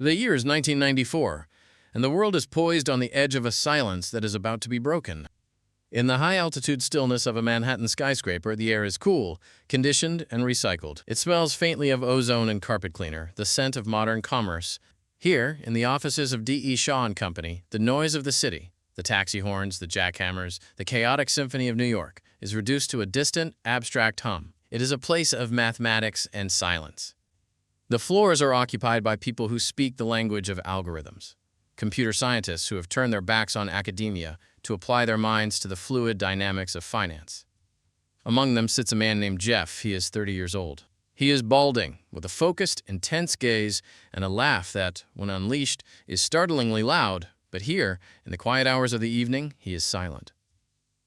The year is 1994, and the world is poised on the edge of a silence that is about to be broken. In the high-altitude stillness of a Manhattan skyscraper, the air is cool, conditioned, and recycled. It smells faintly of ozone and carpet cleaner, the scent of modern commerce. Here, in the offices of D.E. Shaw and Company, the noise of the city, the taxi horns, the jackhammers, the chaotic symphony of New York, is reduced to a distant, abstract hum. It is a place of mathematics and silence. The floors are occupied by people who speak the language of algorithms, computer scientists who have turned their backs on academia to apply their minds to the fluid dynamics of finance. Among them sits a man named Jeff. He is 30 years old. He is balding, with a focused, intense gaze and a laugh that, when unleashed, is startlingly loud, but here, in the quiet hours of the evening, he is silent.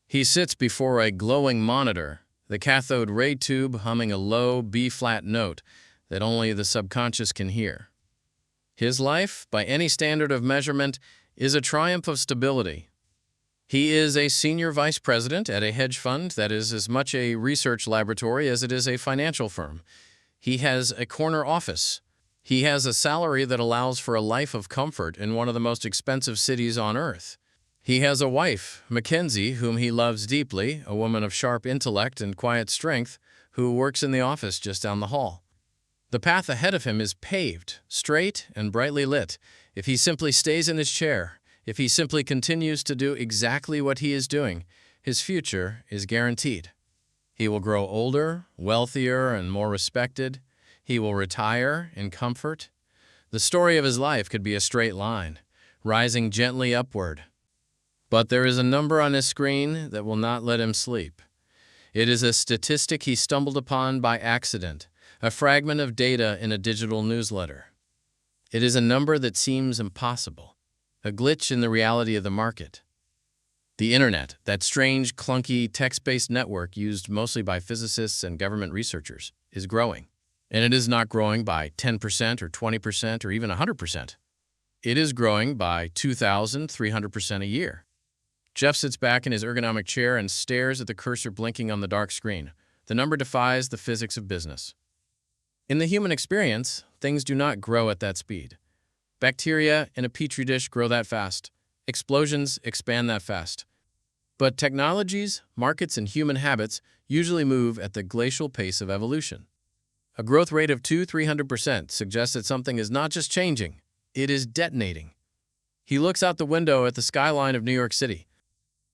He sits before a glowing monitor, the cathode ray tube humming a low B-flat note that only the subconscious can hear. His life, by any standard of measurement, is a triumph of stability. He is a senior vice president at a hedge fund that is as much a research laboratory as it is a financial firm. He has a corner office. He has a salary that allows for a life of comfort in one of the most expensive cities on earth. He has a wife, Mackenzie, whom he loves deeply, a woman of sharp intellect and quiet strength, who works in the office just down the hall. The path ahead of him is paved, straight, and brightly lit. If he simply stays in his chair, if he simply continues to do exactly what he is doing, his future is guaranteed. He will grow older, wealthier, and more respected. He will retire in comfort. The story of his life could be a straight line, rising gently upward. But there is a number on his screen that will not let him sleep. It is a statistic he stumbled upon by accident, a fragment of data in a digital newsletter. It is a number that seems impossible, a glitch in the reality of the market. The internet, that strange, clunky, text-based network used mostly by physicists and government researchers, is growing. And it is not growing by 10% or 20% or even 100%. It is growing by 2,300% a year. Jeff sits back in his ergonomic chair and stares at the cursor blinking on the dark screen. The number defies the physics of business. In the human experience, things do not grow at that speed. Bacteria in a petri dish grow that fast. Explosions expand that fast. But technologies, markets, and human habits usually move at the glacial pace of evolution. A growth rate of 200–300% suggests that something is not just changing, it is detonating. He looks out the window at the skyline of New York City.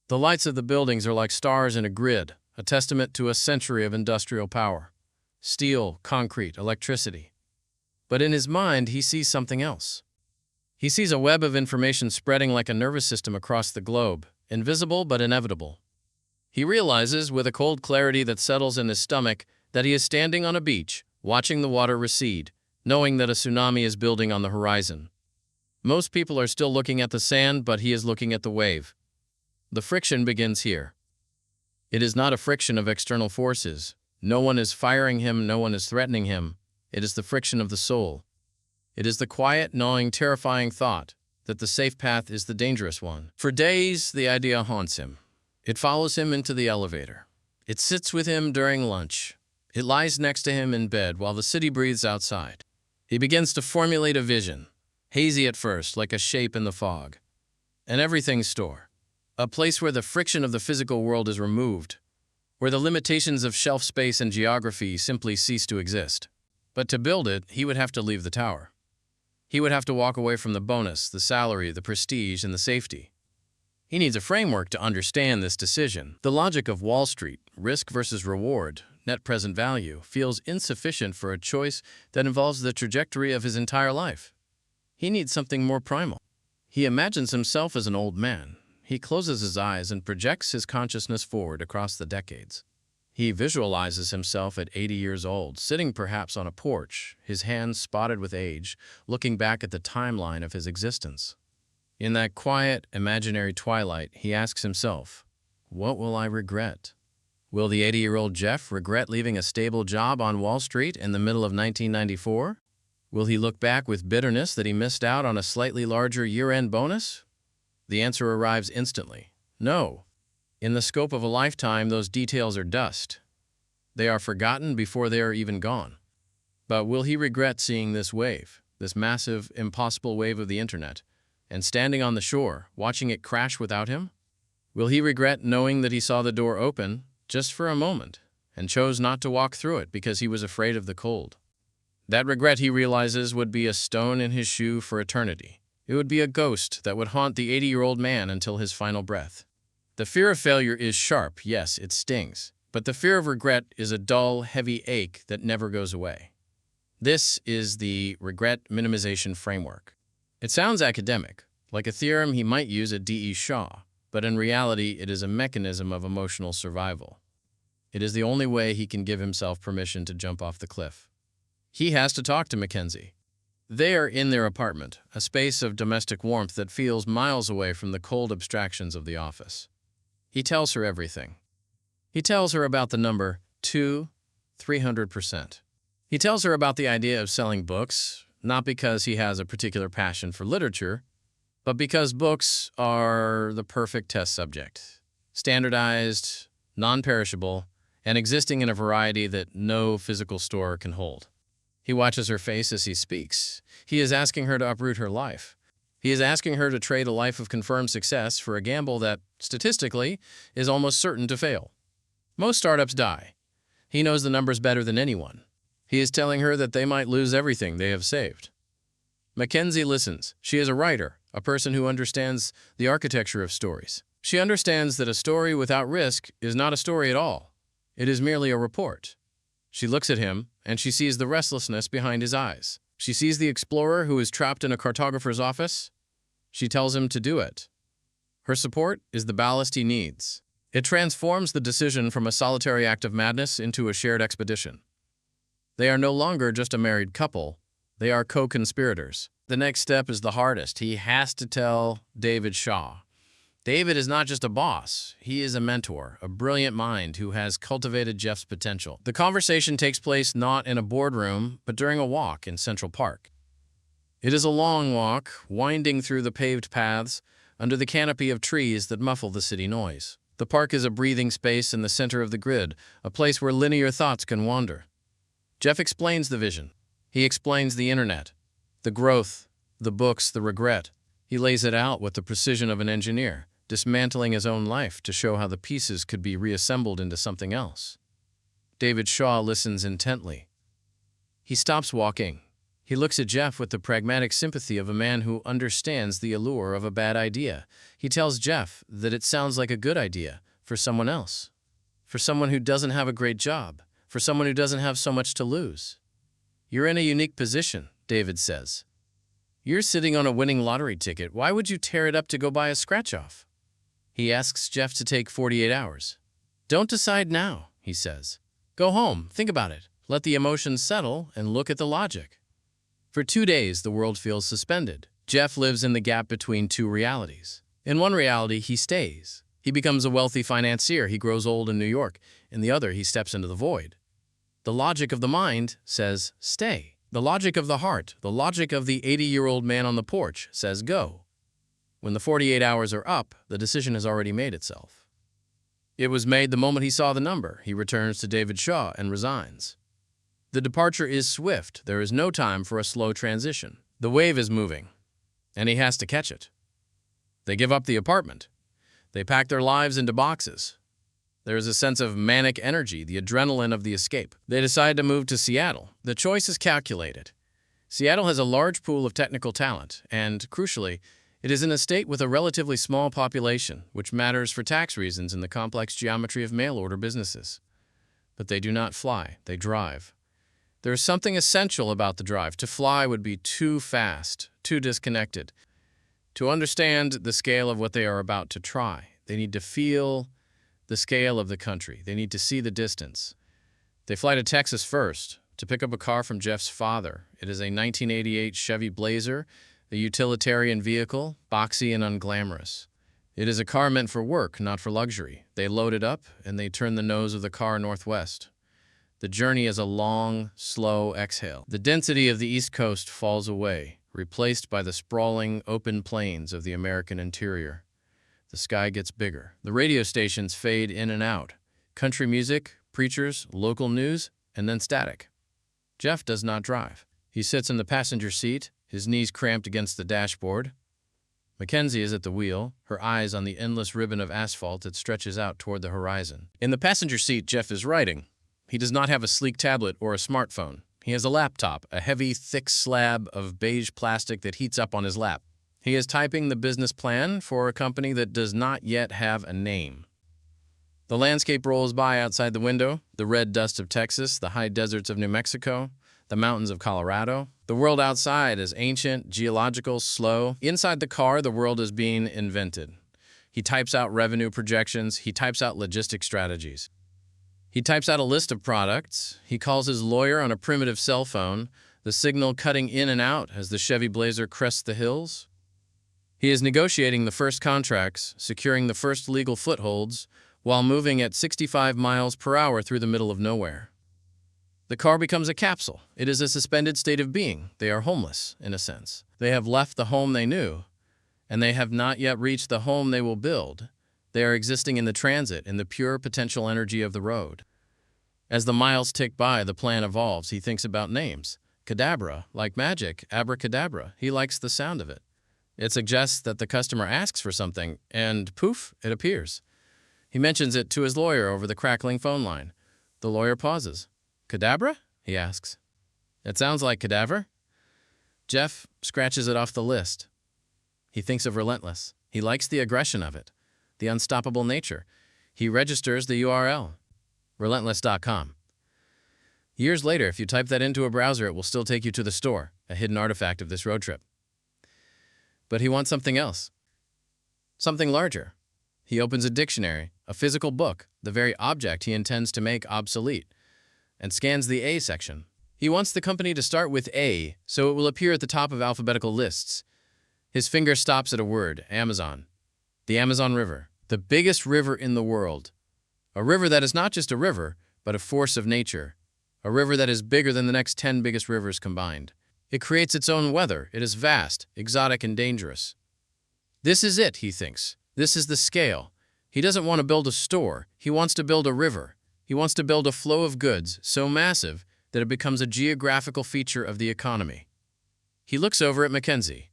The lights of the buildings are like stars in a grid, a testament to a century of industrial power. Steel, concrete, electricity. But in his mind, he sees something else. He sees a web of information spreading like a nervous system across the globe, invisible but inevitable. He realizes, with a cold clarity that settles in his stomach, that he is standing on a beach, watching the water recede, knowing that a tsunami is building on the horizon. Most people are still looking at the sand, but he is looking at the wave. The friction begins here. It is not a friction of external forces. No one is firing him, no one is threatening him. It is the friction of the soul. It is the quiet, gnawing, terrifying thought that the safe path is the dangerous one. For days, the idea haunts him. It follows him into the elevator. It sits with him during lunch. It lies next to him in bed while the city breathes outside. He begins to formulate a vision, hazy at first, like a shape in the fog. An everything store, a place where the friction of the physical world is removed, where the limitations of shelf space and geography simply cease to exist. But to build it, he would have to leave the tower. He would have to walk away from the bonus, the salary, the prestige, and the safety. He needs a framework to understand this decision. The logic of Wall Street, risk versus reward, net present value, feels insufficient for a choice that involves the trajectory of his entire life. He needs something more primal. He imagines himself as an old man. He closes his eyes and projects his consciousness forward across the decades. He visualizes himself at 80 years old, sitting perhaps on a porch, his hands spotted with age, looking back at the timeline of his existence. In that quiet, imaginary twilight, he asks himself, what will I regret? Will the 80-year-old Jeff regret leaving a stable job on Wall Street in the middle of 1994? Will he look back with bitterness that he missed out on a slightly larger year-end bonus? The answer arrives instantly. No. In the scope of a lifetime, those details are dust. They are forgotten before they are even gone. But will he regret seeing this wave? this massive, impossible wave of the internet, and standing on the shore, watching it crash without him? Will he regret knowing that he saw the door open, just for a moment, and chose not to walk through it because he was afraid of the cold? That regret, he realizes, would be a stone in his shoe for eternity. It would be a ghost that would haunt the 80-year-old man until his final breath. The fear of failure is sharp, yes, it stings, but the fear of regret is a dull, heavy ache that never goes away. This is the regret minimization framework. It sounds academic, like a theorem he might use at D.E. Shaw, but in reality it is a mechanism of emotional survival. It is the only way he can give himself permission to jump off the cliff. He has to talk to Mackenzie. They are in their apartment, a space of domestic warmth that feels miles away from the cold abstractions of the office. He tells her everything. He tells her about the number 300%. He tells her about the idea of selling books, not because he has a particular passion for literature, but because books are the perfect test subject, standardized, non-perishable, and existing in a variety that no physical store can hold. He watches her face as he speaks. He is asking her to uproot her life. He is asking her to trade a life of confirmed success for a gamble that, statistically, is almost certain to fail. Most startups die. He knows the numbers better than anyone. He is telling her that they might lose everything they have saved. Mackenzie listens. She is a writer, a person who understands the architecture of stories. She understands that a story without risk is not a story at all. It is merely a report. She looks at him, and she sees the restlessness behind his eyes. She sees the explorer who is trapped in a cartographer's office. She tells him to do it. Her support is the ballast he needs. It transforms the decision from a solitary act of madness into a shared expedition. They are no longer just a married couple. They are co-conspirators. The next step is the hardest. He has to tell David Shaw. David is not just a boss. He is a mentor, a brilliant mind who has cultivated Jeff's potential. The conversation takes place not in a boardroom, but during a walk in Central Park. It is a long walk, winding through the paved paths, under the canopy of trees that muffle the city noise. The park is a breathing space in the center of the grid, a place where linear thoughts can wander. Jeff explains the vision. He explains the internet, the growth, the books, the regret. He lays it out with the precision of an engineer, dismantling his own life to show how the pieces could be reassembled into something else. David Shaw listens intently. He stops walking. He looks at Jeff with the pragmatic sympathy of a man who understands the allure of a bad idea. He tells Jeff that it sounds like a good idea for someone else, for someone who doesn't have a great job, for someone who doesn't have so much to lose. You're in a unique position, David says. You're sitting on a winning lottery ticket. Why would you tear it up to go buy a scratch-off? He asks Jeff to take 48 hours. Don't decide now, he says. Go home, think about it, let the emotions settle, and look at the logic. For 2 days, the world feels suspended. Jeff lives in the gap between two realities. In one reality, he stays. He becomes a wealthy financier. He grows old in New York. In the other, he steps into the void. The logic of the mind says, stay. The logic of the heart, the logic of the 80-year-old man on the porch, says go. When the 48 hours are up, the decision has already made itself. It was made the moment he saw the number. He returns to David Shaw and resigns. The departure is swift. There is no time for a slow transition. The wave is moving, and he has to catch it. They give up the apartment. They pack their lives into boxes. There is a sense of manic energy, the adrenaline of the escape. They decide to move to Seattle. The choice is calculated. Seattle has a large pool of technical talent, and, crucially, it is in a state with a relatively small population, which matters for tax reasons in the complex geometry of mail-order businesses. But they do not fly, they drive. There is something essential about the drive. To fly would be too fast, too disconnected. To understand the scale of what they are about to try, they need to feel the scale of the country. They need to see the distance. They fly to Texas first to pick up a car from Jeff's father. It is a 1988 Chevy Blazer, a utilitarian vehicle, boxy and unglamorous. It is a car meant for work, not for luxury. They load it up, and they turn the nose of the car northwest. The journey is a long, slow exhale. The density of the East Coast falls away, replaced by the sprawling, open plains of the American interior. The sky gets bigger. The radio stations fade in and out. Country music, preachers, local news, and then static. Jeff does not drive. He sits in the passenger seat, his knees cramped against the dashboard. Mackenzie is at the wheel, her eyes on the endless ribbon of asphalt that stretches out toward the horizon. In the passenger seat, Jeff is writing. He does not have a sleek tablet or a smartphone. He has a laptop, a heavy, thick slab of beige plastic that heats up on his lap. He is typing the business plan for a company that does not yet have a name. The landscape rolls by outside the window, the red dust of Texas, the high deserts of New Mexico, the mountains of Colorado. The world outside is ancient, geological, slow. Inside the car, the world is being invented. He types out revenue projections. He types out logistic strategies. He types out a list of products. He calls his lawyer on a primitive cell phone, the signal cutting in and out as the Chevy Blazer crests the hills. He is negotiating the first contracts, securing the first legal footholds, while moving at 65 miles per hour through the middle of nowhere. The car becomes a capsule. It is a suspended state of being. They are homeless, in a sense. They have left the home they knew, and they have not yet reached the home they will build. They are existing in the transit, in the pure potential energy of the road. As the miles tick by, the plan evolves. He thinks about names. Cadabra, like magic, abracadabra. He likes the sound of it. It suggests that the customer asks for something, and poof, it appears. He mentions it to his lawyer over the crackling phone line. The lawyer pauses. Cadabra? He asks. It sounds like cadaver. Jeff scratches it off the list. He thinks of relentless. He likes the aggression of it, the unstoppable nature. He registers the URL, relentless.com. Years later, if you type that into a browser, it will still take you to the store, a hidden artifact of this road trip. But he wants something else. Something larger. He opens a dictionary, a physical book, the very object he intends to make obsolete, and scans the A section. He wants the company to start with A, so it will appear at the top of alphabetical lists. His finger stops at a word, Amazon. The Amazon River, the biggest river in the world. A river that is not just a river, but a force of nature. A river that is bigger than the next 10 biggest rivers combined. It creates its own weather. It is vast, exotic, and dangerous. This is it, he thinks. This is the scale. He doesn't want to build a store. He wants to build a river. He wants to build a flow of goods so massive that it becomes a geographical feature of the economy. He looks over at Mackenzie.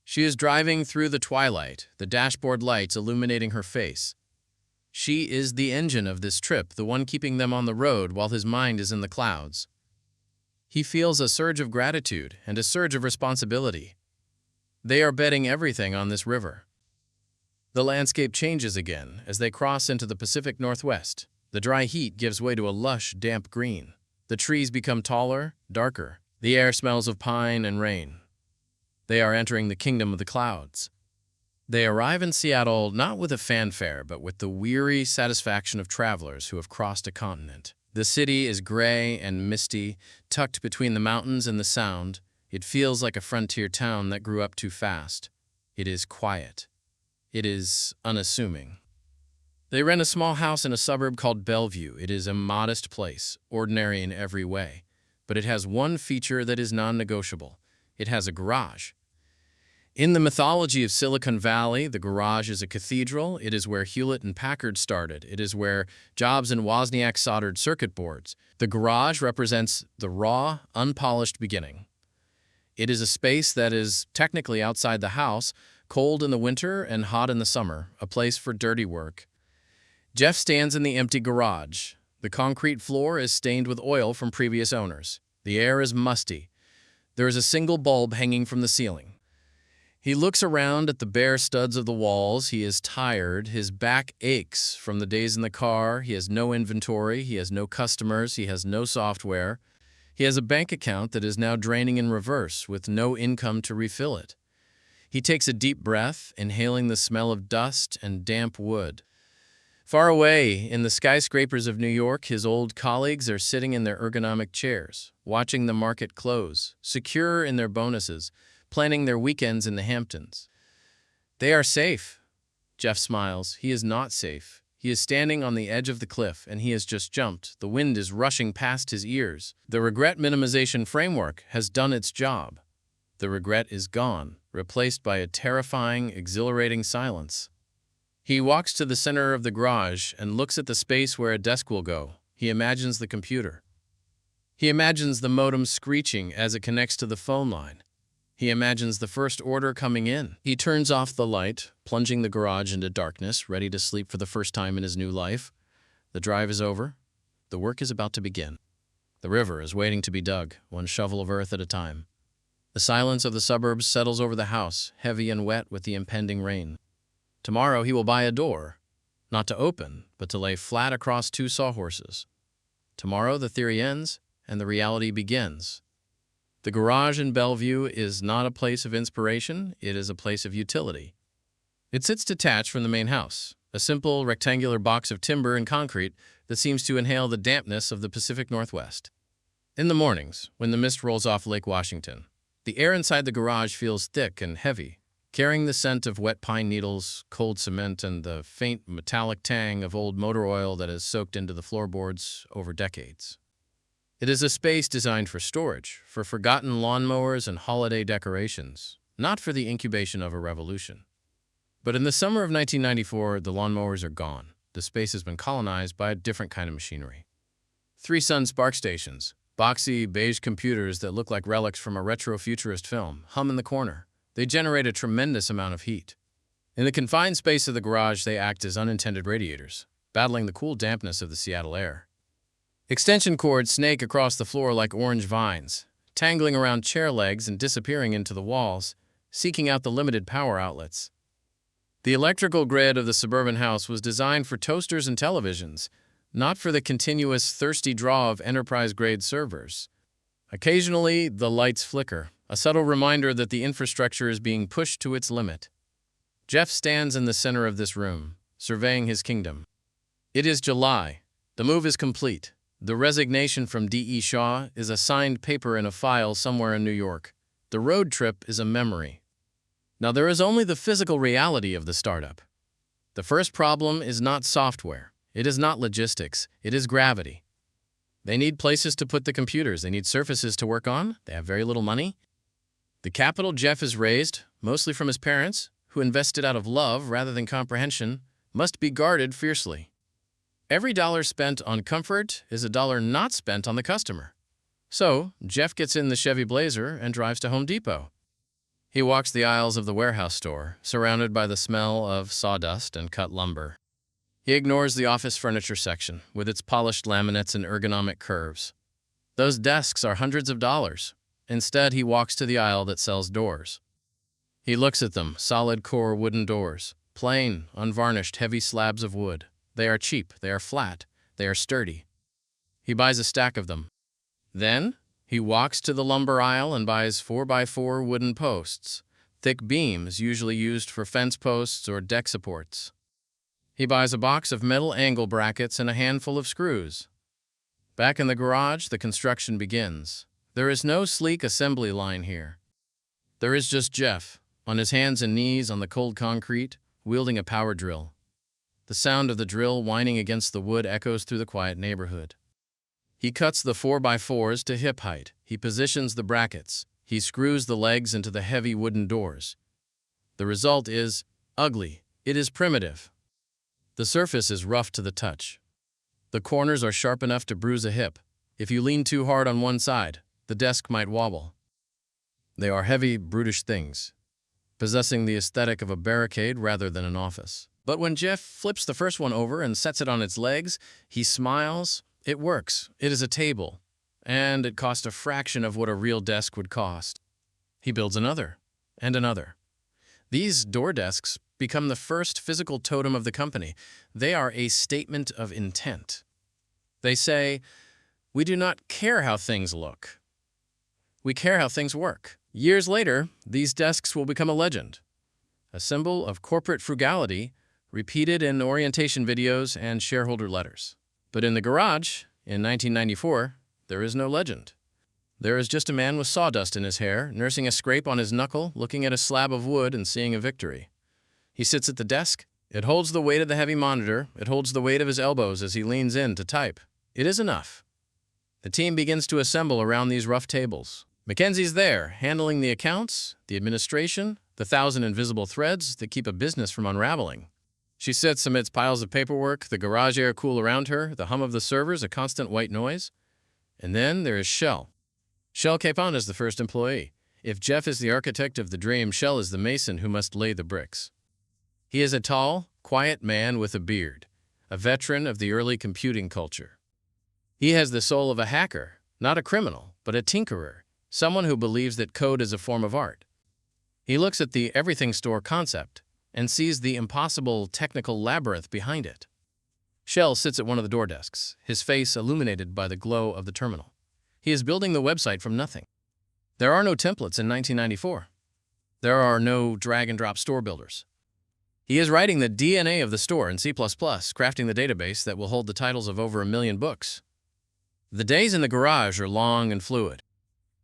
She is driving through the twilight, the dashboard lights illuminating her face. She is the engine of this trip, the one keeping them on the road while his mind is in the clouds. He feels a surge of gratitude and a surge of responsibility. They are betting everything on this river. The landscape changes again as they cross into the Pacific Northwest. The dry heat gives way to a lush, damp green. The trees become taller, darker. The air smells of pine and rain. They are entering the kingdom of the clouds. They arrive in Seattle not with a fanfare, but with the weary satisfaction of travelers who have crossed a continent. The city is gray and misty, tucked between the mountains and the Sound. It feels like a frontier town that grew up too fast. It is quiet. It is unassuming. They rent a small house in a suburb called Bellevue. It is a modest place, ordinary in every way, but it has one feature that is non-negotiable. It has a garage. In the mythology of Silicon Valley, the garage is a cathedral. It is where Hewlett and Packard started. It is where Jobs and Wozniak soldered circuit boards. The garage represents the raw, unpolished beginning. It is a space that is technically outside the house, cold in the winter and hot in the summer, a place for dirty work. Jeff stands in the empty garage. The concrete floor is stained with oil from previous owners. The air is musty. There is a single bulb hanging from the ceiling. He looks around at the bare studs of the walls. He is tired. His back aches from the days in the car. He has no inventory. He has no customers. He has no software. He has a bank account that is now draining in reverse with no income to refill it. He takes a deep breath, inhaling the smell of dust and damp wood. Far away, in the skyscrapers of New York, his old colleagues are sitting in their ergonomic chairs, watching the market close, secure in their bonuses, planning their weekends in the Hamptons. They are safe. Jeff smiles. He is not safe. He is standing on the edge of the cliff, and he has just jumped. The wind is rushing past his ears. The regret minimization framework has done its job. The regret is gone, replaced by a terrifying, exhilarating silence. He walks to the center of the garage and looks at the space where a desk will go. He imagines the computer. He imagines the modem screeching as it connects to the phone line. He imagines the first order coming in. He turns off the light, plunging the garage into darkness, ready to sleep for the first time in his new life. The drive is over. The work is about to begin. The river is waiting to be dug, one shovel of earth at a time. The silence of the suburbs settles over the house, heavy and wet with the impending rain. Tomorrow he will buy a door, not to open, but to lay flat across two sawhorses. Tomorrow the theory ends, and the reality begins. The garage in Bellevue is not a place of inspiration, it is a place of utility. It sits detached from the main house, a simple rectangular box of timber and concrete that seems to inhale the dampness of the Pacific Northwest. In the mornings, when the mist rolls off Lake Washington, the air inside the garage feels thick and heavy, carrying the scent of wet pine needles, cold cement, and the faint metallic tang of old motor oil that has soaked into the floorboards over decades. It is a space designed for storage, for forgotten lawnmowers and holiday decorations, not for the incubation of a revolution. But in the summer of 1994, the lawnmowers are gone. The space has been colonized by a different kind of machinery. 3 Sun Spark stations, boxy, beige computers that look like relics from a retro-futurist film, hum in the corner. They generate a tremendous amount of heat. In the confined space of the garage, they act as unintended radiators, battling the cool dampness of the Seattle air. Extension cords snake across the floor like orange vines, tangling around chair legs and disappearing into the walls, seeking out the limited power outlets. The electrical grid of the suburban house was designed for toasters and televisions, not for the continuous, thirsty draw of enterprise-grade servers. Occasionally, the lights flicker, a subtle reminder that the infrastructure is being pushed to its limit. Jeff stands in the center of this room, surveying his kingdom. It is July. The move is complete. The resignation from D.E. Shaw is a signed paper in a file somewhere in New York. The road trip is a memory. Now there is only the physical reality of the startup. The first problem is not software. It is not logistics. It is gravity. They need places to put the computers. They need surfaces to work on. They have very little money. The capital Jeff has raised, mostly from his parents, who invested out of love rather than comprehension, must be guarded fiercely. Every dollar spent on comfort is a dollar not spent on the customer. So, Jeff gets in the Chevy Blazer and drives to Home Depot. He walks the aisles of the warehouse store, surrounded by the smell of sawdust and cut lumber. He ignores the office furniture section, with its polished laminates and ergonomic curves. Those desks are hundreds of dollars. Instead, he walks to the aisle that sells doors. He looks at them, solid core wooden doors, plain, unvarnished, heavy slabs of wood. They are cheap, they are flat, they are sturdy. He buys a stack of them. Then, he walks to the lumber aisle and buys 4x4 wooden posts, thick beams usually used for fence posts or deck supports. He buys a box of metal angle brackets and a handful of screws. Back in the garage, the construction begins. There is no sleek assembly line here. There is just Jeff, on his hands and knees on the cold concrete, wielding a power drill. The sound of the drill whining against the wood echoes through the quiet neighborhood. He cuts the 4x4s to hip height. He positions the brackets. He screws the legs into the heavy wooden doors. The result is ugly. It is primitive. The surface is rough to the touch. The corners are sharp enough to bruise a hip. If you lean too hard on one side, the desk might wobble. They are heavy, brutish things, possessing the aesthetic of a barricade rather than an office. But when Jeff flips the first one over and sets it on its legs, he smiles. It works. It is a table, and it cost a fraction of what a real desk would cost. He builds another, and another. These door desks become the first physical totem of the company. They are a statement of intent. They say, "We do not care how things look. We care how things work." Years later, these desks will become a legend, a symbol of corporate frugality repeated in orientation videos and shareholder letters. But in the garage, in 1994, there is no legend. There is just a man with sawdust in his hair, nursing a scrape on his knuckle, looking at a slab of wood and seeing a victory. He sits at the desk. It holds the weight of the heavy monitor. It holds the weight of his elbows as he leans in to type. It is enough. The team begins to assemble around these rough tables. Mackenzie's there, handling the accounts, the administration, the 1,000 invisible threads that keep a business from unraveling. She sits amidst piles of paperwork, the garage air cool around her, the hum of the servers, a constant white noise. And then there is Shell. Shell Capon is the first employee. If Jeff is the architect of the dream, Shell is the mason who must lay the bricks. He is a tall, quiet man with a beard, a veteran of the early computing culture. He has the soul of a hacker, not a criminal, but a tinkerer, someone who believes that code is a form of art. He looks at the everything store concept and sees the impossible technical labyrinth behind it. Shell sits at one of the door desks, his face illuminated by the glow of the terminal. He is building the website from nothing. There are no templates in 1994. There are no drag-and-drop store builders. He is writing the DNA of the store in C++, crafting the database that will hold the titles of over 1 million books. The days in the garage are long and fluid.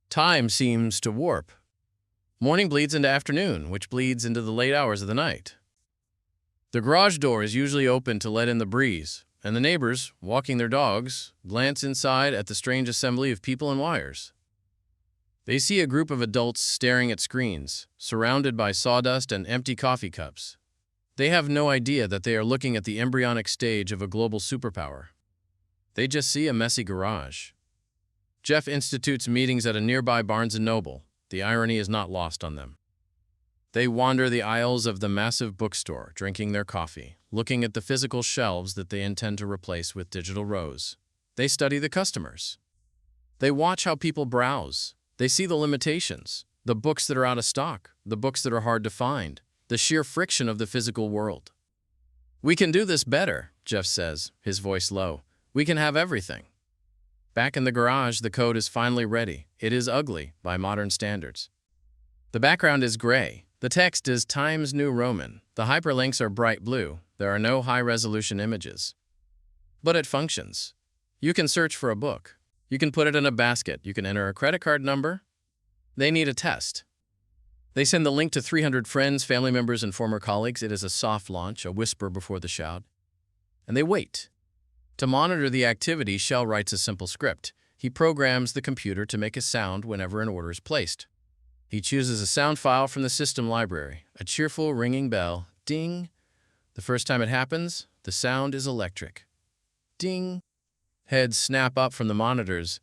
Time seems to warp. Morning bleeds into afternoon, which bleeds into the late hours of the night. The garage door is usually open to let in the breeze, and the neighbors, walking their dogs, glance inside at the strange assembly of people and wires. They see a group of adults staring at screens, surrounded by sawdust and empty coffee cups. They have no idea that they are looking at the embryonic stage of a global superpower. They just see a messy garage. Jeff institutes meetings at a nearby Barnes & Noble. The irony is not lost on them. They wander the aisles of the massive bookstore, drinking their coffee, looking at the physical shelves that they intend to replace with digital rows. They study the customers. They watch how people browse. They see the limitations, the books that are out of stock, the books that are hard to find, the sheer friction of the physical world. "We can do this better," Jeff says, his voice low. "We can have everything." Back in the garage, the code is finally ready. It is ugly by modern standards. The background is gray. The text is Times New Roman. The hyperlinks are bright blue. There are no high-resolution images. But it functions. You can search for a book. You can put it in a basket. You can enter a credit card number. They need a test. They send the link to 300 friends, family members, and former colleagues. It is a soft launch, a whisper before the shout. And they wait. To monitor the activity, Shell writes a simple script. He programs the computer to make a sound whenever an order is placed. He chooses a sound file from the system library, a cheerful ringing bell. Ding. The first time it happens, the sound is electric. Ding. Heads snap up from the monitors.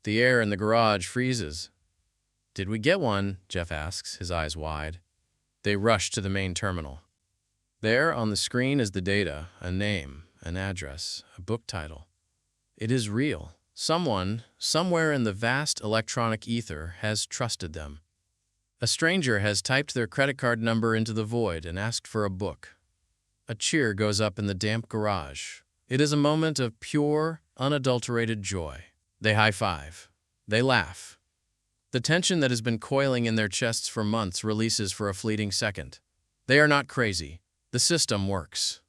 The air in the garage freezes. "Did we get one?" Jeff asks, his eyes wide. They rush to the main terminal. There on the screen is the data, a name, an address, a book title. It is real. Someone, somewhere in the vast electronic ether, has trusted them. A stranger has typed their credit card number into the void and asked for a book. A cheer goes up in the damp garage. It is a moment of pure, unadulterated joy. They high-five. They laugh. The tension that has been coiling in their chests for months releases for a fleeting second. They are not crazy. The system works.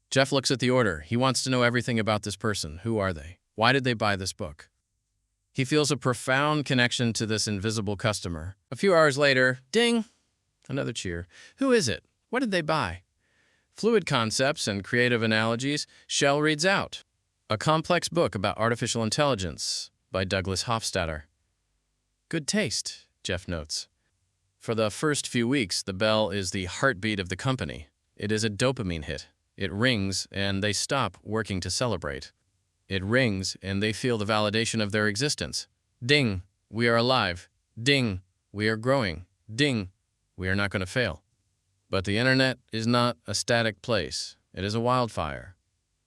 Jeff looks at the order. He wants to know everything about this person. Who are they? Why did they buy this book? He feels a profound connection to this invisible customer. A few hours later, ding! Another cheer. Who is it? What did they buy? Fluid concepts and creative analogies, Shell reads out. A complex book about artificial intelligence by Douglas Hofstadter. Good taste, Jeff notes. For the first few weeks, the bell is the heartbeat of the company. It is a dopamine hit. It rings, and they stop working to celebrate. It rings, and they feel the validation of their existence. Ding, we are alive. Ding, we are growing. Ding, we are not going to fail. But the internet is not a static place. It is a wildfire.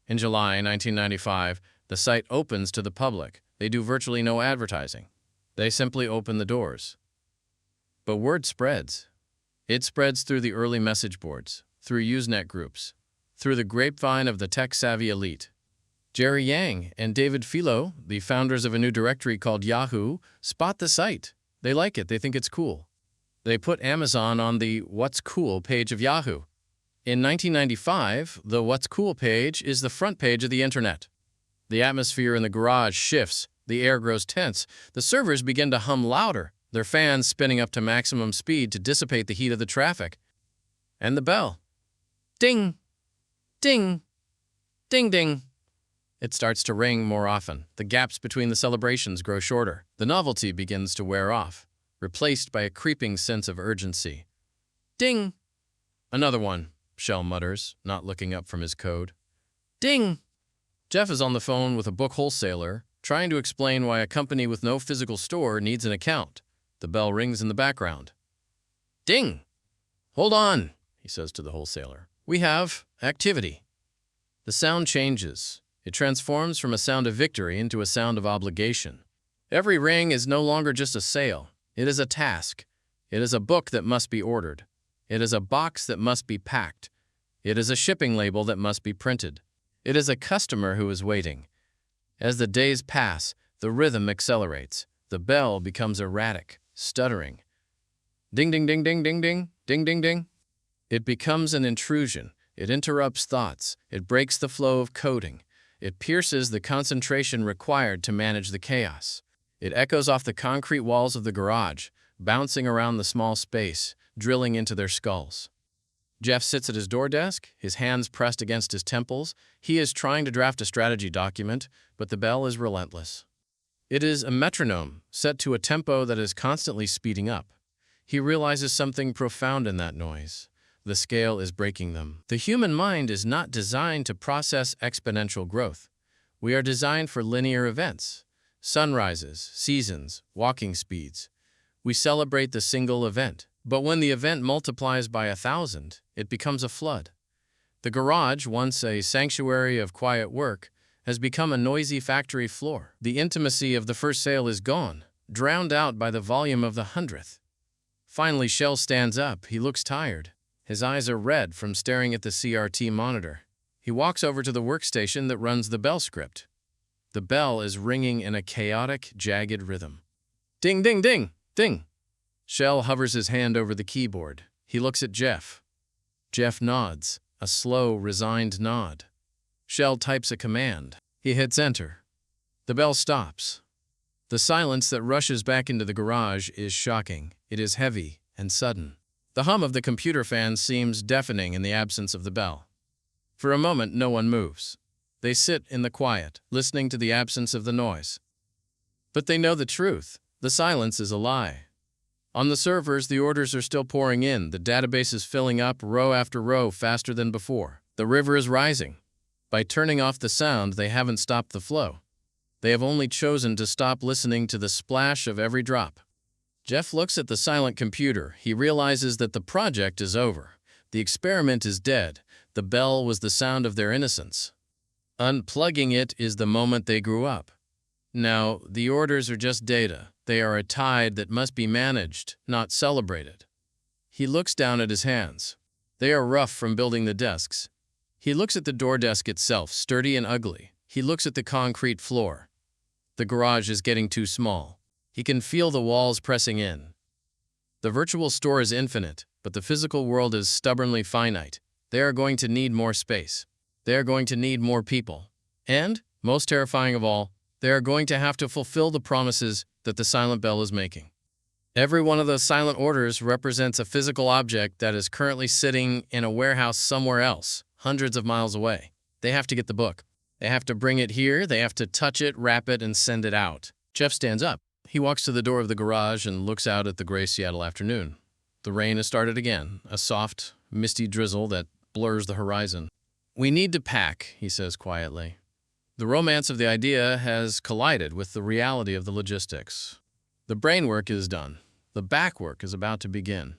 In July 1995, the site opens to the public. They do virtually no advertising. They simply open the doors. But word spreads. It spreads through the early message boards, through Usenet groups, through the grapevine of the tech-savvy elite. Jerry Yang and David Filo, the founders of a new directory called Yahoo, spot the site. They like it. They think it's cool. They put Amazon on the What's Cool page of Yahoo. In 1995, the What's Cool page is the front page of the internet. The atmosphere in the garage shifts. The air grows tense. The servers begin to hum louder, their fans spinning up to maximum speed to dissipate the heat of the traffic. And the bell. Ding! Ding! Ding, ding! It starts to ring more often. The gaps between the celebrations grow shorter. The novelty begins to wear off, replaced by a creeping sense of urgency. Ding! Another one, Shell mutters, not looking up from his code. Ding! Jeff is on the phone with a book wholesaler, trying to explain why a company with no physical store needs an account. The bell rings in the background. Ding! Hold on, he says to the wholesaler. We have activity. The sound changes. It transforms from a sound of victory into a sound of obligation. Every ring is no longer just a sale. It is a task. It is a book that must be ordered. It is a box that must be packed. It is a shipping label that must be printed. It is a customer who is waiting. As the days pass, the rhythm accelerates. The bell becomes erratic, stuttering. Ding, ding, ding, ding, ding, ding, ding, ding, ding. It becomes an intrusion. It interrupts thoughts. It breaks the flow of coding. It pierces the concentration required to manage the chaos. It echoes off the concrete walls of the garage, bouncing around the small space, drilling into their skulls. Jeff sits at his door desk, his hands pressed against his temples. He is trying to draft a strategy document, but the bell is relentless. It is a metronome set to a tempo that is constantly speeding up. He realizes something profound in that noise. The scale is breaking them. The human mind is not designed to process exponential growth. We are designed for linear events. Sunrises, seasons, walking speeds. We celebrate the single event. But when the event multiplies by 1,000, it becomes a flood. The garage, once a sanctuary of quiet work, has become a noisy factory floor. The intimacy of the first sale is gone, drowned out by the volume of the 100th. Finally, Shell stands up. He looks tired. His eyes are red from staring at the CRT monitor. He walks over to the workstation that runs the bell script. The bell is ringing in a chaotic, jagged rhythm. Ding, ding, ding, ding. Shell hovers his hand over the keyboard. He looks at Jeff. Jeff nods, a slow, resigned nod. Shell types a command. He hits enter. The bell stops. The silence that rushes back into the garage is shocking. It is heavy and sudden. The hum of the computer fan seems deafening in the absence of the bell. For a moment, no one moves. They sit in the quiet, listening to the absence of the noise. But they know the truth. The silence is a lie. On the servers, the orders are still pouring in. The database is filling up row after row faster than before. The river is rising. By turning off the sound, they haven't stopped the flow. They have only chosen to stop listening to the splash of every drop. Jeff looks at the silent computer. He realizes that the project is over. The experiment is dead. The bell was the sound of their innocence. Unplugging it is the moment they grew up. Now, the orders are just data. They are a tide that must be managed, not celebrated. He looks down at his hands. They are rough from building the desks. He looks at the door desk itself, sturdy and ugly. He looks at the concrete floor. The garage is getting too small. He can feel the walls pressing in. The virtual store is infinite, but the physical world is stubbornly finite. They are going to need more space. They are going to need more people. And, most terrifying of all, they are going to have to fulfill the promises that the silent bell is making. Every one of those silent orders represents a physical object that is currently sitting in a warehouse somewhere else, hundreds of miles away. They have to get the book. They have to bring it here. They have to touch it, wrap it, and send it out. Jeff stands up. He walks to the door of the garage and looks out at the gray Seattle afternoon. The rain has started again, a soft, misty drizzle that blurs the horizon. We need to pack, he says quietly. The romance of the idea has collided with the reality of the logistics. The brain work is done. The back work is about to begin.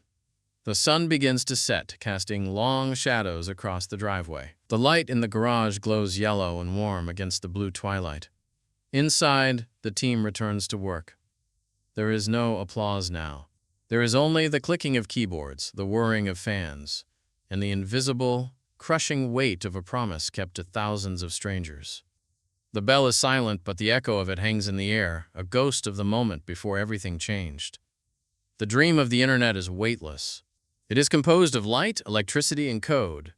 The sun begins to set, casting long shadows across the driveway. The light in the garage glows yellow and warm against the blue twilight. Inside, the team returns to work. There is no applause now. There is only the clicking of keyboards, the whirring of fans, and the invisible, crushing weight of a promise kept to thousands of strangers. The bell is silent, but the echo of it hangs in the air, a ghost of the moment before everything changed. The dream of the internet is weightless. It is composed of light, electricity, and code,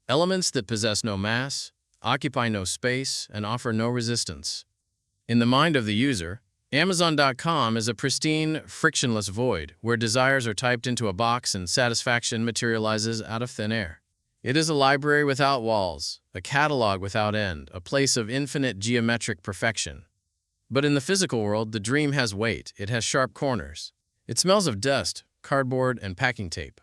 elements that possess no mass, occupy no space, and offer no resistance. In the mind of the user, Amazon.com is a pristine, frictionless void where desires are typed into a box and satisfaction materializes out of thin air. It is a library without walls, a catalog without end, a place of infinite geometric perfection. But in the physical world, the dream has weight. It has sharp corners. It smells of dust, cardboard, and packing tape.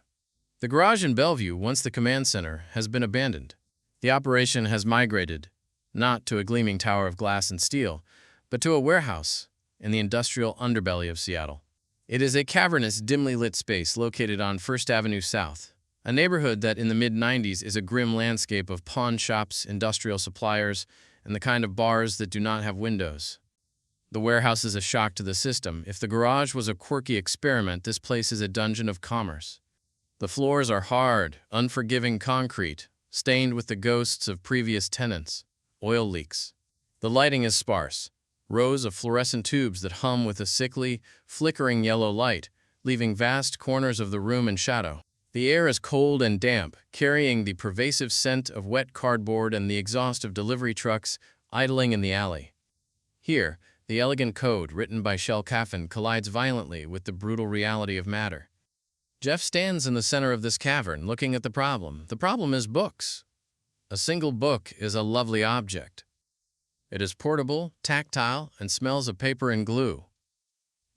The garage in Bellevue, once the command center, has been abandoned. The operation has migrated, not to a gleaming tower of glass and steel, but to a warehouse in the industrial underbelly of Seattle. It is a cavernous, dimly lit space located on First Avenue South, a neighborhood that in the mid-90s is a grim landscape of pawn shops, industrial suppliers, and the kind of bars that do not have windows. The warehouse is a shock to the system. If the garage was a quirky experiment, this place is a dungeon of commerce. The floors are hard, unforgiving concrete, stained with the ghosts of previous tenants. Oil leaks. The lighting is sparse. Rows of fluorescent tubes that hum with a sickly, flickering yellow light, leaving vast corners of the room in shadow. The air is cold and damp, carrying the pervasive scent of wet cardboard and the exhaust of delivery trucks idling in the alley. Here, the elegant code written by Shel Caffin collides violently with the brutal reality of matter. Jeff stands in the center of this cavern, looking at the problem. The problem is books. A single book is a lovely object. It is portable, tactile, and smells of paper and glue.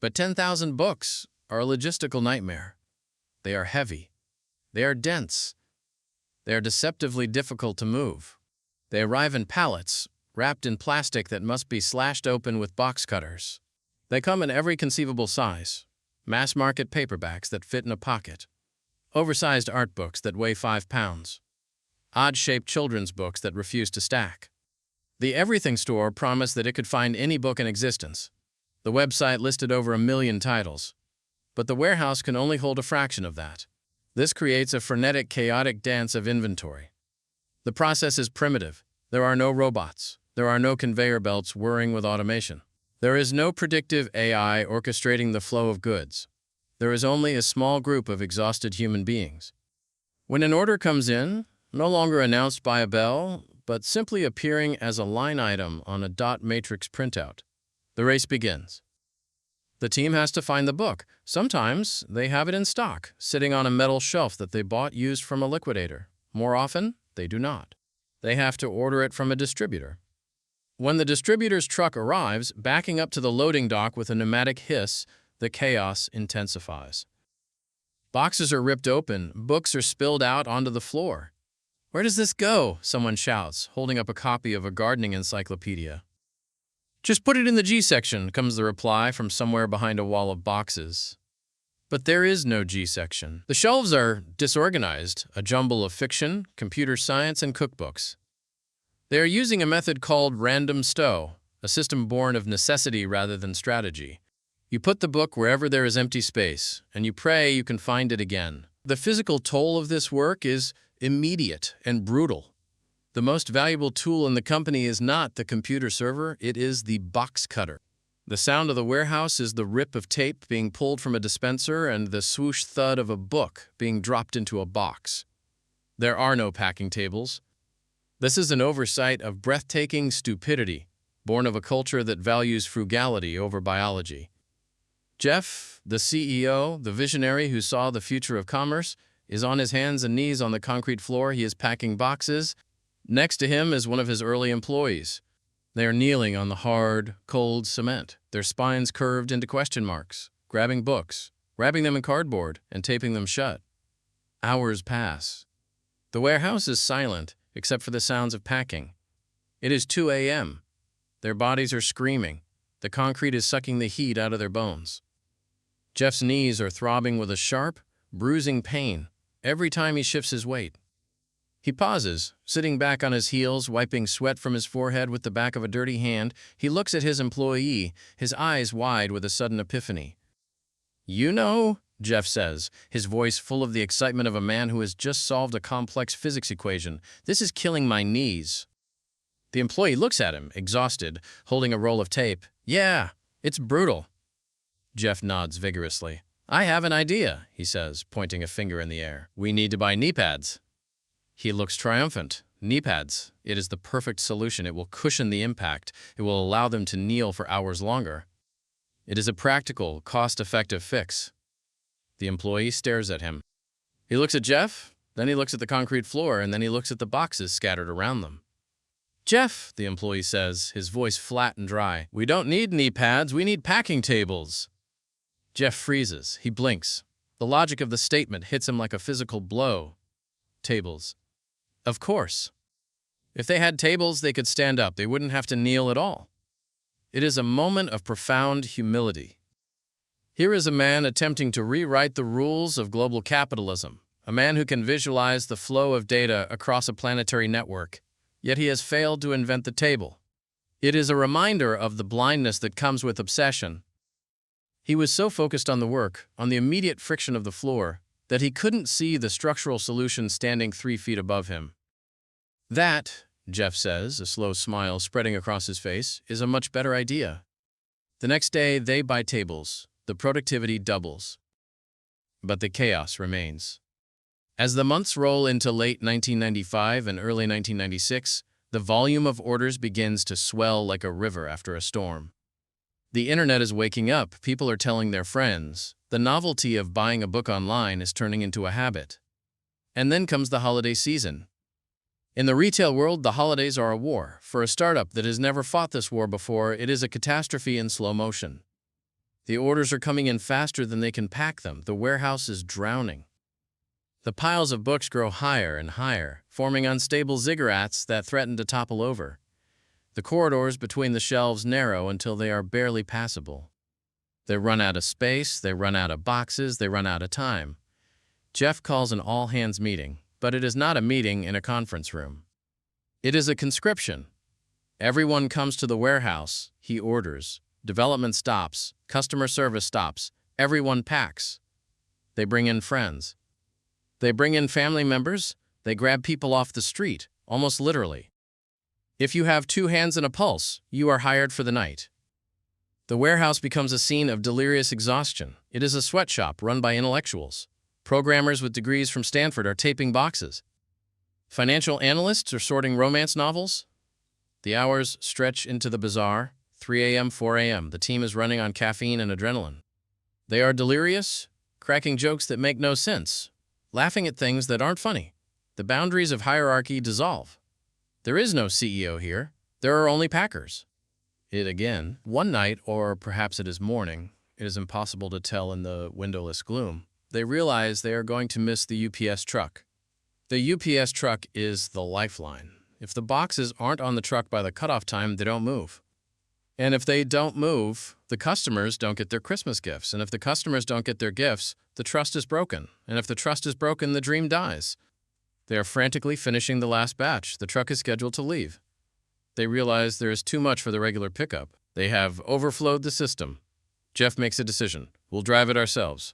But 10,000 books are a logistical nightmare. They are heavy. They are dense. They are deceptively difficult to move. They arrive in pallets, wrapped in plastic that must be slashed open with box cutters. They come in every conceivable size. Mass-market paperbacks that fit in a pocket. Oversized art books that weigh 5 pounds. Odd-shaped children's books that refuse to stack. The Everything Store promised that it could find any book in existence. The website listed over 1 million titles. But the warehouse can only hold a fraction of that. This creates a frenetic, chaotic dance of inventory. The process is primitive. There are no robots. There are no conveyor belts whirring with automation. There is no predictive AI orchestrating the flow of goods. There is only a small group of exhausted human beings. When an order comes in, no longer announced by a bell, but simply appearing as a line item on a dot matrix printout, the race begins. The team has to find the book. Sometimes they have it in stock, sitting on a metal shelf that they bought used from a liquidator. More often, they do not. They have to order it from a distributor. When the distributor's truck arrives, backing up to the loading dock with a pneumatic hiss, the chaos intensifies. Boxes are ripped open, books are spilled out onto the floor. "Where does this go?" someone shouts, holding up a copy of a gardening encyclopedia. "Just put it in the G section," comes the reply from somewhere behind a wall of boxes. But there is no G section. The shelves are disorganized, a jumble of fiction, computer science, and cookbooks. They are using a method called random stow, a system born of necessity rather than strategy. You put the book wherever there is empty space, and you pray you can find it again. The physical toll of this work is immediate and brutal. The most valuable tool in the company is not the computer server, it is the box cutter. The sound of the warehouse is the rip of tape being pulled from a dispenser and the swoosh thud of a book being dropped into a box. There are no packing tables. This is an oversight of breathtaking stupidity, born of a culture that values frugality over biology. Jeff, the CEO, the visionary who saw the future of commerce, is on his hands and knees on the concrete floor. He is packing boxes. Next to him is one of his early employees. They are kneeling on the hard, cold cement, their spines curved into question marks, grabbing books, wrapping them in cardboard, and taping them shut. Hours pass. The warehouse is silent, except for the sounds of packing. It is 2 a.m. Their bodies are screaming. The concrete is sucking the heat out of their bones. Jeff's knees are throbbing with a sharp, bruising pain every time he shifts his weight. He pauses, sitting back on his heels, wiping sweat from his forehead with the back of a dirty hand. He looks at his employee, his eyes wide with a sudden epiphany. "You know," Jeff says, his voice full of the excitement of a man who has just solved a complex physics equation, "this is killing my knees." The employee looks at him, exhausted, holding a roll of tape. "Yeah, it's brutal." Jeff nods vigorously. "I have an idea," he says, pointing a finger in the air. "We need to buy knee pads." He looks triumphant. Knee pads. It is the perfect solution. It will cushion the impact. It will allow them to kneel for hours longer. It is a practical, cost-effective fix. The employee stares at him. He looks at Jeff, then he looks at the concrete floor, and then he looks at the boxes scattered around them. "Jeff," the employee says, his voice flat and dry, "we don't need knee pads, we need packing tables." Jeff freezes. He blinks. The logic of the statement hits him like a physical blow. Tables. Of course. If they had tables, they could stand up. They wouldn't have to kneel at all. It is a moment of profound humility. Here is a man attempting to rewrite the rules of global capitalism, a man who can visualize the flow of data across a planetary network, yet he has failed to invent the table. It is a reminder of the blindness that comes with obsession. He was so focused on the work, on the immediate friction of the floor, that he couldn't see the structural solution standing 3 feet above him. That, Jeff says, a slow smile spreading across his face, is a much better idea. The next day, they buy tables. The productivity doubles. But the chaos remains. As the months roll into late 1995 and early 1996, the volume of orders begins to swell like a river after a storm. The internet is waking up, people are telling their friends. The novelty of buying a book online is turning into a habit. And then comes the holiday season. In the retail world, the holidays are a war. For a startup that has never fought this war before, it is a catastrophe in slow motion. The orders are coming in faster than they can pack them. The warehouse is drowning. The piles of books grow higher and higher, forming unstable ziggurats that threaten to topple over. The corridors between the shelves narrow until they are barely passable. They run out of space, they run out of boxes, they run out of time. Jeff calls an all-hands meeting, but it is not a meeting in a conference room. It is a conscription. Everyone comes to the warehouse, he orders. Development stops, customer service stops, everyone packs. They bring in friends. They bring in family members, they grab people off the street, almost literally. If you have 2 hands and a pulse, you are hired for the night. The warehouse becomes a scene of delirious exhaustion. It is a sweatshop run by intellectuals. Programmers with degrees from Stanford are taping boxes. Financial analysts are sorting romance novels. The hours stretch into the bazaar. 3 a.m., 4 a.m. The team is running on caffeine and adrenaline. They are delirious, cracking jokes that make no sense, laughing at things that aren't funny. The boundaries of hierarchy dissolve. There is no CEO here. There are only packers. One night, or perhaps it is morning, it is impossible to tell in the windowless gloom, they realize they are going to miss the UPS truck. The UPS truck is the lifeline. If the boxes aren't on the truck by the cutoff time, they don't move. And if they don't move, the customers don't get their Christmas gifts. And if the customers don't get their gifts, the trust is broken. And if the trust is broken, the dream dies. They are frantically finishing the last batch. The truck is scheduled to leave. They realize there is too much for the regular pickup. They have overflowed the system. Jeff makes a decision. We'll drive it ourselves.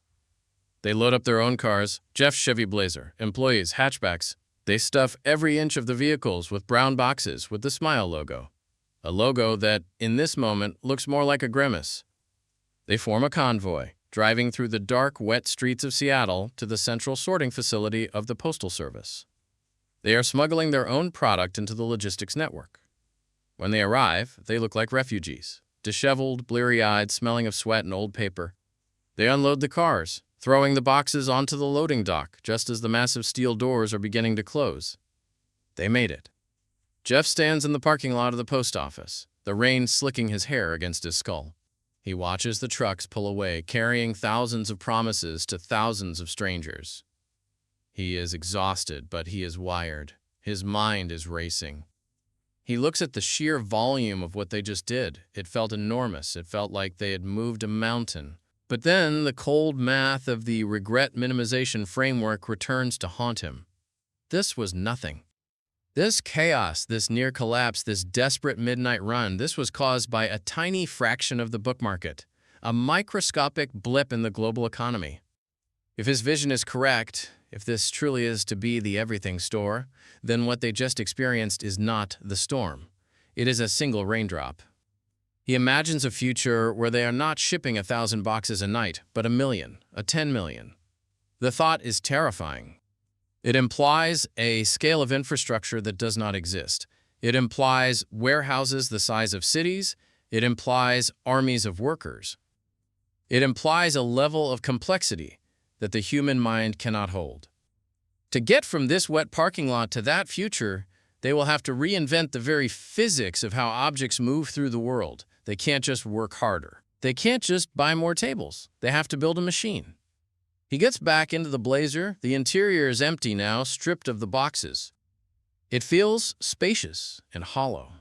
They load up their own cars. Jeff's Chevy Blazer, employees, hatchbacks. They stuff every inch of the vehicles with brown boxes with the Smile logo. A logo that, in this moment, looks more like a grimace. They form a convoy, driving through the dark, wet streets of Seattle to the central sorting facility of the Postal Service. They are smuggling their own product into the logistics network. When they arrive, they look like refugees, disheveled, bleary-eyed, smelling of sweat and old paper. They unload the cars, throwing the boxes onto the loading dock just as the massive steel doors are beginning to close. They made it. Jeff stands in the parking lot of the post office, the rain slicking his hair against his skull. He watches the trucks pull away, carrying thousands of promises to thousands of strangers. He is exhausted, but he is wired. His mind is racing. He looks at the sheer volume of what they just did. It felt enormous. It felt like they had moved a mountain. But then the cold math of the regret minimization framework returns to haunt him. This was nothing. This chaos, this near collapse, this desperate midnight run, this was caused by a tiny fraction of the book market, a microscopic blip in the global economy. If his vision is correct, if this truly is to be the everything store, then what they just experienced is not the storm. It is a single raindrop. He imagines a future where they are not shipping 1,000 boxes a night, but 1 million, 10 million. The thought is terrifying. It implies a scale of infrastructure that does not exist. It implies warehouses the size of cities. It implies armies of workers. It implies a level of complexity that the human mind cannot hold. To get from this wet parking lot to that future, they will have to reinvent the very physics of how objects move through the world. They can't just work harder. They can't just buy more tables. They have to build a machine. He gets back into the Blazer. The interior is empty now, stripped of the boxes. It feels spacious and hollow.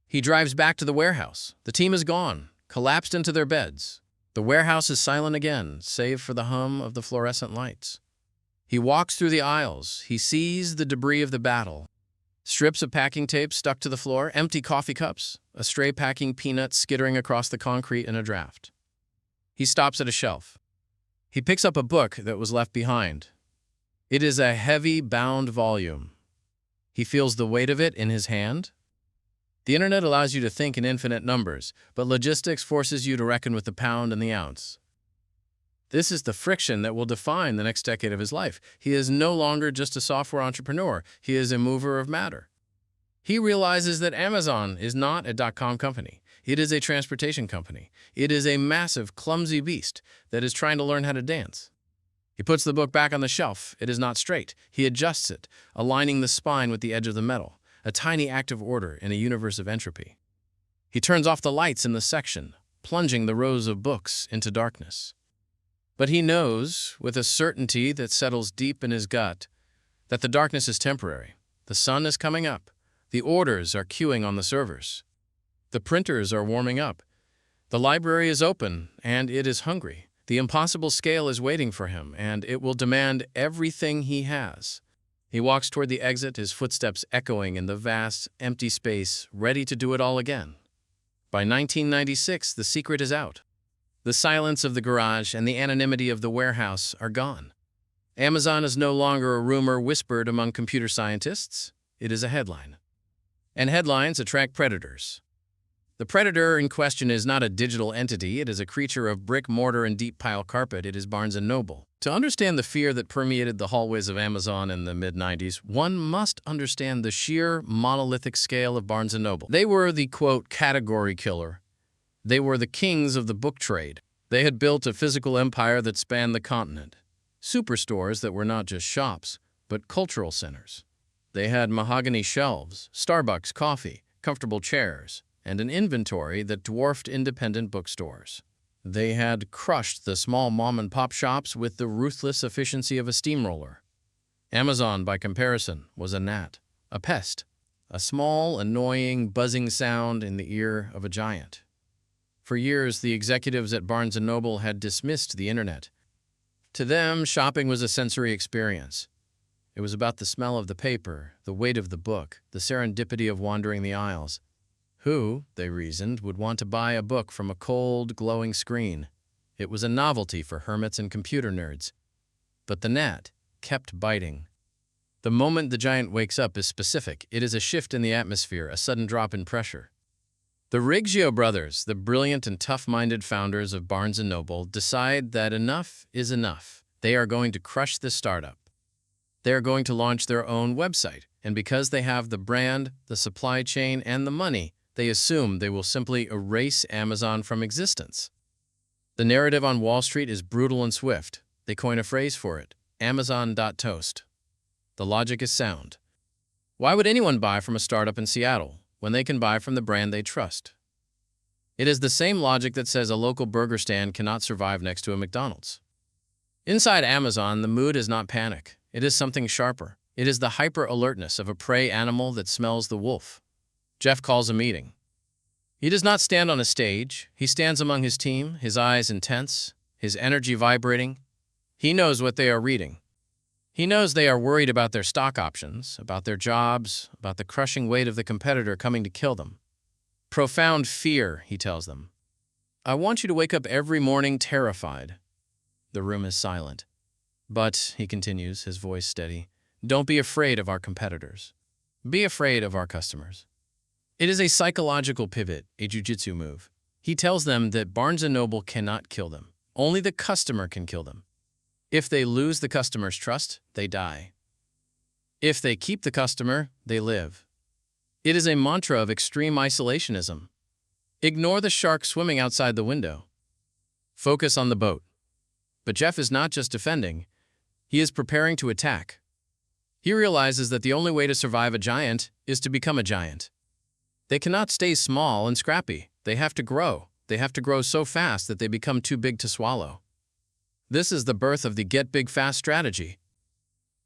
He drives back to the warehouse. The team is gone, collapsed into their beds. The warehouse is silent again, save for the hum of the fluorescent lights. He walks through the aisles. He sees the debris of the battle. Strips of packing tape stuck to the floor, empty coffee cups, a stray packing peanut skittering across the concrete in a draft. He stops at a shelf. He picks up a book that was left behind. It is a heavy, bound volume. He feels the weight of it in his hand. The internet allows you to think in infinite numbers, but logistics forces you to reckon with the pound and the ounce. This is the friction that will define the next decade of his life. He is no longer just a software entrepreneur. He is a mover of matter. He realizes that Amazon is not a .com company. It is a transportation company. It is a massive, clumsy beast that is trying to learn how to dance. He puts the book back on the shelf. It is not straight. He adjusts it, aligning the spine with the edge of the metal, a tiny act of order in a universe of entropy. He turns off the lights in the section, plunging the rows of books into darkness. But he knows, with a certainty that settles deep in his gut, that the darkness is temporary. The sun is coming up. The orders are queuing on the servers. The printers are warming up. The library is open, and it is hungry. The impossible scale is waiting for him, and it will demand everything he has. He walks toward the exit, his footsteps echoing in the vast, empty space, ready to do it all again. By 1996, the secret is out. The silence of the garage and the anonymity of the warehouse are gone. Amazon is no longer a rumor whispered among computer scientists. It is a headline. And headlines attract predators. The predator in question is not a digital entity. It is a creature of brick, mortar, and deep pile carpet. It is Barnes & Noble. To understand the fear that permeated the hallways of Amazon in the mid-90s, one must understand the sheer monolithic scale of Barnes & Noble. They were the, quote, category killer. They were the kings of the book trade. They had built a physical empire that spanned the continent. Superstores that were not just shops, but cultural centers. They had mahogany shelves, Starbucks coffee, comfortable chairs, and an inventory that dwarfed independent bookstores. They had crushed the small mom-and-pop shops with the ruthless efficiency of a steamroller. Amazon, by comparison, was a gnat, a pest, a small, annoying, buzzing sound in the ear of a giant. For years, the executives at Barnes & Noble had dismissed the internet. To them, shopping was a sensory experience. It was about the smell of the paper, the weight of the book, the serendipity of wandering the aisles. Who, they reasoned, would want to buy a book from a cold, glowing screen? It was a novelty for hermits and computer nerds. But the gnat kept biting. The moment the giant wakes up is specific. It is a shift in the atmosphere, a sudden drop in pressure. The Riggio brothers, the brilliant and tough-minded founders of Barnes & Noble, decide that enough is enough. They are going to crush this startup. They are going to launch their own website, and because they have the brand, the supply chain, and the money, they assume they will simply erase Amazon from existence. The narrative on Wall Street is brutal and swift. They coin a phrase for it, Amazon.toast. The logic is sound. Why would anyone buy from a startup in Seattle when they can buy from the brand they trust? It is the same logic that says a local burger stand cannot survive next to a McDonald's. Inside Amazon, the mood is not panic. It is something sharper. It is the hyper-alertness of a prey animal that smells the wolf. Jeff calls a meeting. He does not stand on a stage. He stands among his team, his eyes intense, his energy vibrating. He knows what they are reading. He knows they are worried about their stock options, about their jobs, about the crushing weight of the competitor coming to kill them. Profound fear, he tells them. I want you to wake up every morning terrified. The room is silent. But, he continues, his voice steady, don't be afraid of our competitors. Be afraid of our customers. It is a psychological pivot, a jujitsu move. He tells them that Barnes & Noble cannot kill them. Only the customer can kill them. If they lose the customer's trust, they die. If they keep the customer, they live. It is a mantra of extreme isolationism. Ignore the shark swimming outside the window. Focus on the boat. But Jeff is not just defending. He is preparing to attack. He realizes that the only way to survive a giant is to become a giant. They cannot stay small and scrappy. They have to grow. They have to grow so fast that they become too big to swallow. This is the birth of the get big fast strategy.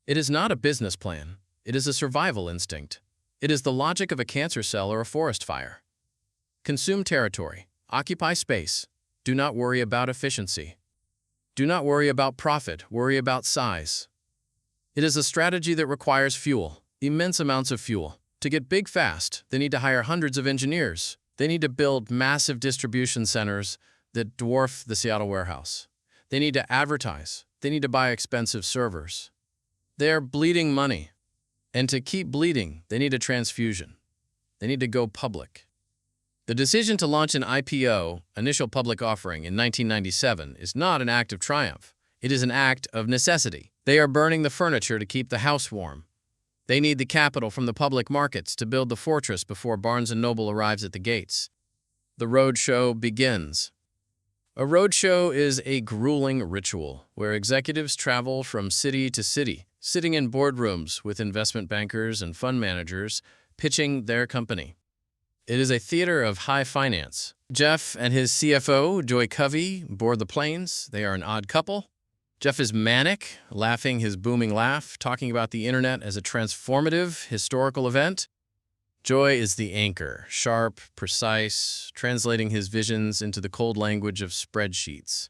It is not a business plan. It is a survival instinct. It is the logic of a cancer cell or a forest fire. Consume territory. Occupy space. Do not worry about efficiency. Do not worry about profit, worry about size. It is a strategy that requires fuel, immense amounts of fuel. To get big fast, they need to hire hundreds of engineers. They need to build massive distribution centers that dwarf the Seattle warehouse. They need to advertise. They need to buy expensive servers. They're bleeding money. And to keep bleeding, they need a transfusion. They need to go public. The decision to launch an IPO, initial public offering, in 1997 is not an act of triumph. It is an act of necessity. They are burning the furniture to keep the house warm. They need the capital from the public markets to build the fortress before Barnes & Noble arrives at the gates. The roadshow begins. A roadshow is a grueling ritual where executives travel from city to city, sitting in boardrooms with investment bankers and fund managers, pitching their company. It is a theater of high finance. Jeff and his CFO, Joy Covey, board the planes. They are an odd couple. Jeff is manic, laughing his booming laugh, talking about the internet as a transformative, historical event. Joy is the anchor, sharp, precise, translating his visions into the cold language of spreadsheets.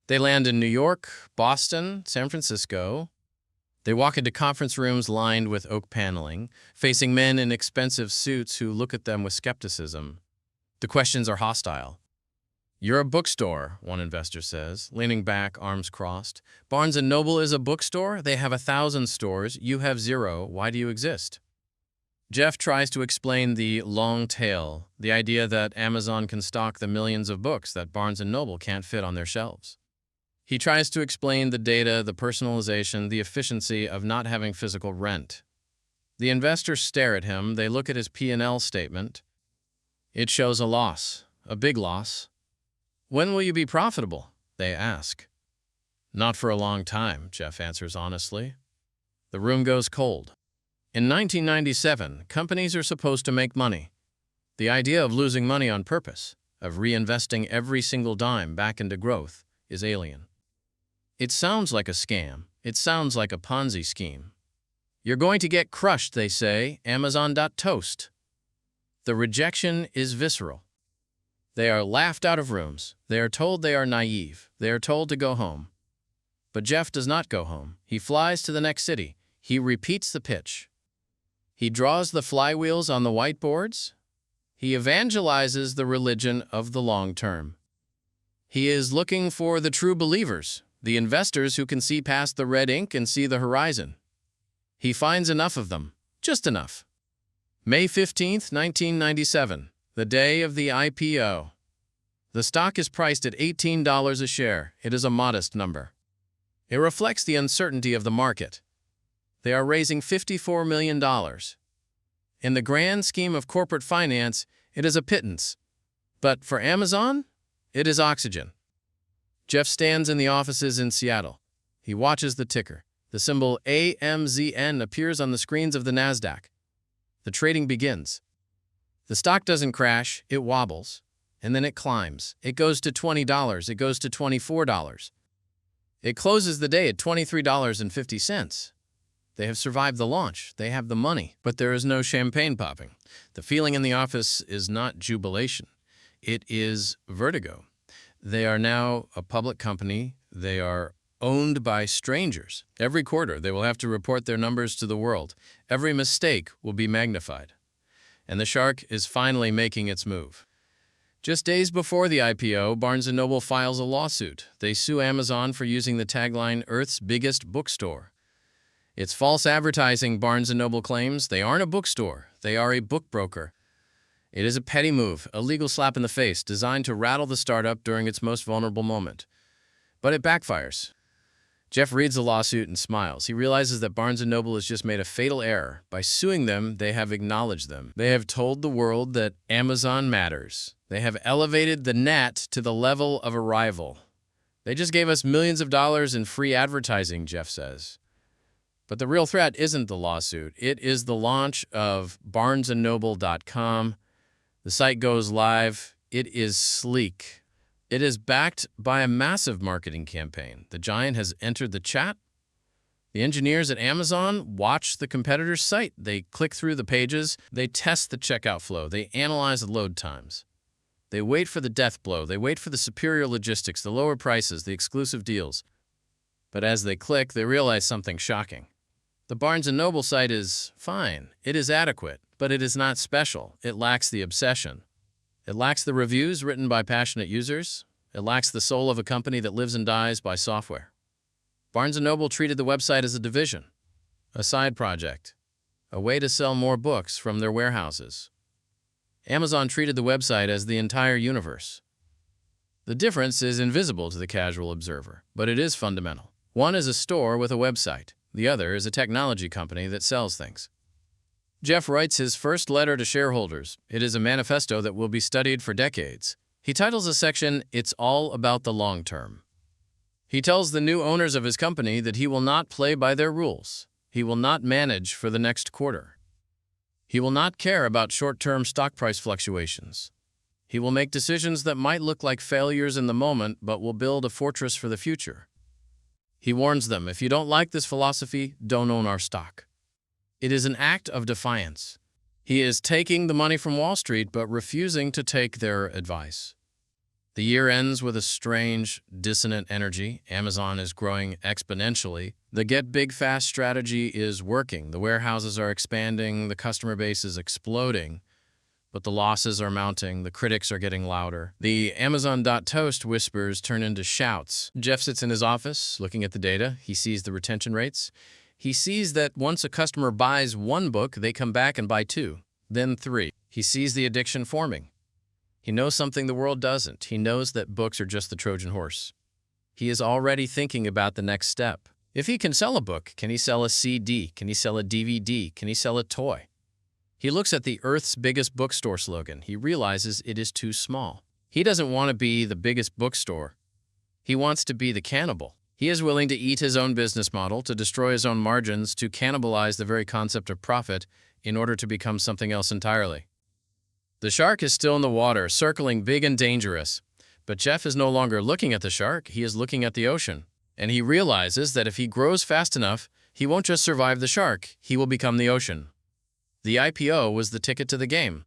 They land in New York, Boston, San Francisco. They walk into conference rooms lined with oak paneling, facing men in expensive suits who look at them with skepticism. The questions are hostile. "You're a bookstore," one investor says, leaning back, arms crossed. "Barnes & Noble is a bookstore? They have 1,000 stores. You have 0. Why do you exist?" Jeff tries to explain the long tail, the idea that Amazon can stock the millions of books that Barnes & Noble can't fit on their shelves. He tries to explain the data, the personalization, the efficiency of not having physical rent. The investors stare at him. They look at his P&L statement. It shows a loss, a big loss. "When will you be profitable?" they ask. "Not for a long time," Jeff answers honestly. The room goes cold. In 1997, companies are supposed to make money. The idea of losing money on purpose, of reinvesting every single dime back into growth, is alien. It sounds like a scam. It sounds like a Ponzi scheme. "You're going to get crushed," they say, Amazon.toast. The rejection is visceral. They are laughed out of rooms. They are told they are naive. They are told to go home. But Jeff does not go home. He flies to the next city. He repeats the pitch. He draws the flywheels on the whiteboards. He evangelizes the religion of the long term. He is looking for the true believers, the investors who can see past the red ink and see the horizon. He finds enough of them, just enough. May 15th, 1997, the day of the IPO. The stock is priced at $18 a share. It is a modest number. It reflects the uncertainty of the market. They are raising $54 million. In the grand scheme of corporate finance, it is a pittance. But for Amazon, it is oxygen. Jeff stands in the offices in Seattle. He watches the ticker. The symbol AMZN appears on the screens of the NASDAQ. The trading begins. The stock doesn't crash, it wobbles. And then it climbs. It goes to $20. It goes to $24. It closes the day at $23.50. They have survived the launch. They have the money. But there is no champagne popping. The feeling in the office is not jubilation. It is vertigo. They are now a public company. They are owned by strangers. Every quarter, they will have to report their numbers to the world. Every mistake will be magnified. And the shark is finally making its move. Just days before the IPO, Barnes & Noble files a lawsuit. They sue Amazon for using the tagline, "Earth's biggest bookstore." It's false advertising, Barnes & Noble claims. They aren't a bookstore. They are a book broker. It is a petty move, a legal slap in the face designed to rattle the startup during its most vulnerable moment. But it backfires. Jeff reads the lawsuit and smiles. He realizes that Barnes & Noble has just made a fatal error. By suing them, they have acknowledged them. They have told the world that Amazon matters. They have elevated the net to the level of a rival. They just gave us millions of dollars in free advertising, Jeff says. But the real threat isn't the lawsuit. It is the launch of barnesandnoble.com. The site goes live. It is sleek. It is backed by a massive marketing campaign. The giant has entered the chat. The engineers at Amazon watch the competitor's site. They click through the pages. They test the checkout flow. They analyze the load times. They wait for the death blow. They wait for the superior logistics, the lower prices, the exclusive deals. But as they click, they realize something shocking. The Barnes & Noble site is fine. It is adequate, but it is not special. It lacks the obsession. It lacks the reviews written by passionate users. It lacks the soul of a company that lives and dies by software. Barnes & Noble treated the website as a division, a side project, a way to sell more books from their warehouses. Amazon treated the website as the entire universe. The difference is invisible to the casual observer, but it is fundamental. One is a store with a website. The other is a technology company that sells things. Jeff writes his first letter to shareholders. It is a manifesto that will be studied for decades. He titles a section, "It's All About the Long Term." He tells the new owners of his company that he will not play by their rules. He will not manage for the next quarter. He will not care about short-term stock price fluctuations. He will make decisions that might look like failures in the moment, but will build a fortress for the future. He warns them, if you don't like this philosophy, don't own our stock. It is an act of defiance. He is taking the money from Wall Street, but refusing to take their advice. The year ends with a strange, dissonant energy. Amazon is growing exponentially. The get big fast strategy is working. The warehouses are expanding. The customer base is exploding. But the losses are mounting. The critics are getting louder. The Amazon.toast whispers turn into shouts. Jeff sits in his office, looking at the data. He sees the retention rates. He sees that once a customer buys one book, they come back and buy two, then three. He sees the addiction forming. He knows something the world doesn't. He knows that books are just the Trojan horse. He is already thinking about the next step. If he can sell a book, can he sell a CD? Can he sell a DVD? Can he sell a toy? He looks at the Earth's biggest bookstore slogan. He realizes it is too small. He doesn't want to be the biggest bookstore. He wants to be the cannibal. He is willing to eat his own business model, to destroy his own margins, to cannibalize the very concept of profit in order to become something else entirely. The shark is still in the water, circling big and dangerous. But Jeff is no longer looking at the shark, he is looking at the ocean. And he realizes that if he grows fast enough, he won't just survive the shark, he will become the ocean. The IPO was the ticket to the game.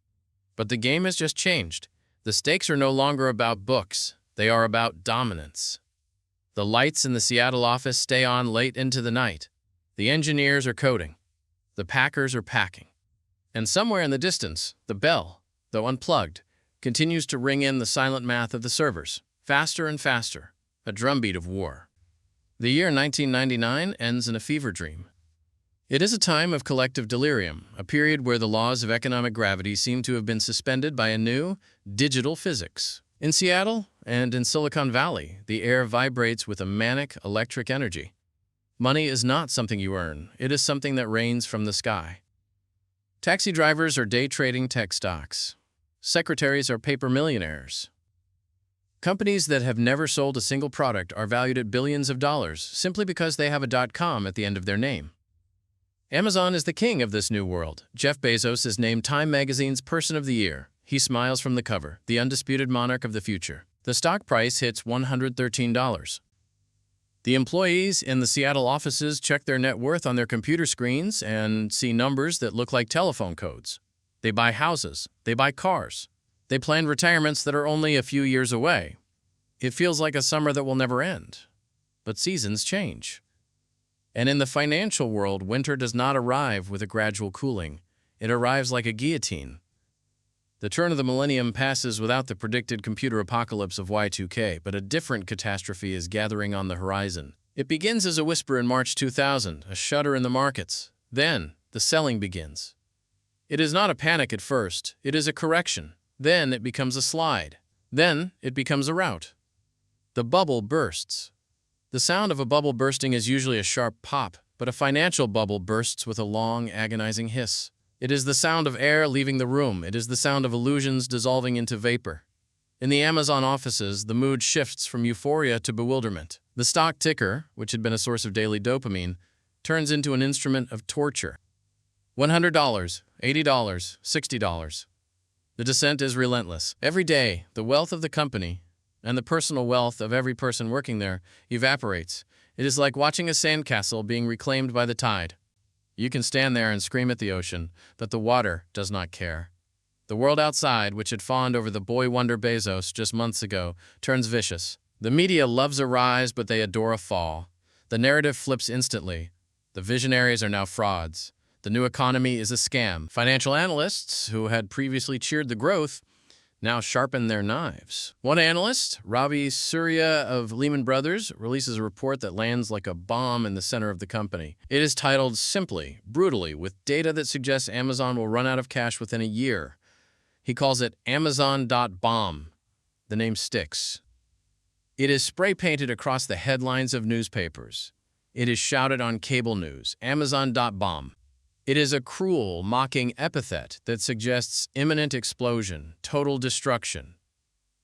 But the game has just changed. The stakes are no longer about books, they are about dominance. The lights in the Seattle office stay on late into the night. The engineers are coding. The packers are packing. And somewhere in the distance, the bell, though unplugged, continues to ring in the silent math of the servers, faster and faster, a drumbeat of war. The year 1999 ends in a fever dream. It is a time of collective delirium, a period where the laws of economic gravity seem to have been suspended by a new, digital physics. In Seattle and in Silicon Valley, the air vibrates with a manic electric energy. Money is not something you earn, it is something that rains from the sky. Taxi drivers are day trading tech stocks. Secretaries are paper millionaires. Companies that have never sold a single product are valued at billions of dollars simply because they have a .com at the end of their name. Amazon is the king of this new world. Jeff Bezos is named Time magazine's Person of the Year. He smiles from the cover, the undisputed monarch of the future. The stock price hits $113. The employees in the Seattle offices check their net worth on their computer screens and see numbers that look like telephone codes. They buy houses. They buy cars. They plan retirements that are only a few years away. It feels like a summer that will never end. But seasons change. And in the financial world, winter does not arrive with a gradual cooling. It arrives like a guillotine. The turn of the millennium passes without the predicted computer apocalypse of Y2K, but a different catastrophe is gathering on the horizon. It begins as a whisper in March 2000, a shudder in the markets. Then, the selling begins. It is not a panic at first, it is a correction. Then it becomes a slide. Then it becomes a rout. The bubble bursts. The sound of a bubble bursting is usually a sharp pop, but a financial bubble bursts with a long, agonizing hiss. It is the sound of air leaving the room. It is the sound of illusions dissolving into vapor. In the Amazon offices, the mood shifts from euphoria to bewilderment. The stock ticker, which had been a source of daily dopamine, turns into an instrument of torture. $100, $80, $60. The descent is relentless. Every day, the wealth of the company and the personal wealth of every person working there evaporates. It is like watching a sandcastle being reclaimed by the tide. You can stand there and scream at the ocean, but the water does not care. The world outside, which had fawned over the boy wonder Bezos just months ago, turns vicious. The media loves a rise, but they adore a fall. The narrative flips instantly. The visionaries are now frauds. The new economy is a scam. Financial analysts, who had previously cheered the growth, now sharpen their knives. One analyst, Ravi Surya of Lehman Brothers, releases a report that lands like a bomb in the center of the company. It is titled simply, brutally, with data that suggests Amazon will run out of cash within a year. He calls it Amazon.bomb. The name sticks. It is spray-painted across the headlines of newspapers. It is shouted on cable news, Amazon.bomb. It is a cruel, mocking epithet that suggests imminent explosion, total destruction.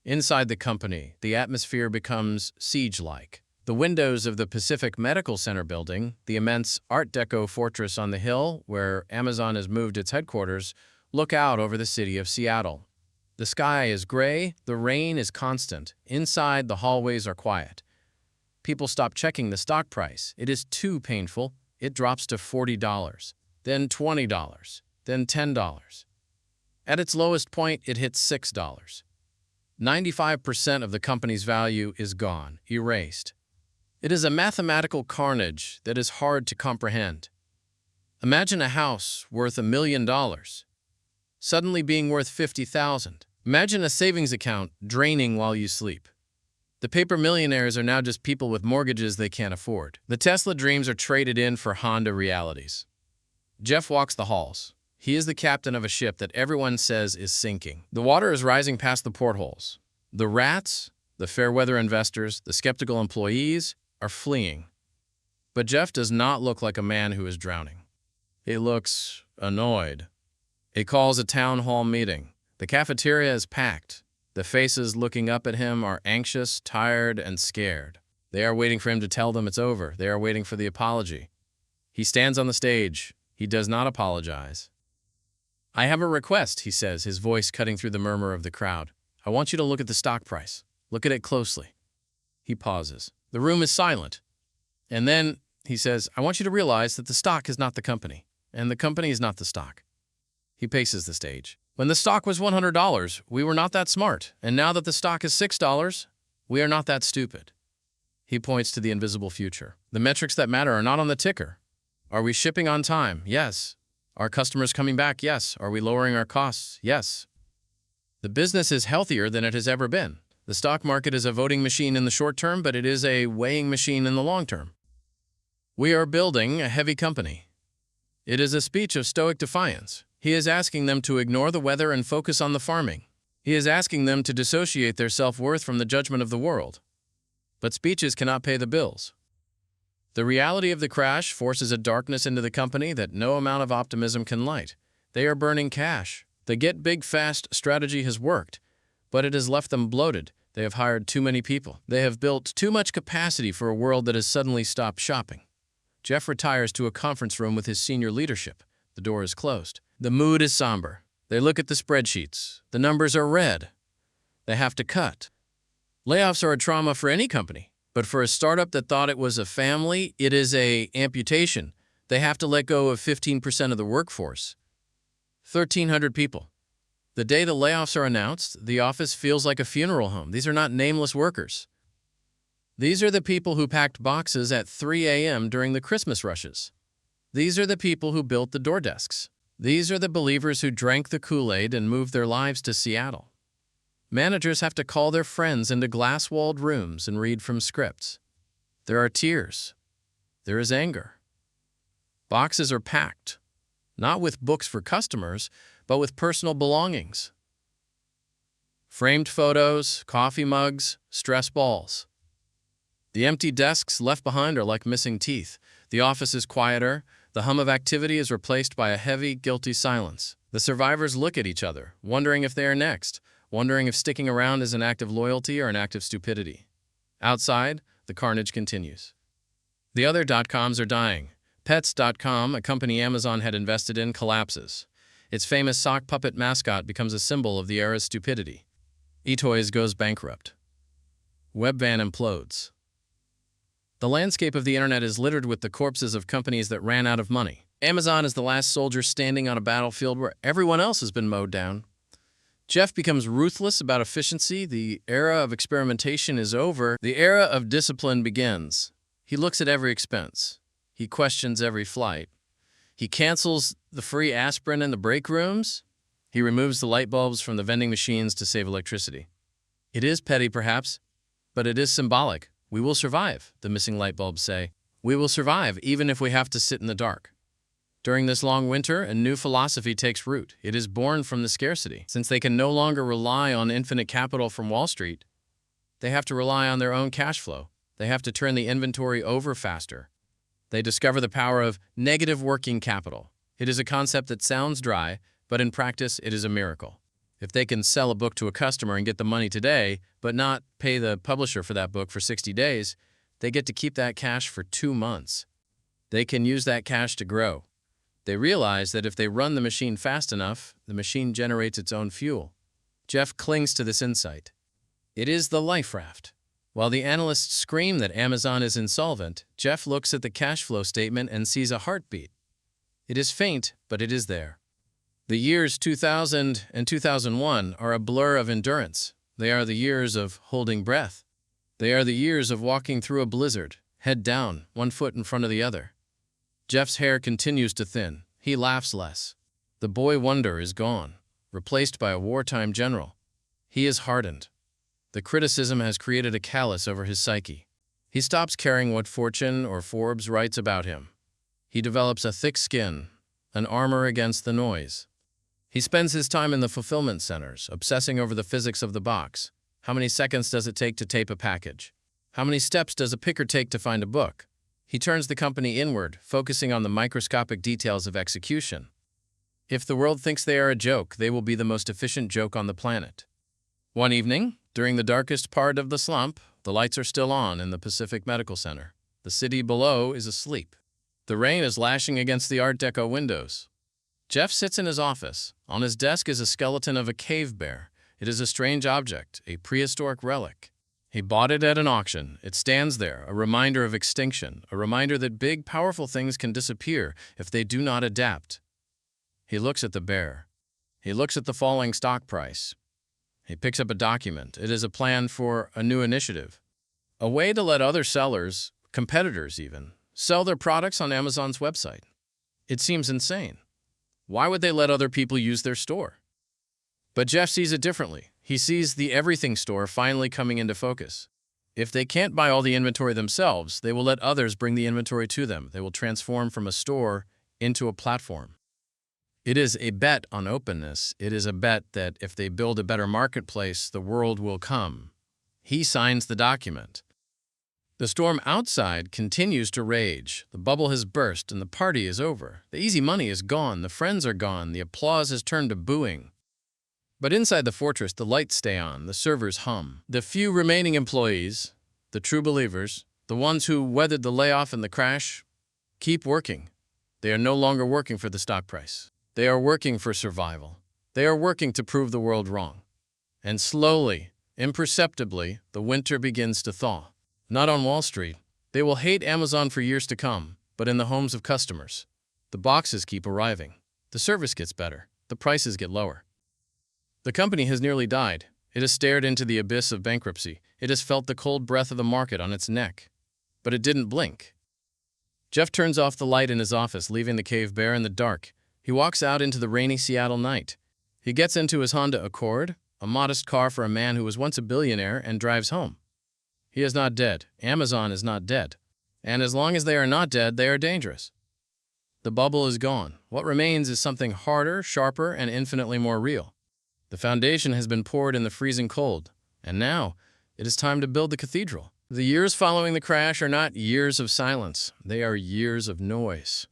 Inside the company, the atmosphere becomes siege-like. The windows of the Pacific Medical Center building, the immense Art Deco fortress on the hill where Amazon has moved its headquarters, look out over the city of Seattle. The sky is gray, the rain is constant. Inside, the hallways are quiet. People stop checking the stock price. It is too painful. It drops to $40. Then $20, then $10. At its lowest point, it hits $6. 95% of the company's value is gone, erased. It is a mathematical carnage that is hard to comprehend. Imagine a house worth $1 million, suddenly being worth $50,000. Imagine a savings account draining while you sleep. The paper millionaires are now just people with mortgages they can't afford. The Tesla dreams are traded in for Honda realities. Jeff walks the halls. He is the captain of a ship that everyone says is sinking. The water is rising past the portholes. The rats, the fair-weather investors, the skeptical employees are fleeing. But Jeff does not look like a man who is drowning. He looks annoyed. He calls a town hall meeting. The cafeteria is packed. The faces looking up at him are anxious, tired, and scared. They are waiting for him to tell them it's over. They are waiting for the apology. He stands on the stage. He does not apologize. "I have a request," he says, his voice cutting through the murmur of the crowd. "I want you to look at the stock price. Look at it closely." He pauses. The room is silent. And then he says, "I want you to realize that the stock is not the company, and the company is not the stock." He paces the stage. "When the stock was $100, we were not that smart, and now that the stock is $6, we are not that stupid." He points to the invisible future. "The metrics that matter are not on the ticker. Are we shipping on time? Yes. Are customers coming back? Yes. Are we lowering our costs? Yes. The business is healthier than it has ever been. The stock market is a voting machine in the short term, but it is a weighing machine in the long term. We are building a heavy company." It is a speech of stoic defiance. He is asking them to ignore the weather and focus on the farming. He is asking them to dissociate their self-worth from the judgment of the world. But speeches cannot pay the bills. The reality of the crash forces a darkness into the company that no amount of optimism can light. They are burning cash. The get big fast strategy has worked, but it has left them bloated. They have hired too many people. They have built too much capacity for a world that has suddenly stopped shopping. Jeff retires to a conference room with his senior leadership. The door is closed. The mood is somber. They look at the spreadsheets. The numbers are red. They have to cut. Layoffs are a trauma for any company. But for a startup that thought it was a family, it is an amputation. They have to let go of 15% of the workforce. 1,300 people. The day the layoffs are announced, the office feels like a funeral home. These are not nameless workers. These are the people who packed boxes at 3 a.m. during the Christmas rushes. These are the people who built the door desks. These are the believers who drank the Kool-Aid and moved their lives to Seattle. Managers have to call their friends into glass-walled rooms and read from scripts. There are tears. There is anger. Boxes are packed, not with books for customers, but with personal belongings. Framed photos, coffee mugs, stress balls. The empty desks left behind are like missing teeth. The office is quieter. The hum of activity is replaced by a heavy, guilty silence. The survivors look at each other, wondering if they are next, wondering if sticking around is an act of loyalty or an act of stupidity. Outside, the carnage continues. The other .coms are dying. Pets.com, a company Amazon had invested in, collapses. Its famous sock puppet mascot becomes a symbol of the era's stupidity. eToys goes bankrupt. Webvan implodes. The landscape of the internet is littered with the corpses of companies that ran out of money. Amazon is the last soldier standing on a battlefield where everyone else has been mowed down. Jeff becomes ruthless about efficiency. The era of experimentation is over. The era of discipline begins. He looks at every expense. He questions every flight. He cancels the free aspirin in the break rooms. He removes the light bulbs from the vending machines to save electricity. It is petty, perhaps, but it is symbolic. We will survive, the missing light bulbs say. We will survive, even if we have to sit in the dark. During this long winter, a new philosophy takes root. It is born from the scarcity. Since they can no longer rely on infinite capital from Wall Street, they have to rely on their own cash flow. They have to turn the inventory over faster. They discover the power of negative working capital. It is a concept that sounds dry, but in practice, it is a miracle. If they can sell a book to a customer and get the money today, but not pay the publisher for that book for 60 days, they get to keep that cash for 2 months. They can use that cash to grow. They realize that if they run the machine fast enough, the machine generates its own fuel. Jeff clings to this insight. It is the life raft. While the analysts scream that Amazon is insolvent, Jeff looks at the cash flow statement and sees a heartbeat. It is faint, but it is there. The years 2000 and 2001 are a blur of endurance. They are the years of holding breath. They are the years of walking through a blizzard, head down, one foot in front of the other. Jeff's hair continues to thin. He laughs less. The boy wonder is gone, replaced by a wartime general. He is hardened. The criticism has created a callus over his psyche. He stops caring what Fortune or Forbes writes about him. He develops a thick skin, an armor against the noise. He spends his time in the fulfillment centers, obsessing over the physics of the box. How many seconds does it take to tape a package? How many steps does a picker take to find a book? He turns the company inward, focusing on the microscopic details of execution. If the world thinks they are a joke, they will be the most efficient joke on the planet. One evening, during the darkest part of the slump, the lights are still on in the Pacific Medical Center. The city below is asleep. The rain is lashing against the Art Deco windows. Jeff sits in his office. On his desk is a skeleton of a cave bear. It is a strange object, a prehistoric relic. He bought it at an auction. It stands there, a reminder of extinction, a reminder that big, powerful things can disappear if they do not adapt. He looks at the bear. He looks at the falling stock price. He picks up a document. It is a plan for a new initiative, a way to let other sellers, competitors even, sell their products on Amazon's website. It seems insane. Why would they let other people use their store? But Jeff sees it differently. He sees the everything store finally coming into focus. If they can't buy all the inventory themselves, they will let others bring the inventory to them. They will transform from a store into a platform. It is a bet on openness. It is a bet that if they build a better marketplace, the world will come. He signs the document. The storm outside continues to rage. The bubble has burst and the party is over. The easy money is gone. The friends are gone. The applause has turned to booing. But inside the fortress, the lights stay on, the servers hum. The few remaining employees, the true believers, the ones who weathered the layoff and the crash, keep working. They are no longer working for the stock price. They are working for survival. They are working to prove the world wrong. And slowly, imperceptibly, the winter begins to thaw. Not on Wall Street. They will hate Amazon for years to come, but in the homes of customers. The boxes keep arriving. The service gets better. The prices get lower. The company has nearly died. It has stared into the abyss of bankruptcy. It has felt the cold breath of the market on its neck. But it didn't blink. Jeff turns off the light in his office, leaving the cave bear in the dark. He walks out into the rainy Seattle night. He gets into his Honda Accord, a modest car for a man who was once a billionaire, and drives home. He is not dead. Amazon is not dead. And as long as they are not dead, they are dangerous. The bubble is gone. What remains is something harder, sharper, and infinitely more real. The foundation has been poured in the freezing cold, and now it is time to build the cathedral. The years following the crash are not years of silence. They are years of noise.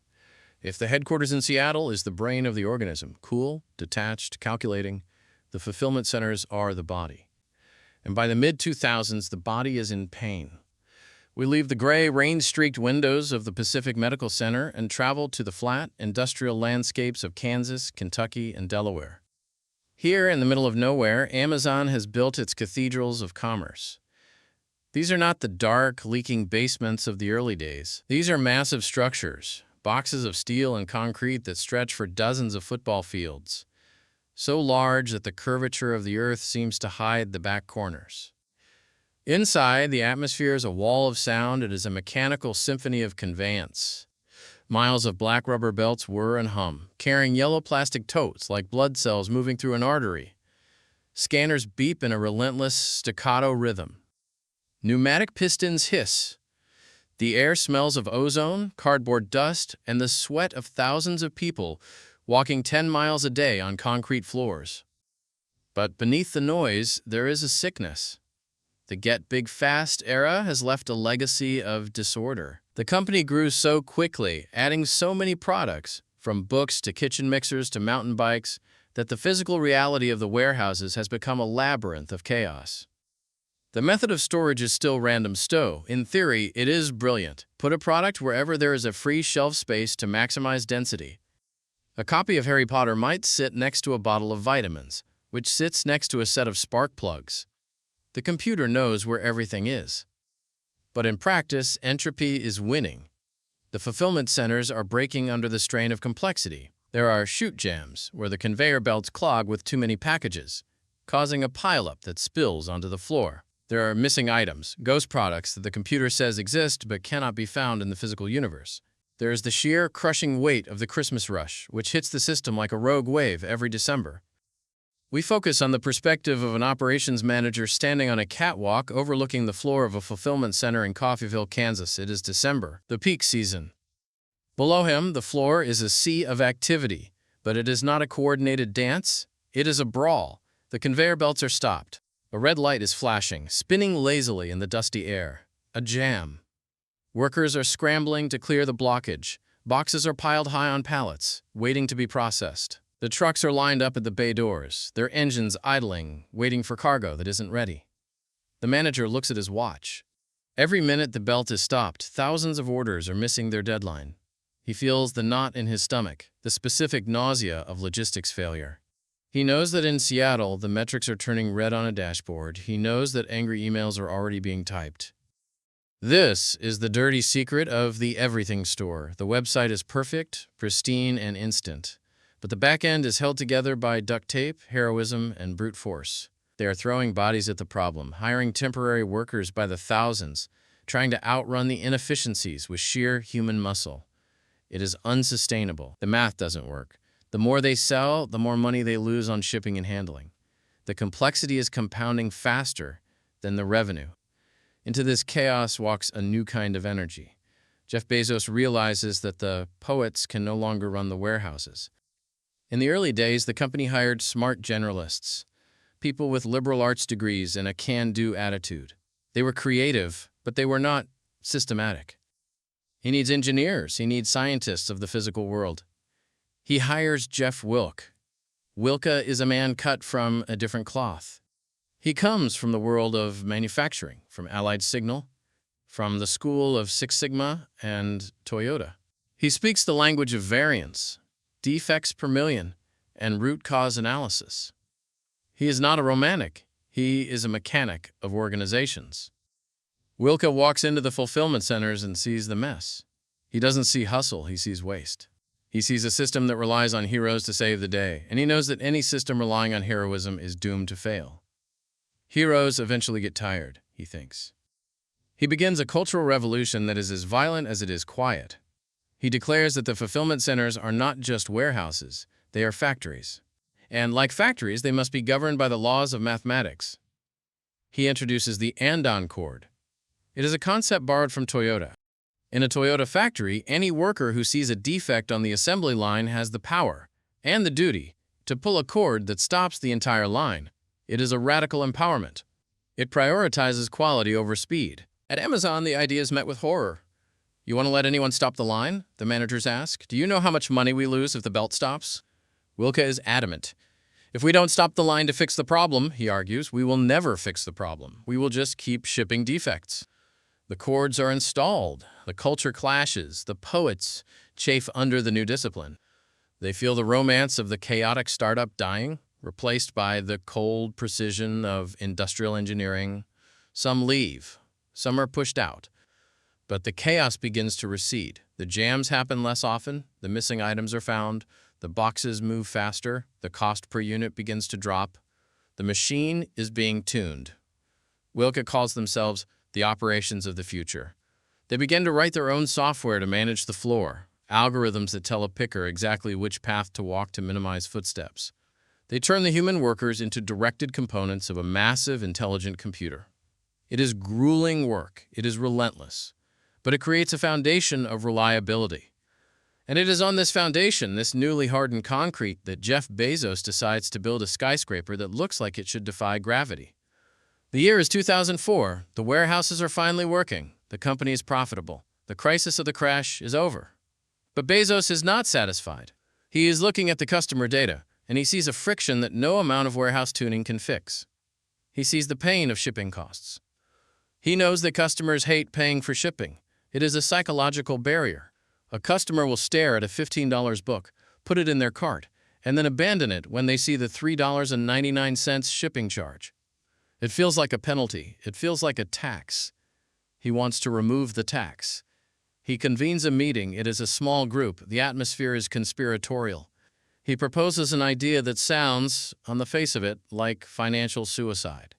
If the headquarters in Seattle is the brain of the organism, cool, detached, calculating, the fulfillment centers are the body. And by the mid-2000s, the body is in pain. We leave the gray, rain-streaked windows of the Pacific Medical Center and travel to the flat, industrial landscapes of Kansas, Kentucky, and Delaware. Here, in the middle of nowhere, Amazon has built its cathedrals of commerce. These are not the dark, leaking basements of the early days. These are massive structures, boxes of steel and concrete that stretch for dozens of football fields. so large that the curvature of the earth seems to hide the back corners. Inside, the atmosphere is a wall of sound. It is a mechanical symphony of conveyance. Miles of black rubber belts whir and hum, carrying yellow plastic totes like blood cells moving through an artery. Scanners beep in a relentless staccato rhythm. Pneumatic pistons hiss. The air smells of ozone, cardboard dust, and the sweat of thousands of people walking 10 miles a day on concrete floors. But beneath the noise, there is a sickness. The get big fast era has left a legacy of disorder. The company grew so quickly, adding so many products, from books to kitchen mixers to mountain bikes, that the physical reality of the warehouses has become a labyrinth of chaos. The method of storage is still random stow. In theory, it is brilliant. Put a product wherever there is a free shelf space to maximize density. A copy of Harry Potter might sit next to a bottle of vitamins, which sits next to a set of spark plugs. The computer knows where everything is. But in practice, entropy is winning. The fulfillment centers are breaking under the strain of complexity. There are chute jams, where the conveyor belts clog with too many packages, causing a pileup that spills onto the floor. There are missing items, ghost products that the computer says exist but cannot be found in the physical universe. There is the sheer, crushing weight of the Christmas rush, which hits the system like a rogue wave every December. We focus on the perspective of an operations manager standing on a catwalk overlooking the floor of a fulfillment center in Coffeyville, Kansas. It is December, the peak season. Below him, the floor is a sea of activity, but it is not a coordinated dance. It is a brawl. The conveyor belts are stopped. A red light is flashing, spinning lazily in the dusty air. A jam. Workers are scrambling to clear the blockage. Boxes are piled high on pallets, waiting to be processed. The trucks are lined up at the bay doors, their engines idling, waiting for cargo that isn't ready. The manager looks at his watch. Every minute the belt is stopped, thousands of orders are missing their deadline. He feels the knot in his stomach, the specific nausea of logistics failure. He knows that in Seattle, the metrics are turning red on a dashboard. He knows that angry emails are already being typed. This is the dirty secret of the everything store. The website is perfect, pristine, and instant. But the back end is held together by duct tape, heroism, and brute force. They are throwing bodies at the problem, hiring temporary workers by the thousands, trying to outrun the inefficiencies with sheer human muscle. It is unsustainable. The math doesn't work. The more they sell, the more money they lose on shipping and handling. The complexity is compounding faster than the revenue. Into this chaos walks a new kind of energy. Jeff Bezos realizes that the poets can no longer run the warehouses. In the early days, the company hired smart generalists, people with liberal arts degrees and a can-do attitude. They were creative, but they were not systematic. He needs engineers. He needs scientists of the physical world. He hires Jeff Wilke. Wilke is a man cut from a different cloth. He comes from the world of manufacturing, from Allied Signal, from the school of Six Sigma and Toyota. He speaks the language of variance, defects per million, and root cause analysis. He is not a romantic. He is a mechanic of organizations. Wilke walks into the fulfillment centers and sees the mess. He doesn't see hustle, he sees waste. He sees a system that relies on heroes to save the day, and he knows that any system relying on heroism is doomed to fail. Heroes eventually get tired, he thinks. He begins a cultural revolution that is as violent as it is quiet. He declares that the fulfillment centers are not just warehouses, they are factories. And like factories, they must be governed by the laws of mathematics. He introduces the andon cord. It is a concept borrowed from Toyota. In a Toyota factory, any worker who sees a defect on the assembly line has the power and the duty to pull a cord that stops the entire line. It is a radical empowerment. It prioritizes quality over speed. At Amazon, the idea is met with horror. You want to let anyone stop the line? The managers ask. Do you know how much money we lose if the belt stops? Wilke is adamant. If we don't stop the line to fix the problem, he argues, we will never fix the problem. We will just keep shipping defects. The cords are installed. The culture clashes. The poets chafe under the new discipline. They feel the romance of the chaotic startup dying, replaced by the cold precision of industrial engineering. Some leave. Some are pushed out. But the chaos begins to recede. The jams happen less often, the missing items are found, The boxes move faster, the cost per unit begins to drop. The machine is being tuned. Wilke calls themselves the operations of the future. They begin to write their own software to manage the floor, algorithms that tell a picker exactly which path to walk to minimize footsteps. They turn the human workers into directed components of a massive, intelligent computer. It is grueling work. It is relentless. But it creates a foundation of reliability. And it is on this foundation, this newly hardened concrete, that Jeff Bezos decides to build a skyscraper that looks like it should defy gravity. The year is 2004. The warehouses are finally working. The company is profitable. The crisis of the crash is over. But Bezos is not satisfied. He is looking at the customer data, and he sees a friction that no amount of warehouse tuning can fix. He sees the pain of shipping costs. He knows that customers hate paying for shipping. It is a psychological barrier. A customer will stare at a $15 book, put it in their cart, and then abandon it when they see the $3.99 shipping charge. It feels like a penalty. It feels like a tax. He wants to remove the tax. He convenes a meeting. It is a small group. The atmosphere is conspiratorial. He proposes an idea that sounds, on the face of it, like financial suicide.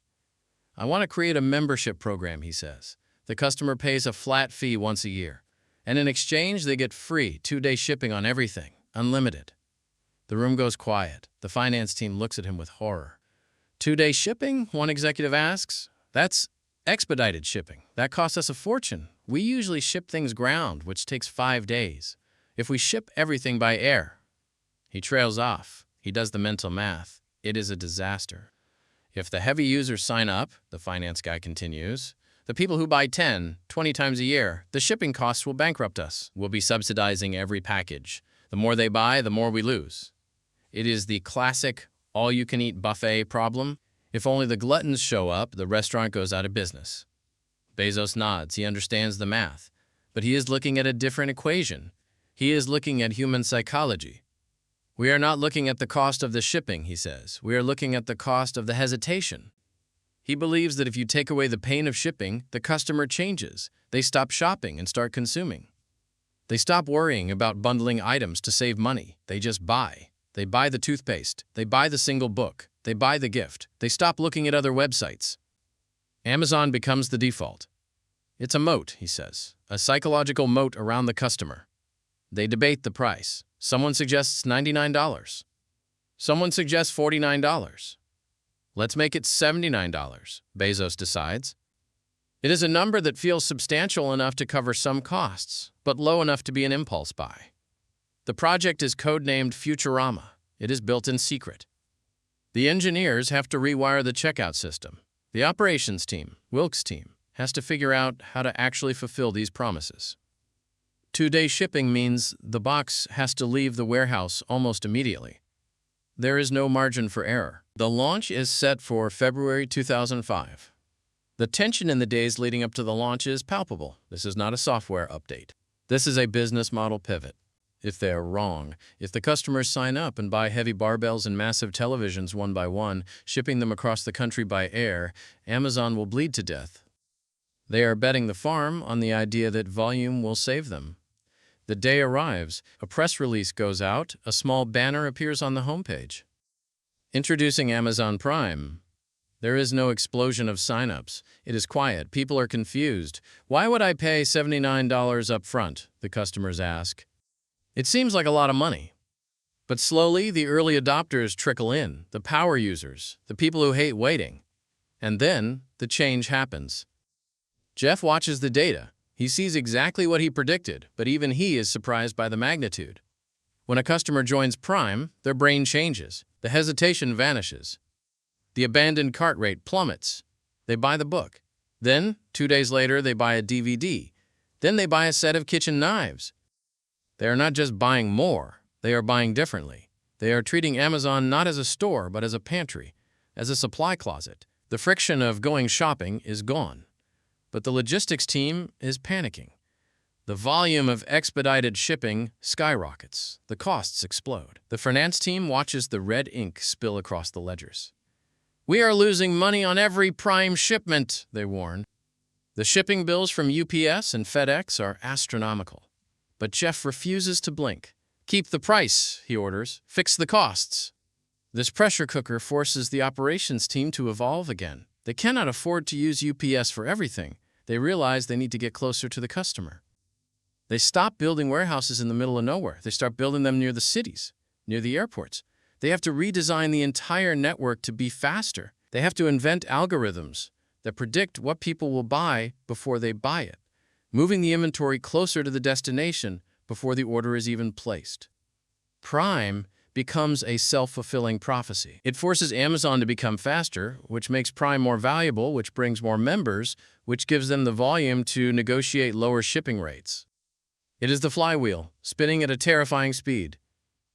I want to create a membership program, he says. The customer pays a flat fee once a year, and in exchange they get free 2-day shipping on everything, unlimited. The room goes quiet. The finance team looks at him with horror. 2-day shipping? One executive asks. That's expedited shipping. That costs us a fortune. We usually ship things ground, which takes 5 days. If we ship everything by air. He trails off. He does the mental math. It is a disaster. If the heavy users sign up, the finance guy continues, the people who buy 10, 20 times a year, the shipping costs will bankrupt us. We'll be subsidizing every package. The more they buy, the more we lose. It is the classic all-you-can-eat buffet problem. If only the gluttons show up, the restaurant goes out of business. Bezos nods. He understands the math. But he is looking at a different equation. He is looking at human psychology. We are not looking at the cost of the shipping, he says. We are looking at the cost of the hesitation. He believes that if you take away the pain of shipping, the customer changes. They stop shopping and start consuming. They stop worrying about bundling items to save money. They just buy. They buy the toothpaste. They buy the single book. They buy the gift. They stop looking at other websites. Amazon becomes the default. It's a moat, he says, a psychological moat around the customer. They debate the price. Someone suggests $99. Someone suggests $49. Let's make it $79, Bezos decides. It is a number that feels substantial enough to cover some costs, but low enough to be an impulse buy. The project is codenamed Futurama. It is built in secret. The engineers have to rewire the checkout system. The operations team, Wilke's team, has to figure out how to actually fulfill these promises. 2-day shipping means the box has to leave the warehouse almost immediately. There is no margin for error. The launch is set for February 2005. The tension in the days leading up to the launch is palpable. This is not a software update. This is a business model pivot. If they are wrong, if the customers sign up and buy heavy barbells and massive televisions one by one, shipping them across the country by air, Amazon will bleed to death. They are betting the farm on the idea that volume will save them. The day arrives, a press release goes out, a small banner appears on the homepage. Introducing Amazon Prime. There is no explosion of signups. It is quiet. People are confused. Why would I pay $79 up front? The customers ask. It seems like a lot of money. But slowly, the early adopters trickle in, the power users, the people who hate waiting. And then, the change happens. Jeff watches the data. He sees exactly what he predicted, but even he is surprised by the magnitude. When a customer joins Prime, their brain changes. The hesitation vanishes. The abandoned cart rate plummets. They buy the book. Then, 2 days later, they buy a DVD. Then they buy a set of kitchen knives. They are not just buying more, they are buying differently. They are treating Amazon not as a store, but as a pantry, as a supply closet. The friction of going shopping is gone. But the logistics team is panicking. The volume of expedited shipping skyrockets. The costs explode. The finance team watches the red ink spill across the ledgers. We are losing money on every Prime shipment, they warn. The shipping bills from UPS and FedEx are astronomical. But Jeff refuses to blink. Keep the price, he orders. Fix the costs. This pressure cooker forces the operations team to evolve again. They cannot afford to use UPS for everything. They realize they need to get closer to the customer. They stop building warehouses in the middle of nowhere. They start building them near the cities, near the airports. They have to redesign the entire network to be faster. They have to invent algorithms that predict what people will buy before they buy it, moving the inventory closer to the destination before the order is even placed. Prime becomes a self-fulfilling prophecy. It forces Amazon to become faster, which makes Prime more valuable, which brings more members, which gives them the volume to negotiate lower shipping rates. It is the flywheel, spinning at a terrifying speed.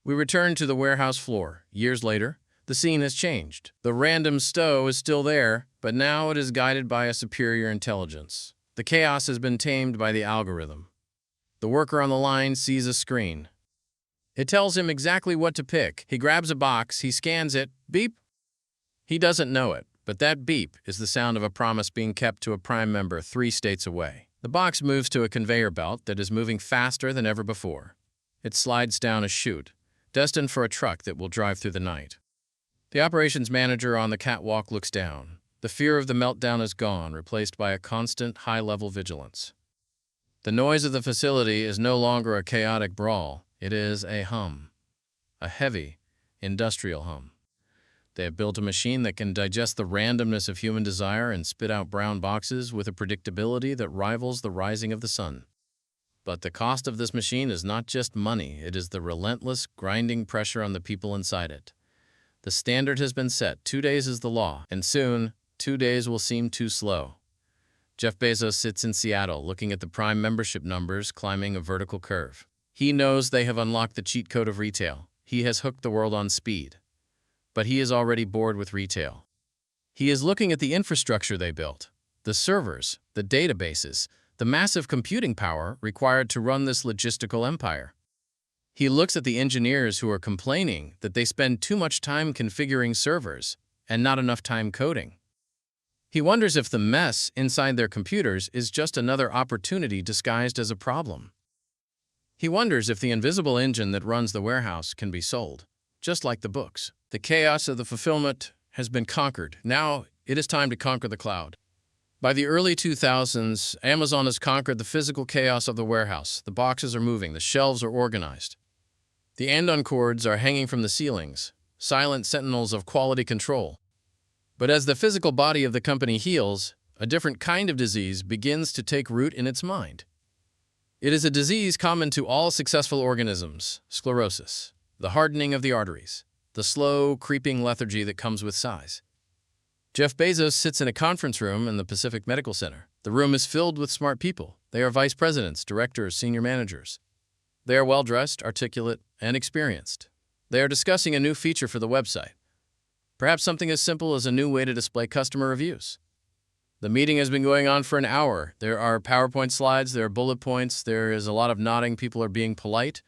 We return to the warehouse floor. Years later, the scene has changed. The random stow is still there, but now it is guided by a superior intelligence. The chaos has been tamed by the algorithm. The worker on the line sees a screen. It tells him exactly what to pick. He grabs a box, he scans it, beep. He doesn't know it, but that beep is the sound of a promise being kept to a Prime member 3 states away. The box moves to a conveyor belt that is moving faster than ever before. It slides down a chute, destined for a truck that will drive through the night. The operations manager on the catwalk looks down. The fear of the meltdown is gone, replaced by a constant, high-level vigilance. The noise of the facility is no longer a chaotic brawl. It is a hum, a heavy, industrial hum. They have built a machine that can digest the randomness of human desire and spit out brown boxes with a predictability that rivals the rising of the sun. But the cost of this machine is not just money, it is the relentless, grinding pressure on the people inside it. The standard has been set. 2 days is the law, and soon, 2 days will seem too slow. Jeff Bezos sits in Seattle, looking at the Prime membership numbers climbing a vertical curve. He knows they have unlocked the cheat code of retail. He has hooked the world on speed. But he is already bored with retail. He is looking at the infrastructure they built, the servers, the databases, the massive computing power required to run this logistical empire. He looks at the engineers who are complaining that they spend too much time configuring servers and not enough time coding. He wonders if the mess inside their computers is just another opportunity disguised as a problem. He wonders if the invisible engine that runs the warehouse can be sold, just like the books. The chaos of the fulfillment has been conquered. Now it is time to conquer the cloud. By the early 2000s, Amazon has conquered the physical chaos of the warehouse. The boxes are moving, the shelves are organized. The andon cords are hanging from the ceilings, silent sentinels of quality control. But as the physical body of the company heals, a different kind of disease begins to take root in its mind. It is a disease common to all successful organisms, sclerosis, the hardening of the arteries, the slow, creeping lethargy that comes with size. Jeff Bezos sits in a conference room in the Pacific Medical Center. The room is filled with smart people. They are vice presidents, directors, senior managers. They are well-dressed, articulate, and experienced. They are discussing a new feature for the website. Perhaps something as simple as a new way to display customer reviews. The meeting has been going on for an hour. There are PowerPoint slides, there are bullet points, there is a lot of nodding, people are being polite.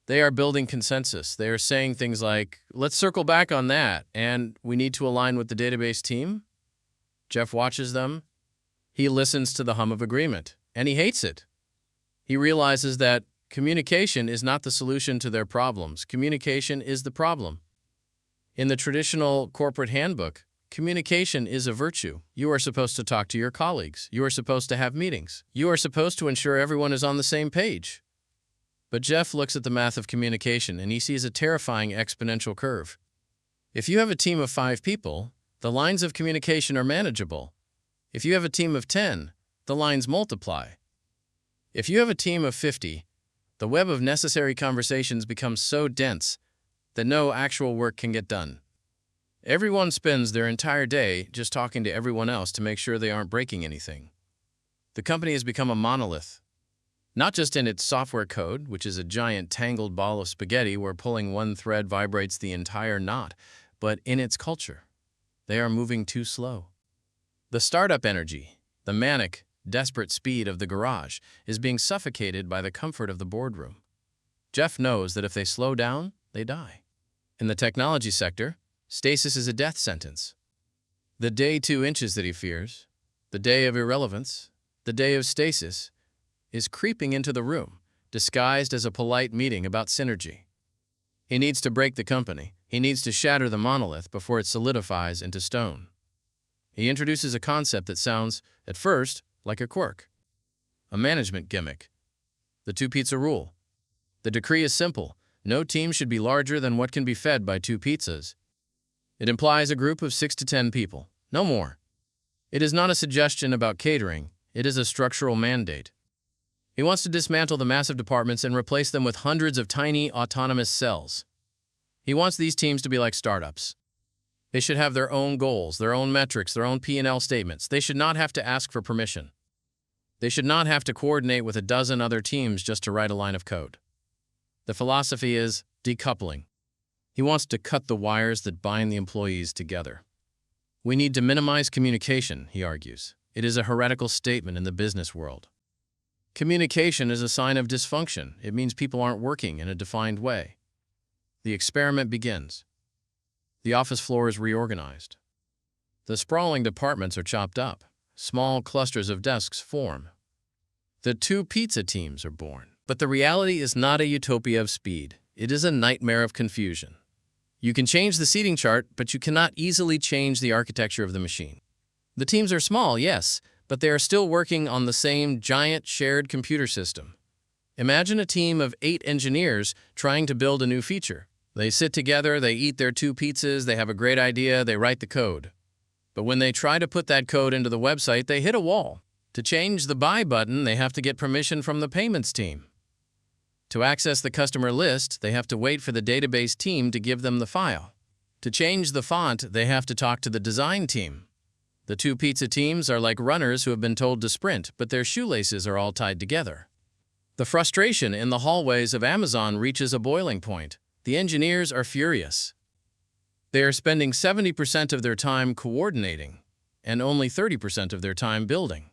They are building consensus. They are saying things like, let's circle back on that, and we need to align with the database team. Jeff watches them. He listens to the hum of agreement, and he hates it. He realizes that communication is not the solution to their problems. Communication is the problem. In the traditional corporate handbook, communication is a virtue. You are supposed to talk to your colleagues. You are supposed to have meetings. You are supposed to ensure everyone is on the same page. But Jeff looks at the math of communication and he sees a terrifying exponential curve. If you have a team of 5 people, the lines of communication are manageable. If you have a team of 10, the lines multiply. If you have a team of 50, the web of necessary conversations becomes so dense that no actual work can get done. Everyone spends their entire day just talking to everyone else to make sure they aren't breaking anything. The company has become a monolith, not just in its software code, which is a giant tangled ball of spaghetti where pulling one thread vibrates the entire knot, but in its culture. They are moving too slow. The startup energy, the manic, desperate speed of the garage, is being suffocated by the comfort of the boardroom. Jeff knows that if they slow down, they die. In the technology sector, stasis is a death sentence. The day 2 inches that he fears, the day of irrelevance, the day of stasis, is creeping into the room. disguised as a polite meeting about synergy. He needs to break the company. He needs to shatter the monolith before it solidifies into stone. He introduces a concept that sounds, at first, like a quirk. A management gimmick. The two-pizza rule. The decree is simple. No team should be larger than what can be fed by 2 pizzas. It implies a group of 6 to 10 people, no more. It is not a suggestion about catering. It is a structural mandate. He wants to dismantle the massive departments and replace them with hundreds of tiny, autonomous cells. He wants these teams to be like startups. They should have their own goals, their own metrics, their own P&L statements. They should not have to ask for permission. They should not have to coordinate with a dozen other teams just to write a line of code. The philosophy is decoupling. He wants to cut the wires that bind the employees together. We need to minimize communication, he argues. It is a heretical statement in the business world. Communication is a sign of dysfunction. It means people aren't working in a defined way. The experiment begins. The office floor is reorganized. The sprawling departments are chopped up. Small clusters of desks form. The 2 pizza teams are born. But the reality is not a utopia of speed. It is a nightmare of confusion. You can change the seating chart, but you cannot easily change the architecture of the machine. The teams are small, yes, but they are still working on the same giant shared computer system. Imagine a team of 8 engineers trying to build a new feature. They sit together, they eat their 2 pizzas, they have a great idea, they write the code. But when they try to put that code into the website, they hit a wall. To change the buy button, they have to get permission from the payments team. To access the customer list, they have to wait for the database team to give them the file. To change the font, they have to talk to the design team. The 2 pizza teams are like runners who have been told to sprint, but their shoelaces are all tied together. The frustration in the hallways of Amazon reaches a boiling point. The engineers are furious. They are spending 70% of their time coordinating and only 30% of their time building.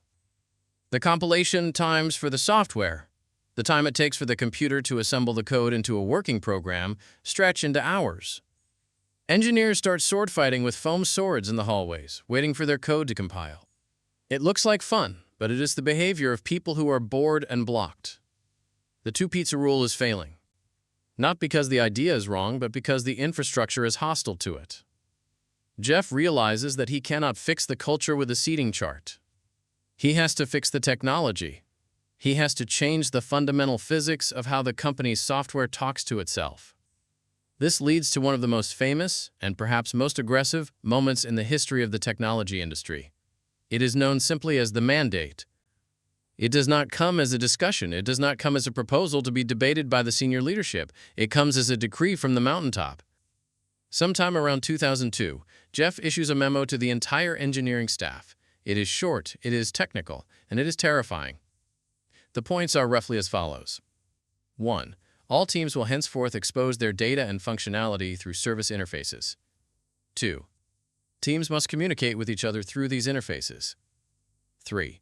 The compilation times for the software, the time it takes for the computer to assemble the code into a working program, stretch into hours. Engineers start sword fighting with foam swords in the hallways, waiting for their code to compile. It looks like fun, but it is the behavior of people who are bored and blocked. The 2 pizza rule is failing. Not because the idea is wrong, but because the infrastructure is hostile to it. Jeff realizes that he cannot fix the culture with a seating chart. He has to fix the technology. He has to change the fundamental physics of how the company's software talks to itself. This leads to one of the most famous and perhaps most aggressive moments in the history of the technology industry. It is known simply as the mandate. It does not come as a discussion. It does not come as a proposal to be debated by the senior leadership. It comes as a decree from the mountaintop. Sometime around 2002, Jeff issues a memo to the entire engineering staff. It is short, it is technical, and it is terrifying. The points are roughly as follows. 1. All teams will henceforth expose their data and functionality through service interfaces. 2. Teams must communicate with each other through these interfaces. 3.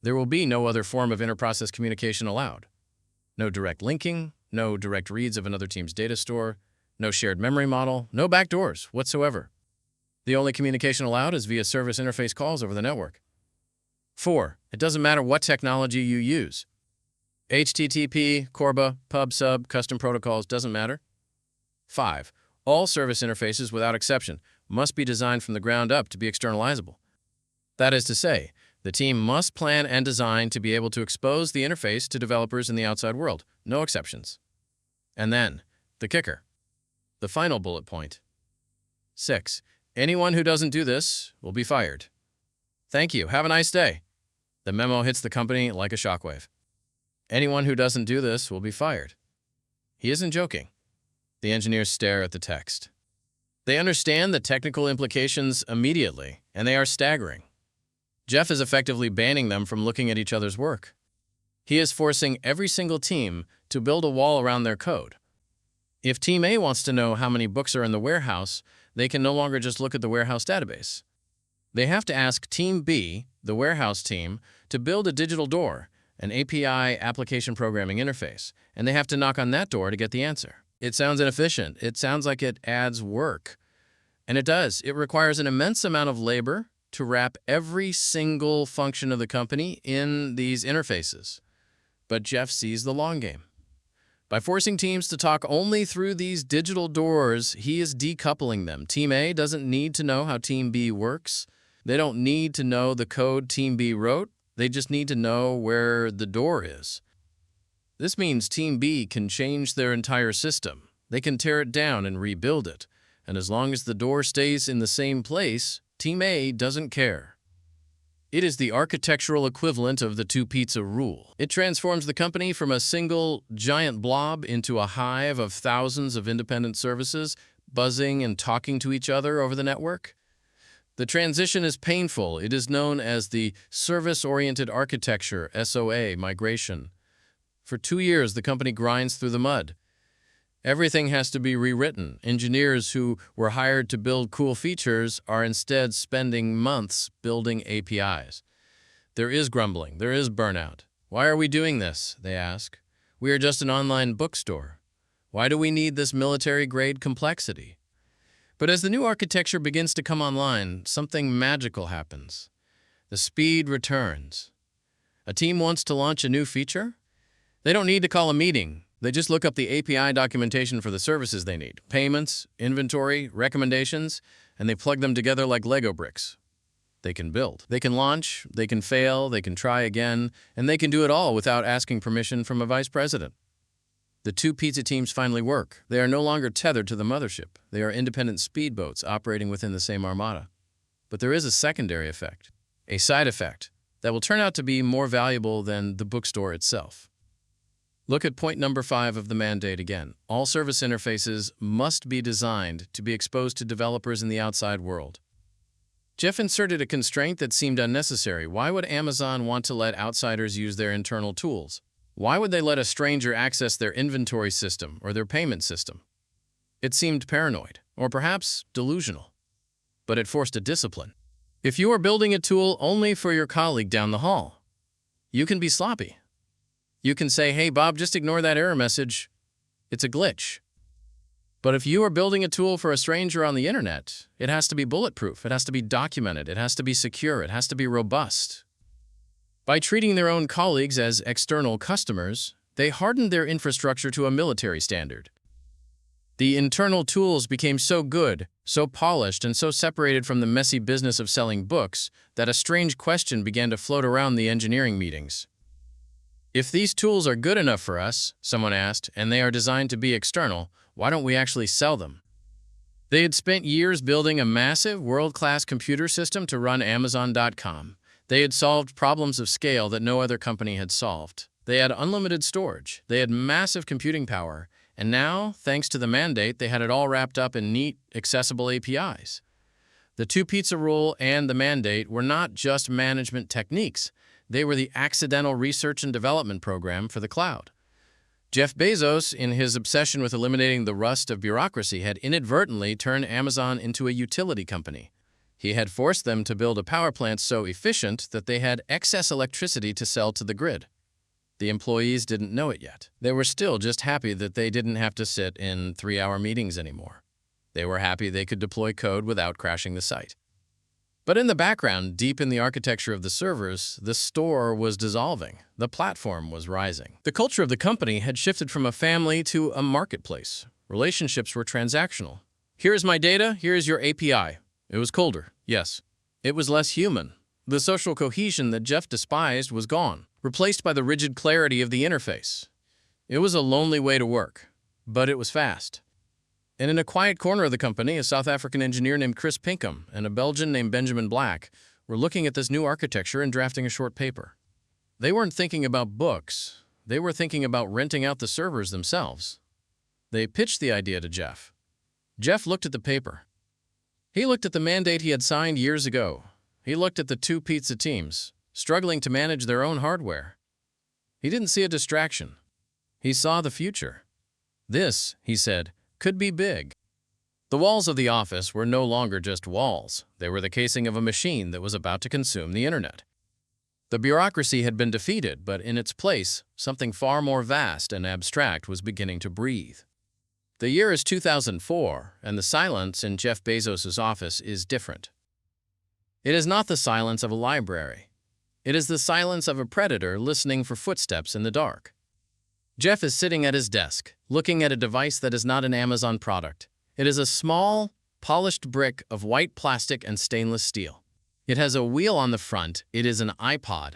There will be no other form of inter-process communication allowed. No direct linking, no direct reads of another team's data store, no shared memory model, no backdoors whatsoever. The only communication allowed is via service interface calls over the network. 4. It doesn't matter what technology you use. HTTP, CORBA, PubSub, custom protocols, doesn't matter. 5. All service interfaces, without exception, must be designed from the ground up to be externalizable. That is to say, the team must plan and design to be able to expose the interface to developers in the outside world, no exceptions. And then, the kicker. The final bullet point. 6. Anyone who doesn't do this will be fired. Thank you. Have a nice day. The memo hits the company like a shockwave. Anyone who doesn't do this will be fired. He isn't joking. The engineers stare at the text. They understand the technical implications immediately, and they are staggering. Jeff is effectively banning them from looking at each other's work. He is forcing every single team to build a wall around their code. If Team A wants to know how many books are in the warehouse, they can no longer just look at the warehouse database. They have to ask Team B, the warehouse team, to build a digital door, an API application programming interface, and they have to knock on that door to get the answer. It sounds inefficient. It sounds like it adds work. And it does. It requires an immense amount of labor to wrap every single function of the company in these interfaces. But Jeff sees the long game. By forcing teams to talk only through these digital doors, he is decoupling them. Team A doesn't need to know how Team B works. They don't need to know the code Team B wrote. They just need to know where the door is. This means Team B can change their entire system. They can tear it down and rebuild it. And as long as the door stays in the same place, Team A doesn't care. It is the architectural equivalent of the two-pizza rule. It transforms the company from a single, giant blob into a hive of thousands of independent services, buzzing and talking to each other over the network. The transition is painful. It is known as the Service-Oriented Architecture, SOA, migration. For 2 years, the company grinds through the mud. Everything has to be rewritten. Engineers who were hired to build cool features are instead spending months building APIs. There is grumbling. There is burnout. Why are we doing this? They ask. We are just an online bookstore. Why do we need this military-grade complexity? But as the new architecture begins to come online, something magical happens. The speed returns. A team wants to launch a new feature? They don't need to call a meeting. They just look up the API documentation for the services they need, payments, inventory, recommendations, and they plug them together like Lego bricks. They can build. They can launch, they can fail, they can try again, and they can do it all without asking permission from a vice president. The two pizza teams finally work. They are no longer tethered to the mothership. They are independent speedboats operating within the same armada. But there is a secondary effect, a side effect, that will turn out to be more valuable than the bookstore itself. Look at point number 5 of the mandate again. All service interfaces must be designed to be exposed to developers in the outside world. Jeff inserted a constraint that seemed unnecessary. Why would Amazon want to let outsiders use their internal tools? Why would they let a stranger access their inventory system or their payment system? It seemed paranoid, or perhaps delusional. But it forced a discipline. If you are building a tool only for your colleague down the hall, you can be sloppy. You can say, hey, Bob, just ignore that error message. It's a glitch. But if you are building a tool for a stranger on the internet, it has to be bulletproof. It has to be documented. It has to be secure. It has to be robust. By treating their own colleagues as external customers, they hardened their infrastructure to a military standard. The internal tools became so good, so polished, and so separated from the messy business of selling books that a strange question began to float around the engineering meetings. If these tools are good enough for us, someone asked, and they are designed to be external, why don't we actually sell them? They had spent years building a massive, world-class computer system to run Amazon.com. They had solved problems of scale that no other company had solved. They had unlimited storage. They had massive computing power. And now, thanks to the mandate, they had it all wrapped up in neat, accessible APIs. The two-pizza rule and the mandate were not just management techniques. They were the accidental research and development program for the cloud. Jeff Bezos, in his obsession with eliminating the rust of bureaucracy, had inadvertently turned Amazon into a utility company. He had forced them to build a power plant so efficient that they had excess electricity to sell to the grid. The employees didn't know it yet. They were still just happy that they didn't have to sit in 3-hour meetings anymore. They were happy they could deploy code without crashing the site. But in the background, deep in the architecture of the servers, the store was dissolving. The platform was rising. The culture of the company had shifted from a family to a marketplace. Relationships were transactional. Here is my data, here is your API. It was colder, yes. It was less human. The social cohesion that Jeff despised was gone, replaced by the rigid clarity of the interface. It was a lonely way to work, but it was fast. And in a quiet corner of the company, a South African engineer named Chris Pinkham and a Belgian named Benjamin Black were looking at this new architecture and drafting a short paper. They weren't thinking about books. They were thinking about renting out the servers themselves. They pitched the idea to Jeff. Jeff looked at the paper. He looked at the mandate he had signed years ago. He looked at the two pizza teams, struggling to manage their own hardware. He didn't see a distraction. He saw the future. This, he said, could be big. The walls of the office were no longer just walls. They were the casing of a machine that was about to consume the internet. The bureaucracy had been defeated, but in its place, something far more vast and abstract was beginning to breathe. The year is 2004, and the silence in Jeff Bezos' office is different. It is not the silence of a library. It is the silence of a predator listening for footsteps in the dark. Jeff is sitting at his desk, looking at a device that is not an Amazon product. It is a small, polished brick of white plastic and stainless steel. It has a wheel on the front. It is an iPod.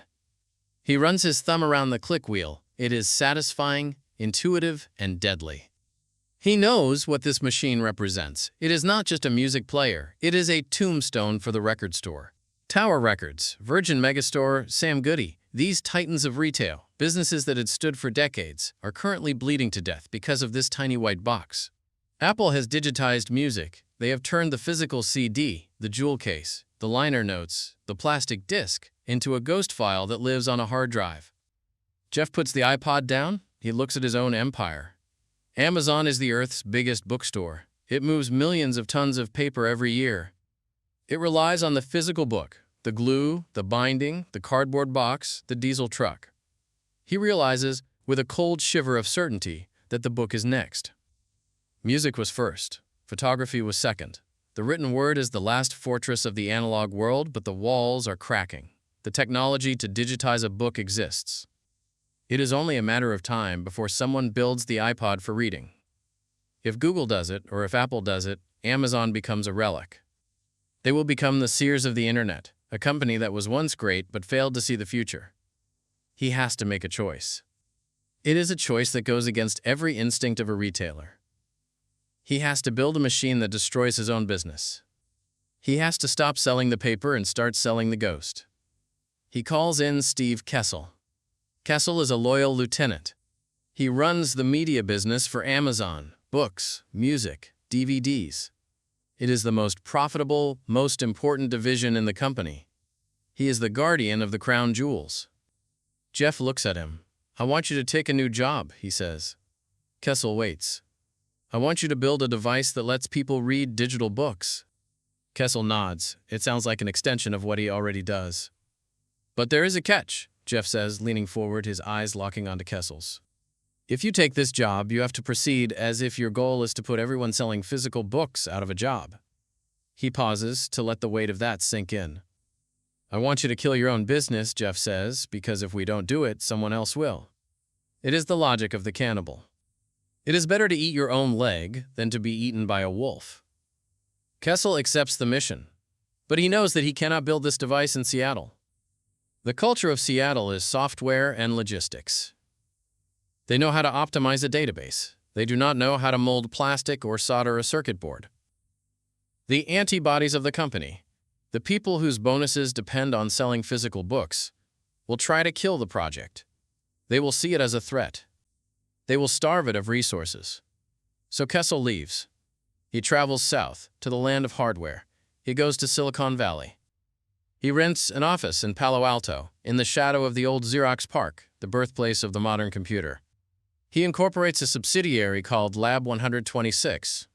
He runs his thumb around the click wheel. It is satisfying, intuitive, and deadly. He knows what this machine represents. It is not just a music player. It is a tombstone for the record store. Tower Records, Virgin Megastore, Sam Goody, these titans of retail, businesses that had stood for decades, are currently bleeding to death because of this tiny white box. Apple has digitized music. They have turned the physical CD, the jewel case, the liner notes, the plastic disc, into a ghost file that lives on a hard drive. Jeff puts the iPod down. He looks at his own empire. Amazon is the Earth's biggest bookstore. It moves millions of tons of paper every year. It relies on the physical book, the glue, the binding, the cardboard box, the diesel truck. He realizes, with a cold shiver of certainty, that the book is next. Music was first. Photography was second. The written word is the last fortress of the analog world, but the walls are cracking. The technology to digitize a book exists. It is only a matter of time before someone builds the iPod for reading. If Google does it, or if Apple does it, Amazon becomes a relic. They will become the Sears of the Internet, a company that was once great but failed to see the future. He has to make a choice. It is a choice that goes against every instinct of a retailer. He has to build a machine that destroys his own business. He has to stop selling the paper and start selling the ghost. He calls in Steve Kessel. Kessel is a loyal lieutenant. He runs the media business for Amazon, books, music, DVDs. It is the most profitable, most important division in the company. He is the guardian of the crown jewels. Jeff looks at him. "I want you to take a new job," he says. Kessel waits. "I want you to build a device that lets people read digital books." Kessel nods. It sounds like an extension of what he already does. "But there is a catch," Jeff says, leaning forward, his eyes locking onto Kessel's. "If you take this job, you have to proceed as if your goal is to put everyone selling physical books out of a job." He pauses to let the weight of that sink in. "I want you to kill your own business," Jeff says, "because if we don't do it, someone else will." It is the logic of the cannibal. It is better to eat your own leg than to be eaten by a wolf. Kessel accepts the mission, but he knows that he cannot build this device in Seattle. The culture of Seattle is software and logistics. They know how to optimize a database. They do not know how to mold plastic or solder a circuit board. The antibodies of the company, the people whose bonuses depend on selling physical books, will try to kill the project. They will see it as a threat. They will starve it of resources. So Kessel leaves. He travels south to the land of hardware. He goes to Silicon Valley. He rents an office in Palo Alto, in the shadow of the old Xerox Park, the birthplace of the modern computer. He incorporates a subsidiary called Lab 126.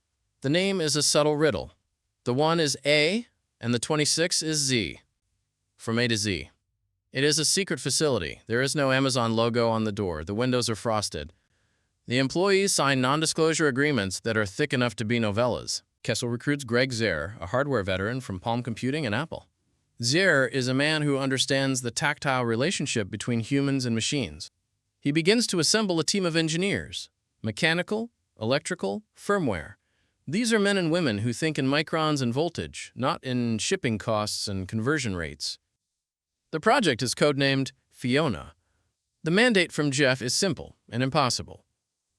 The name is a subtle riddle. The 1 is A, and the 26 is Z, from A to Z. It is a secret facility. There is no Amazon logo on the door. The windows are frosted. The employees sign non-disclosure agreements that are thick enough to be novellas. Kessel recruits Greg Zer, a hardware veteran from Palm Computing and Apple. Zer is a man who understands the tactile relationship between humans and machines. He begins to assemble a team of engineers, mechanical, electrical, firmware. These are men and women who think in microns and voltage, not in shipping costs and conversion rates. The project is codenamed Fiona. The mandate from Jeff is simple and impossible.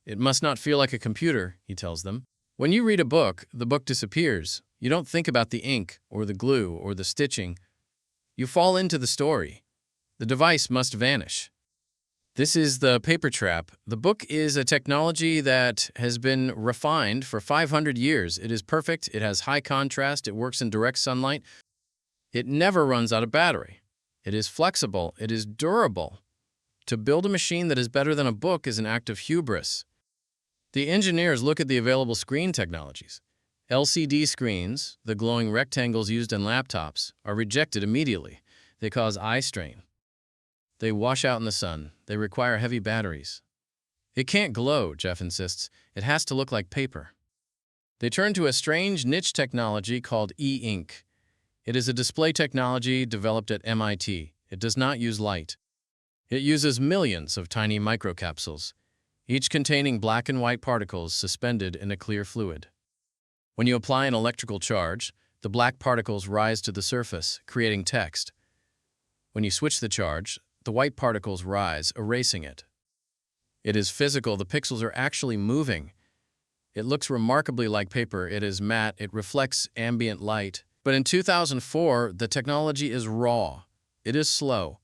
It must not feel like a computer, he tells them. When you read a book, the book disappears. You don't think about the ink or the glue or the stitching. You fall into the story. The device must vanish. This is the paper trap. The book is a technology that has been refined for 500 years. It is perfect. It has high contrast. It works in direct sunlight. It never runs out of battery. It is flexible. It is durable. To build a machine that is better than a book is an act of hubris. The engineers look at the available screen technologies. LCD screens, the glowing rectangles used in laptops, are rejected immediately. They cause eye strain. They wash out in the sun. They require heavy batteries. It can't glow, Jeff insists. It has to look like paper. They turn to a strange niche technology called e-ink. It is a display technology developed at MIT. It does not use light. It uses millions of tiny microcapsules, each containing black and white particles suspended in a clear fluid. When you apply an electrical charge, the black particles rise to the surface, creating text. When you switch the charge, the white particles rise, erasing it. It is physical. The pixels are actually moving. It looks remarkably like paper. It is matte. It reflects ambient light. But in 2004, the technology is raw. It is slow.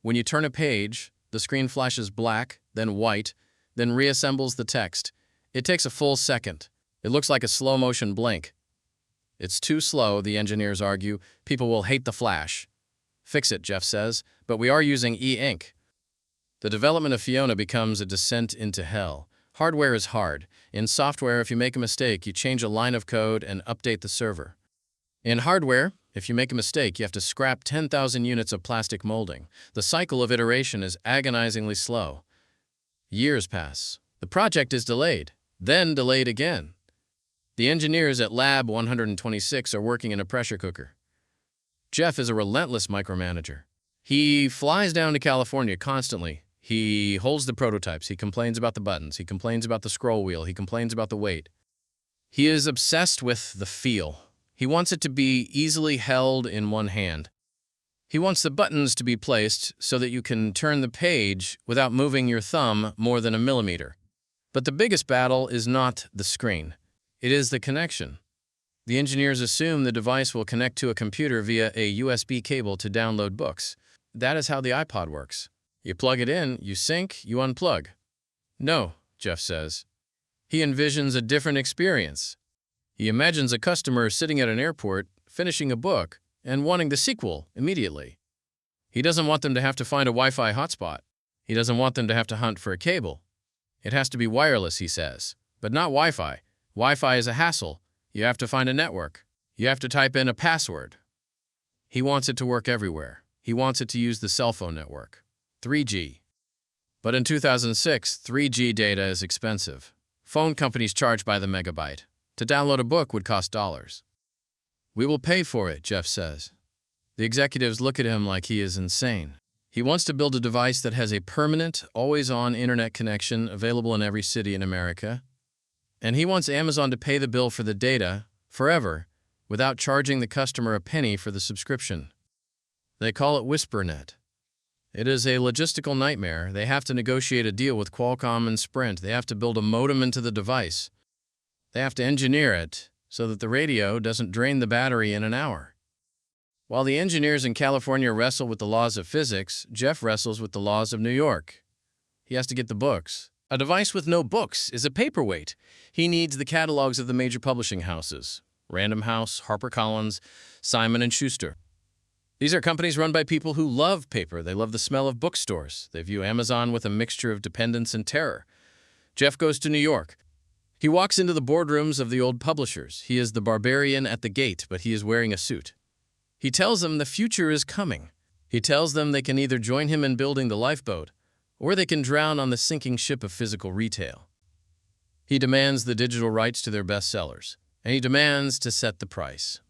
When you turn a page, the screen flashes black, then white, then reassembles the text. It takes a full second. It looks like a slow-motion blink. It's too slow, the engineers argue. People will hate the flash. Fix it, Jeff says, but we are using e-ink. The development of Fiona becomes a descent into hell. Hardware is hard. In software, if you make a mistake, you change a line of code and update the server. In hardware, if you make a mistake, you have to scrap 10,000 units of plastic molding. The cycle of iteration is agonizingly slow. Years pass. The project is delayed, then delayed again. The engineers at Lab 126 are working in a pressure cooker. Jeff is a relentless micromanager. He flies down to California constantly. He holds the prototypes. He complains about the buttons. He complains about the scroll wheel. He complains about the weight. He is obsessed with the feel. He wants it to be easily held in one hand. He wants the buttons to be placed so that you can turn the page without moving your thumb more than a millimeter. But the biggest battle is not the screen. It is the connection. The engineers assume the device will connect to a computer via a USB cable to download books. That is how the iPod works. You plug it in, you sync, you unplug. No, Jeff says. He envisions a different experience. He imagines a customer sitting at an airport, finishing a book, and wanting the sequel immediately. He doesn't want them to have to find a Wi-Fi hotspot. He doesn't want them to have to hunt for a cable. It has to be wireless, he says, but not Wi-Fi. Wi-Fi is a hassle. You have to find a network. You have to type in a password. He wants it to work everywhere. He wants it to use the cell phone network, 3G. But in 2006, 3G data is expensive. Phone companies charge by the megabyte. To download a book would cost dollars. We will pay for it, Jeff says. The executives look at him like he is insane. He wants to build a device that has a permanent, always-on internet connection available in every city in America. And he wants Amazon to pay the bill for the data, forever, without charging the customer a penny for the subscription. They call it WhisperNet. It is a logistical nightmare. They have to negotiate a deal with Qualcomm and Sprint. They have to build a modem into the device. They have to engineer it so that the radio doesn't drain the battery in an hour. While the engineers in California wrestle with the laws of physics, Jeff wrestles with the laws of New York. He has to get the books. A device with no books is a paperweight. He needs the catalogs of the major publishing houses: Random House, HarperCollins, Simon & Schuster. These are companies run by people who love paper. They love the smell of bookstores. They view Amazon with a mixture of dependence and terror. Jeff goes to New York. He walks into the boardrooms of the old publishers. He is the barbarian at the gate, but he is wearing a suit. He tells them the future is coming. He tells them they can either join him in building the lifeboat, or they can drown on the sinking ship of physical retail. He demands the digital rights to their bestsellers, and he demands to set the price.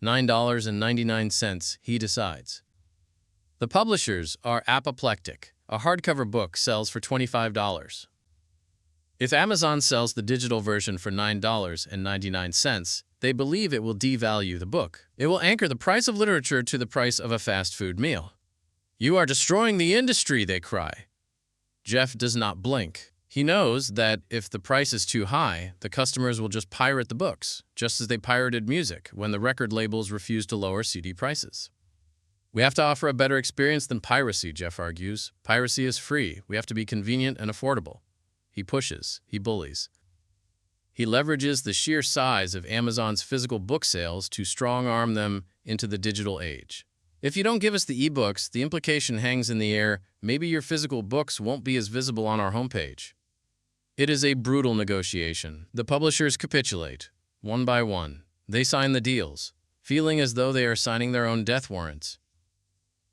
$9.99, he decides. The publishers are apoplectic. A hardcover book sells for $25. If Amazon sells the digital version for $9.99, they believe it will devalue the book. It will anchor the price of literature to the price of a fast food meal. "You are destroying the industry," they cry. Jeff does not blink. He knows that if the price is too high, the customers will just pirate the books, just as they pirated music when the record labels refused to lower CD prices. We have to offer a better experience than piracy, Jeff argues. Piracy is free. We have to be convenient and affordable. He pushes. He bullies. He leverages the sheer size of Amazon's physical book sales to strong-arm them into the digital age. If you don't give us the ebooks, the implication hangs in the air, maybe your physical books won't be as visible on our homepage. It is a brutal negotiation. The publishers capitulate, one by one. They sign the deals, feeling as though they are signing their own death warrants.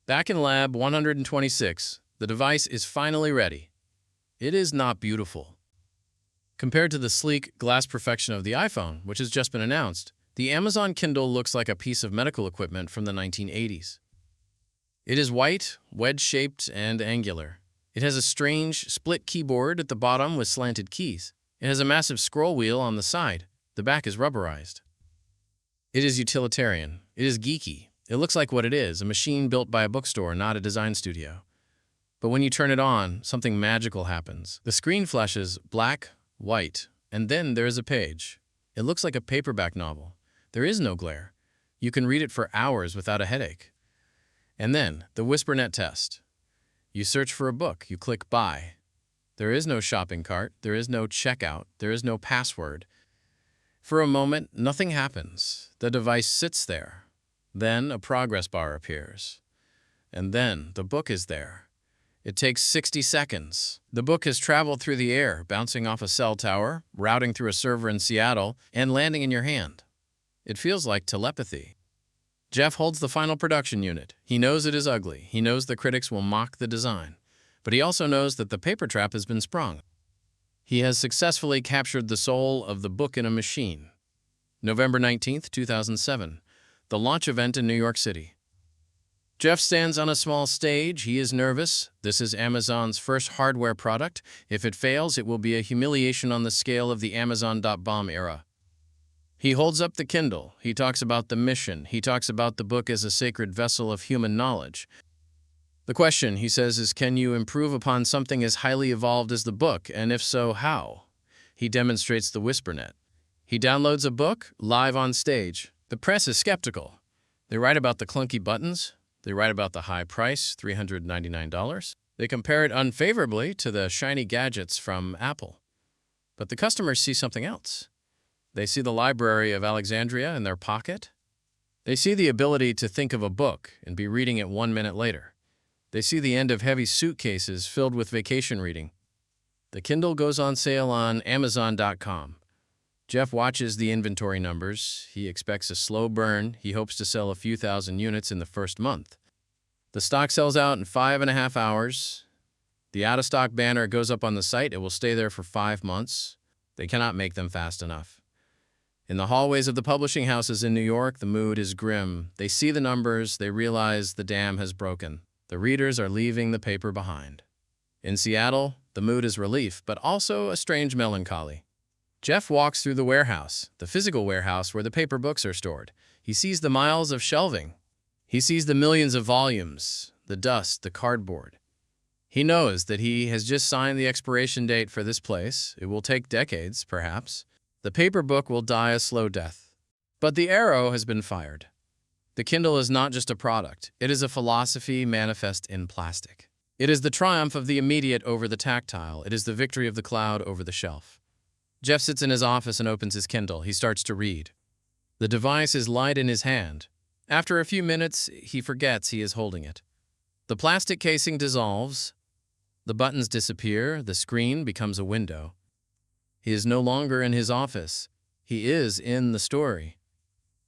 Back in Lab 126, the device is finally ready. It is not beautiful. Compared to the sleek glass perfection of the iPhone, which has just been announced, the Amazon Kindle looks like a piece of medical equipment from the 1980s. It is white, wedge-shaped, and angular. It has a strange, split keyboard at the bottom with slanted keys. It has a massive scroll wheel on the side. The back is rubberized. It is utilitarian. It is geeky. It looks like what it is, a machine built by a bookstore, not a design studio. But when you turn it on, something magical happens. The screen flashes black, white, and then there is a page. It looks like a paperback novel. There is no glare. You can read it for hours without a headache. And then, the WhisperNet test. You search for a book, you click buy. There is no shopping cart, there is no checkout, there is no password. For a moment, nothing happens. The device sits there. Then a progress bar appears. And then the book is there. It takes 60 seconds. The book has traveled through the air, bouncing off a cell tower, routing through a server in Seattle, and landing in your hand. It feels like telepathy. Jeff holds the final production unit. He knows it is ugly. He knows the critics will mock the design. But he also knows that the paper trap has been sprung. He has successfully captured the soul of the book in a machine. November 19th, 2007. The launch event in New York City. Jeff stands on a small stage. He is nervous. This is Amazon's first hardware product. If it fails, it will be a humiliation on the scale of the Amazon.bomb era. He holds up the Kindle. He talks about the mission. He talks about the book as a sacred vessel of human knowledge. The question, he says, is can you improve upon something as highly evolved as the book, and if so, how? He demonstrates the WhisperNet. He downloads a book live on stage. The press is skeptical. They write about the clunky buttons. They write about the high price, $399. They compare it unfavorably to the shiny gadgets from Apple. But the customers see something else. They see the Library of Alexandria in their pocket. They see the ability to think of a book and be reading it 1 minute later. They see the end of heavy suitcases filled with vacation reading. The Kindle goes on sale on Amazon.com. Jeff watches the inventory numbers. He expects a slow burn. He hopes to sell a few thousand units in the first month. The stock sells out in 5.5 hours. The out-of-stock banner goes up on the site. It will stay there for 5 months. They cannot make them fast enough. In the hallways of the publishing houses in New York, the mood is grim. They see the numbers. They realize the dam has broken. The readers are leaving the paper behind. In Seattle, the mood is relief, but also a strange melancholy. Jeff walks through the warehouse, the physical warehouse where the paper books are stored. He sees the miles of shelving. He sees the millions of volumes, the dust, the cardboard. He knows that he has just signed the expiration date for this place. It will take decades, perhaps. The paper book will die a slow death. But the arrow has been fired. The Kindle is not just a product. It is a philosophy manifest in plastic. It is the triumph of the immediate over the tactile. It is the victory of the cloud over the shelf. Jeff sits in his office and opens his Kindle. He starts to read. The device is light in his hand. After a few minutes, he forgets he is holding it. The plastic casing dissolves. The buttons disappear. The screen becomes a window. He is no longer in his office. He is in the story.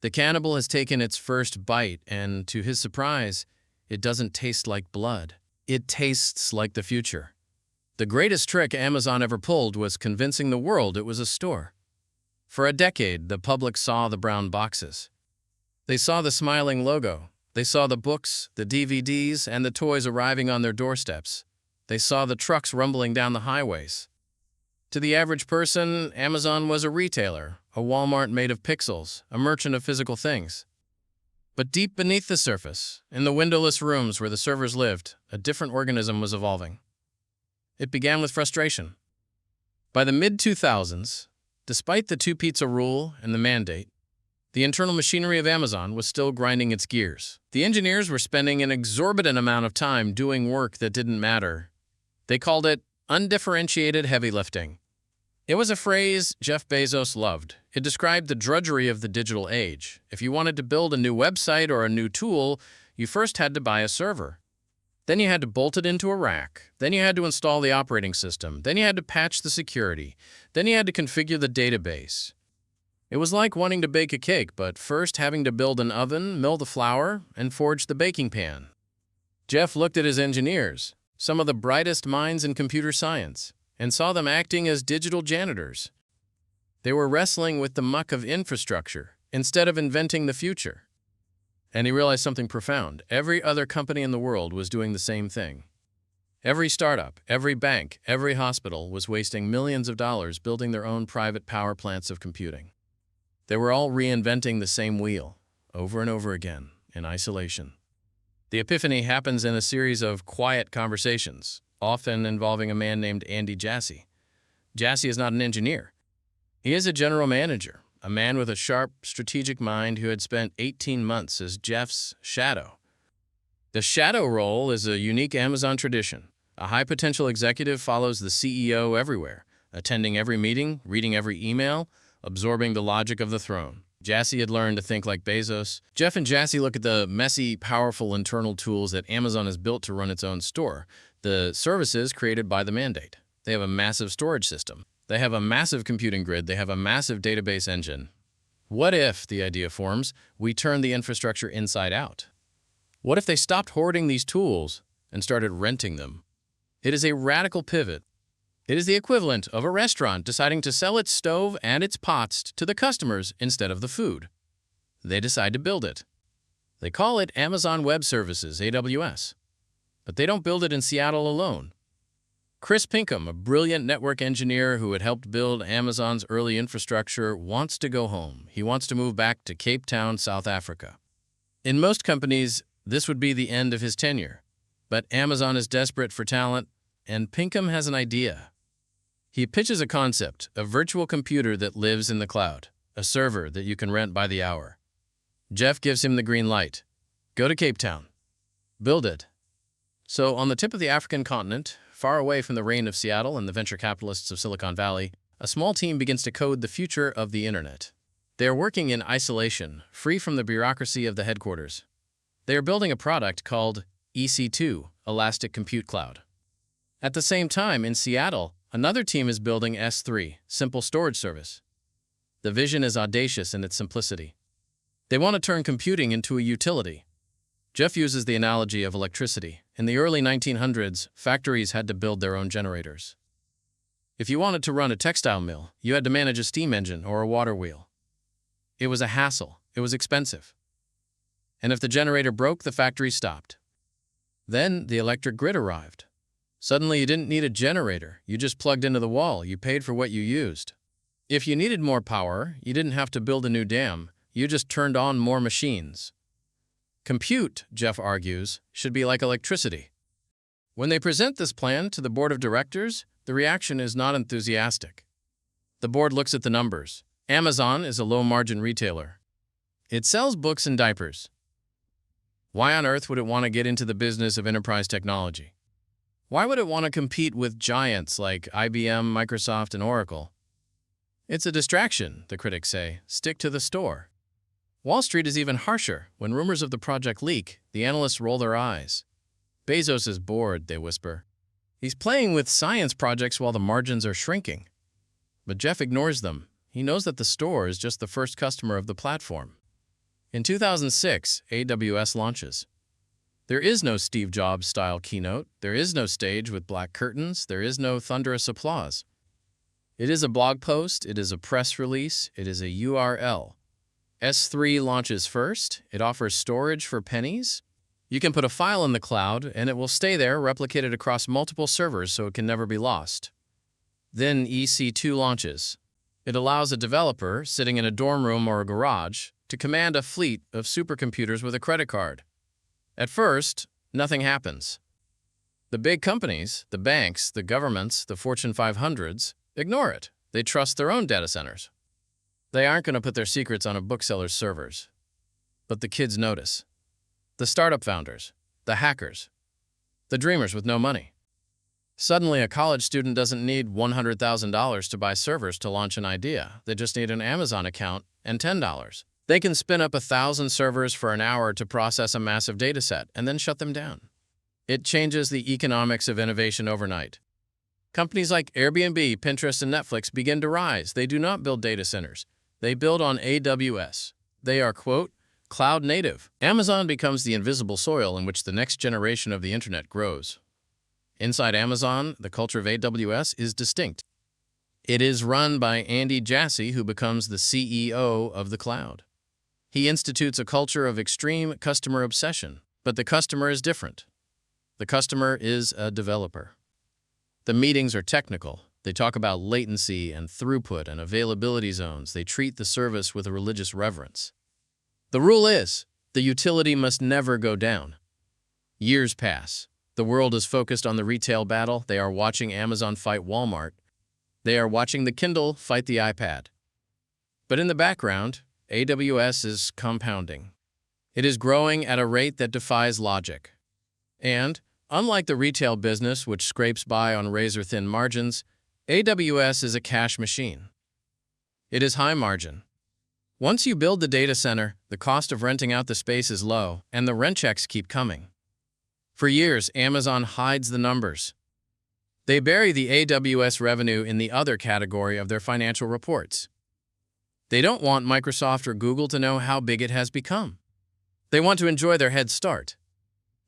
The cannibal has taken its first bite, and to his surprise, it doesn't taste like blood. It tastes like the future. The greatest trick Amazon ever pulled was convincing the world it was a store. For a decade, the public saw the brown boxes. They saw the smiling logo. They saw the books, the DVDs, and the toys arriving on their doorsteps. They saw the trucks rumbling down the highways. To the average person, Amazon was a retailer, a Walmart made of pixels, a merchant of physical things. But deep beneath the surface, in the windowless rooms where the servers lived, a different organism was evolving. It began with frustration. By the mid-2000s, despite the two-pizza rule and the mandate, the internal machinery of Amazon was still grinding its gears. The engineers were spending an exorbitant amount of time doing work that didn't matter. They called it undifferentiated heavy lifting. It was a phrase Jeff Bezos loved. It described the drudgery of the digital age. If you wanted to build a new website or a new tool, you first had to buy a server. Then you had to bolt it into a rack. Then you had to install the operating system. Then you had to patch the security. Then you had to configure the database. It was like wanting to bake a cake, but first having to build an oven, mill the flour, and forge the baking pan. Jeff looked at his engineers, some of the brightest minds in computer science, and saw them acting as digital janitors. They were wrestling with the muck of infrastructure instead of inventing the future. And he realized something profound. Every other company in the world was doing the same thing. Every startup, every bank, every hospital was wasting millions of dollars building their own private power plants of computing. They were all reinventing the same wheel, over and over again, in isolation. The epiphany happens in a series of quiet conversations, often involving a man named Andy Jassy. Jassy is not an engineer. He is a general manager, a man with a sharp, strategic mind who had spent 18 months as Jeff's shadow. The shadow role is a unique Amazon tradition. A high-potential executive follows the CEO everywhere, attending every meeting, reading every email, absorbing the logic of the throne. Jassy had learned to think like Bezos. Jeff and Jassy look at the messy, powerful internal tools that Amazon has built to run its own store, the services created by the mandate. They have a massive storage system. They have a massive computing grid. They have a massive database engine. What if, the idea forms, we turn the infrastructure inside out? What if they stopped hoarding these tools and started renting them? It is a radical pivot. It is the equivalent of a restaurant deciding to sell its stove and its pots to the customers instead of the food. They decide to build it. They call it Amazon Web Services, AWS. But they don't build it in Seattle alone. Chris Pinkham, a brilliant network engineer who had helped build Amazon's early infrastructure, wants to go home. He wants to move back to Cape Town, South Africa. In most companies, this would be the end of his tenure. But Amazon is desperate for talent, and Pinkham has an idea. He pitches a concept, a virtual computer that lives in the cloud, a server that you can rent by the hour. Jeff gives him the green light. Go to Cape Town. Build it. So on the tip of the African continent, far away from the reign of Seattle and the venture capitalists of Silicon Valley, a small team begins to code the future of the internet. They are working in isolation, free from the bureaucracy of the headquarters. They are building a product called EC2, Elastic Compute Cloud. At the same time, in Seattle, another team is building S3, Simple Storage Service. The vision is audacious in its simplicity. They want to turn computing into a utility. Jeff uses the analogy of electricity. In the early 1900s, factories had to build their own generators. If you wanted to run a textile mill, you had to manage a steam engine or a water wheel. It was a hassle. It was expensive. And if the generator broke, the factory stopped. Then the electric grid arrived. Suddenly you didn't need a generator. You just plugged into the wall. You paid for what you used. If you needed more power, you didn't have to build a new dam. You just turned on more machines. Compute, Jeff argues, should be like electricity. When they present this plan to the board of directors, the reaction is not enthusiastic. The board looks at the numbers. Amazon is a low-margin retailer. It sells books and diapers. Why on earth would it want to get into the business of enterprise technology? Why would it want to compete with giants like IBM, Microsoft, and Oracle? It's a distraction, the critics say. Stick to the store. Wall Street is even harsher. When rumors of the project leak, the analysts roll their eyes. Bezos is bored, they whisper. He's playing with science projects while the margins are shrinking. But Jeff ignores them. He knows that the store is just the first customer of the platform. In 2006, AWS launches. There is no Steve Jobs-style keynote. There is no stage with black curtains. There is no thunderous applause. It is a blog post. It is a press release. It is a URL. S3 launches first. It offers storage for pennies. You can put a file in the cloud, and it will stay there, replicated across multiple servers so it can never be lost. Then EC2 launches. It allows a developer, sitting in a dorm room or a garage, to command a fleet of supercomputers with a credit card. At first, nothing happens. The big companies, the banks, the governments, the Fortune 500s, ignore it. They trust their own data centers. They aren't going to put their secrets on a bookseller's servers. But the kids notice. The startup founders, the hackers, the dreamers with no money. Suddenly, a college student doesn't need $100,000 to buy servers to launch an idea. They just need an Amazon account and $10. They can spin up 1,000 servers for an hour to process a massive dataset and then shut them down. It changes the economics of innovation overnight. Companies like Airbnb, Pinterest, and Netflix begin to rise. They do not build data centers. They build on AWS. They are, quote, cloud native. Amazon becomes the invisible soil in which the next generation of the internet grows. Inside Amazon, the culture of AWS is distinct. It is run by Andy Jassy, who becomes the CEO of the cloud. He institutes a culture of extreme customer obsession, but the customer is different. The customer is a developer. The meetings are technical. They talk about latency and throughput and availability zones. They treat the service with a religious reverence. The rule is, the utility must never go down. Years pass. The world is focused on the retail battle. They are watching Amazon fight Walmart. They are watching the Kindle fight the iPad. But in the background, AWS is compounding. It is growing at a rate that defies logic. And, unlike the retail business, which scrapes by on razor-thin margins, AWS is a cash machine. It is high margin. Once you build the data center, the cost of renting out the space is low, and the rent checks keep coming. For years, Amazon hides the numbers. They bury the AWS revenue in the other category of their financial reports. They don't want Microsoft or Google to know how big it has become. They want to enjoy their head start.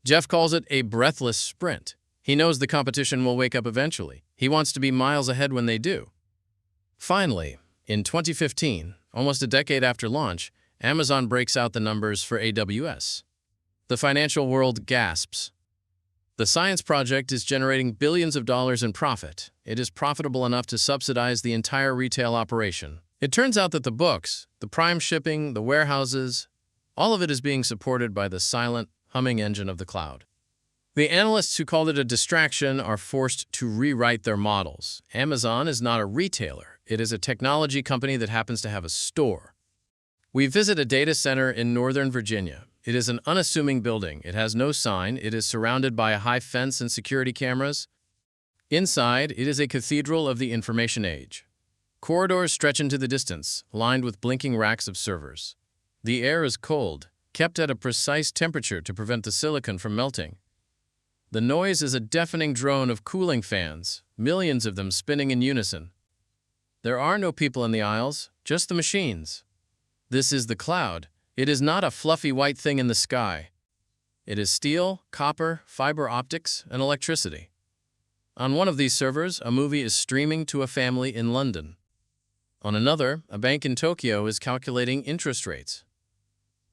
Jeff calls it a breathless sprint. He knows the competition will wake up eventually. He wants to be miles ahead when they do. Finally, in 2015, almost a decade after launch, Amazon breaks out the numbers for AWS. The financial world gasps. The science project is generating billions of dollars in profit. It is profitable enough to subsidize the entire retail operation. It turns out that the books, the prime shipping, the warehouses, all of it is being supported by the silent, humming engine of the cloud. The analysts who called it a distraction are forced to rewrite their models. Amazon is not a retailer. It is a technology company that happens to have a store. We visit a data center in Northern Virginia. It is an unassuming building. It has no sign. It is surrounded by a high fence and security cameras. Inside, it is a cathedral of the information age. Corridors stretch into the distance, lined with blinking racks of servers. The air is cold, kept at a precise temperature to prevent the silicon from melting. The noise is a deafening drone of cooling fans, millions of them spinning in unison. There are no people in the aisles, just the machines. This is the cloud. It is not a fluffy white thing in the sky. It is steel, copper, fiber optics, and electricity. On one of these servers, a movie is streaming to a family in London. On another, a bank in Tokyo is calculating interest rates.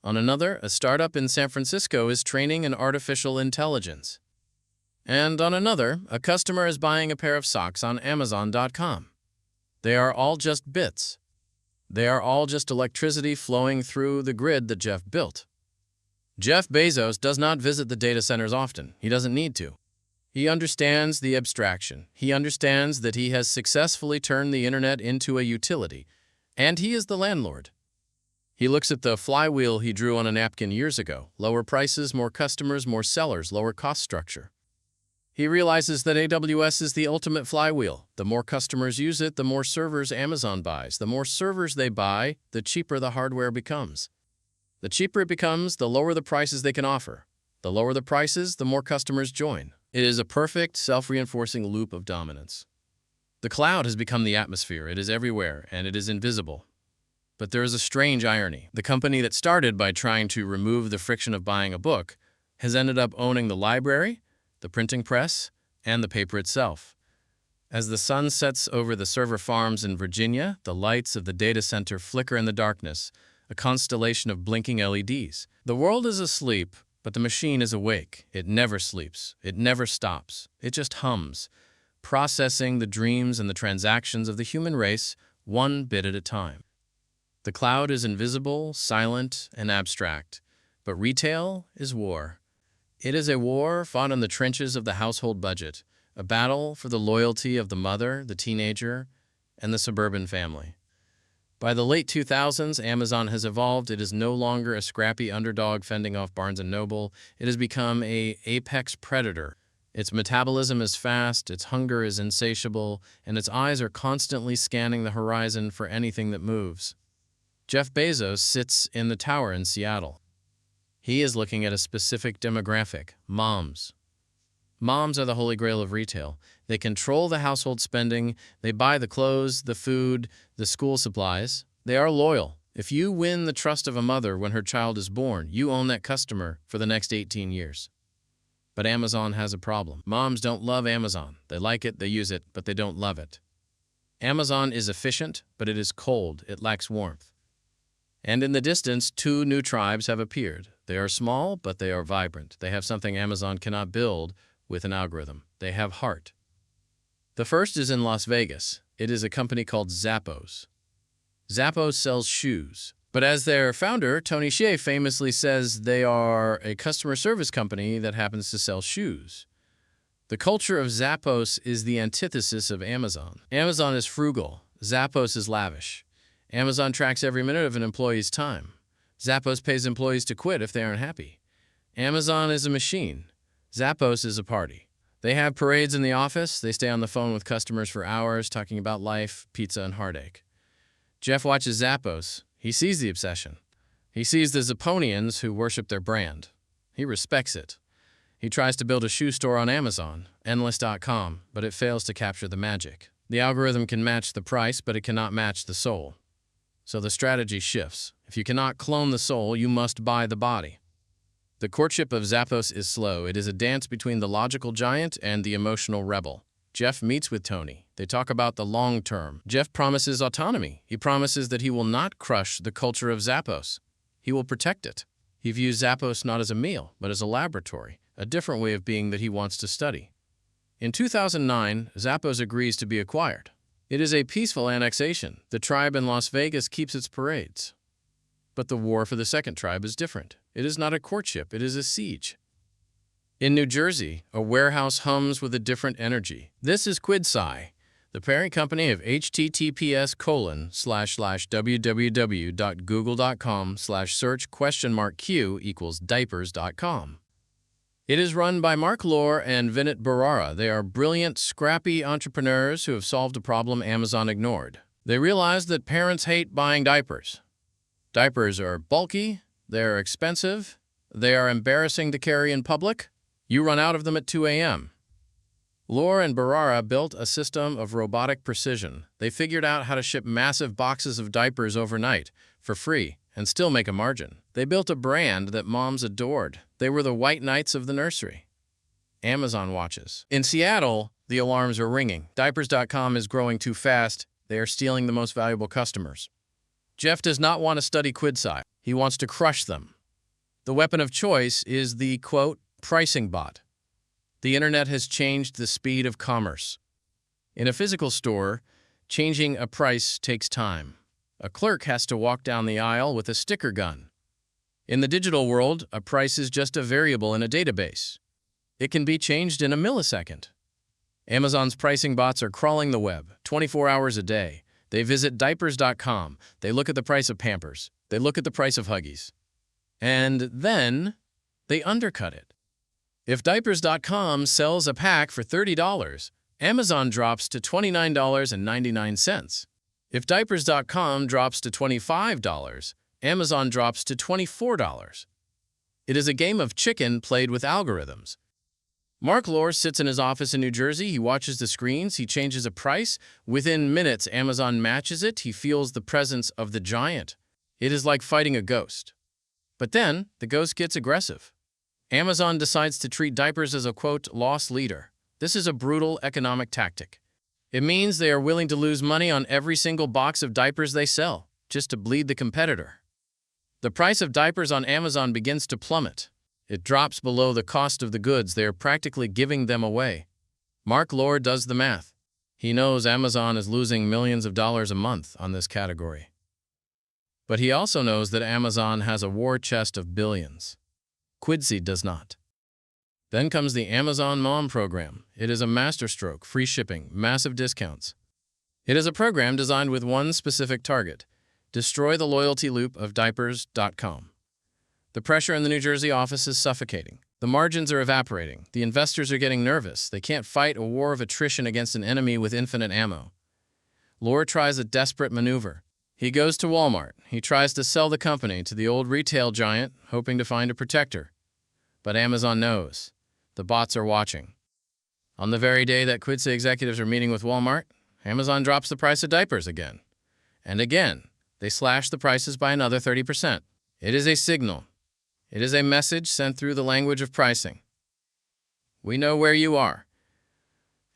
On another, a startup in San Francisco is training an artificial intelligence. And on another, a customer is buying a pair of socks on Amazon.com. They are all just bits. They are all just electricity flowing through the grid that Jeff built. Jeff Bezos does not visit the data centers often. He doesn't need to. He understands the abstraction. He understands that he has successfully turned the internet into a utility, and he is the landlord. He looks at the flywheel he drew on a napkin years ago. Lower prices, more customers, more sellers, lower cost structure. He realizes that AWS is the ultimate flywheel. The more customers use it, the more servers Amazon buys. The more servers they buy, the cheaper the hardware becomes. The cheaper it becomes, the lower the prices they can offer. The lower the prices, the more customers join. It is a perfect, self-reinforcing loop of dominance. The cloud has become the atmosphere. It is everywhere, and it is invisible. But there is a strange irony. The company that started by trying to remove the friction of buying a book has ended up owning the library, the printing press, and the paper itself. As the sun sets over the server farms in Virginia, the lights of the data center flicker in the darkness, a constellation of blinking LEDs. The world is asleep, but the machine is awake. It never sleeps. It never stops. It just hums, processing the dreams and the transactions of the human race one bit at a time. The cloud is invisible, silent, and abstract, but retail is war. It is a war fought in the trenches of the household budget, a battle for the loyalty of the mother, the teenager, and the suburban family. By the late 2000s, Amazon has evolved. It is no longer a scrappy underdog fending off Barnes & Noble. It has become an apex predator. Its metabolism is fast, its hunger is insatiable, and its eyes are constantly scanning the horizon for anything that moves. Jeff Bezos sits in the tower in Seattle. He is looking at a specific demographic, moms. Moms are the holy grail of retail. They control the household spending, they buy the clothes, the food, the school supplies. They are loyal. If you win the trust of a mother when her child is born, you own that customer for the next 18 years. But Amazon has a problem. Moms don't love Amazon. They like it, they use it, but they don't love it. Amazon is efficient, but it is cold. It lacks warmth. And in the distance, two new tribes have appeared. They are small, but they are vibrant. They have something Amazon cannot build with an algorithm. They have heart. The first is in Las Vegas. It is a company called Zappos. Zappos sells shoes. But as their founder, Tony Hsieh, famously says, they are a customer service company that happens to sell shoes. The culture of Zappos is the antithesis of Amazon. Amazon is frugal. Zappos is lavish. Amazon tracks every minute of an employee's time. Zappos pays employees to quit if they aren't happy. Amazon is a machine. Zappos is a party. They have parades in the office. They stay on the phone with customers for hours, talking about life, pizza, and heartache. Jeff watches Zappos. He sees the obsession. He sees the Zapponians who worship their brand. He respects it. He tries to build a shoe store on Amazon, endless.com, but it fails to capture the magic. The algorithm can match the price, but it cannot match the soul. So the strategy shifts. If you cannot clone the soul, you must buy the body. The courtship of Zappos is slow. It is a dance between the logical giant and the emotional rebel. Jeff meets with Tony. They talk about the long term. Jeff promises autonomy. He promises that he will not crush the culture of Zappos. He will protect it. He views Zappos not as a meal, but as a laboratory, a different way of being that he wants to study. In 2009, Zappos agrees to be acquired. It is a peaceful annexation. The tribe in Las Vegas keeps its parades. But the war for the second tribe is different. It is not a courtship, it is a siege. In New Jersey, a warehouse hums with a different energy. This is Quidsci, the parent company of https://www.google.com/search?q=diapers.com. It is run by Mark Lohr and Vinit Barara. They are brilliant, scrappy entrepreneurs who have solved a problem Amazon ignored. They realized that parents hate buying diapers. Diapers are bulky, they are expensive, they are embarrassing to carry in public. You run out of them at 2 a.m. Lohr and Barara built a system of robotic precision. They figured out how to ship massive boxes of diapers overnight for free and still make a margin. They built a brand that moms adored. They were the white knights of the nursery. Amazon watches. In Seattle, the alarms are ringing. Diapers.com is growing too fast. They are stealing the most valuable customers. Jeff does not want to study Quidsci. He wants to crush them. The weapon of choice is the, quote, pricing bot. The internet has changed the speed of commerce. In a physical store, changing a price takes time. A clerk has to walk down the aisle with a sticker gun. In the digital world, a price is just a variable in a database. It can be changed in a millisecond. Amazon's pricing bots are crawling the web 24 hours a day. They visit diapers.com. They look at the price of Pampers. They look at the price of Huggies. And then they undercut it. If diapers.com sells a pack for $30, Amazon drops to $29.99. If diapers.com drops to $25, Amazon drops to $24. It is a game of chicken played with algorithms. Mark Lohr sits in his office in New Jersey. He watches the screens. He changes a price. Within minutes, Amazon matches it. He feels the presence of the giant. It is like fighting a ghost. But then, the ghost gets aggressive. Amazon decides to treat diapers as a, quote, loss leader. This is a brutal economic tactic. It means they are willing to lose money on every single box of diapers they sell, just to bleed the competitor. The price of diapers on Amazon begins to plummet. It drops below the cost of the goods. They are practically giving them away. Mark Lohr does the math. He knows Amazon is losing millions of dollars a month on this category. But he also knows that Amazon has a war chest of billions. Quidsci does not. Then comes the Amazon Mom program. It is a masterstroke, free shipping, massive discounts. It is a program designed with one specific target: destroy the loyalty loop of diapers.com. The pressure in the New Jersey office is suffocating. The margins are evaporating. The investors are getting nervous. They can't fight a war of attrition against an enemy with infinite ammo. Lohr tries a desperate maneuver. He goes to Walmart. He tries to sell the company to the old retail giant, hoping to find a protector. But Amazon knows. The bots are watching. On the very day that Quidsci executives are meeting with Walmart, Amazon drops the price of diapers again. And again, they slash the prices by another 30%. It is a signal. It is a message sent through the language of pricing. We know where you are,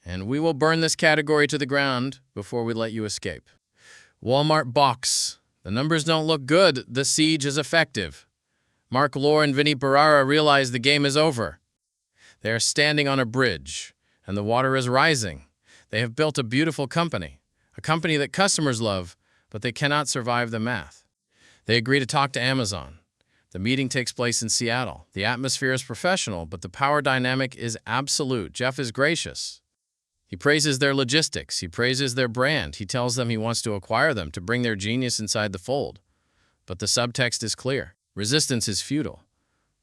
and we will burn this category to the ground before we let you escape. Walmart balks. The numbers don't look good. The siege is effective. Mark Lore and Vinny Barrara realize the game is over. They are standing on a bridge, and the water is rising. They have built a beautiful company, a company that customers love, but they cannot survive the math. They agree to talk to Amazon. The meeting takes place in Seattle. The atmosphere is professional, but the power dynamic is absolute. Jeff is gracious. He praises their logistics. He praises their brand. He tells them he wants to acquire them to bring their genius inside the fold. But the subtext is clear. Resistance is futile.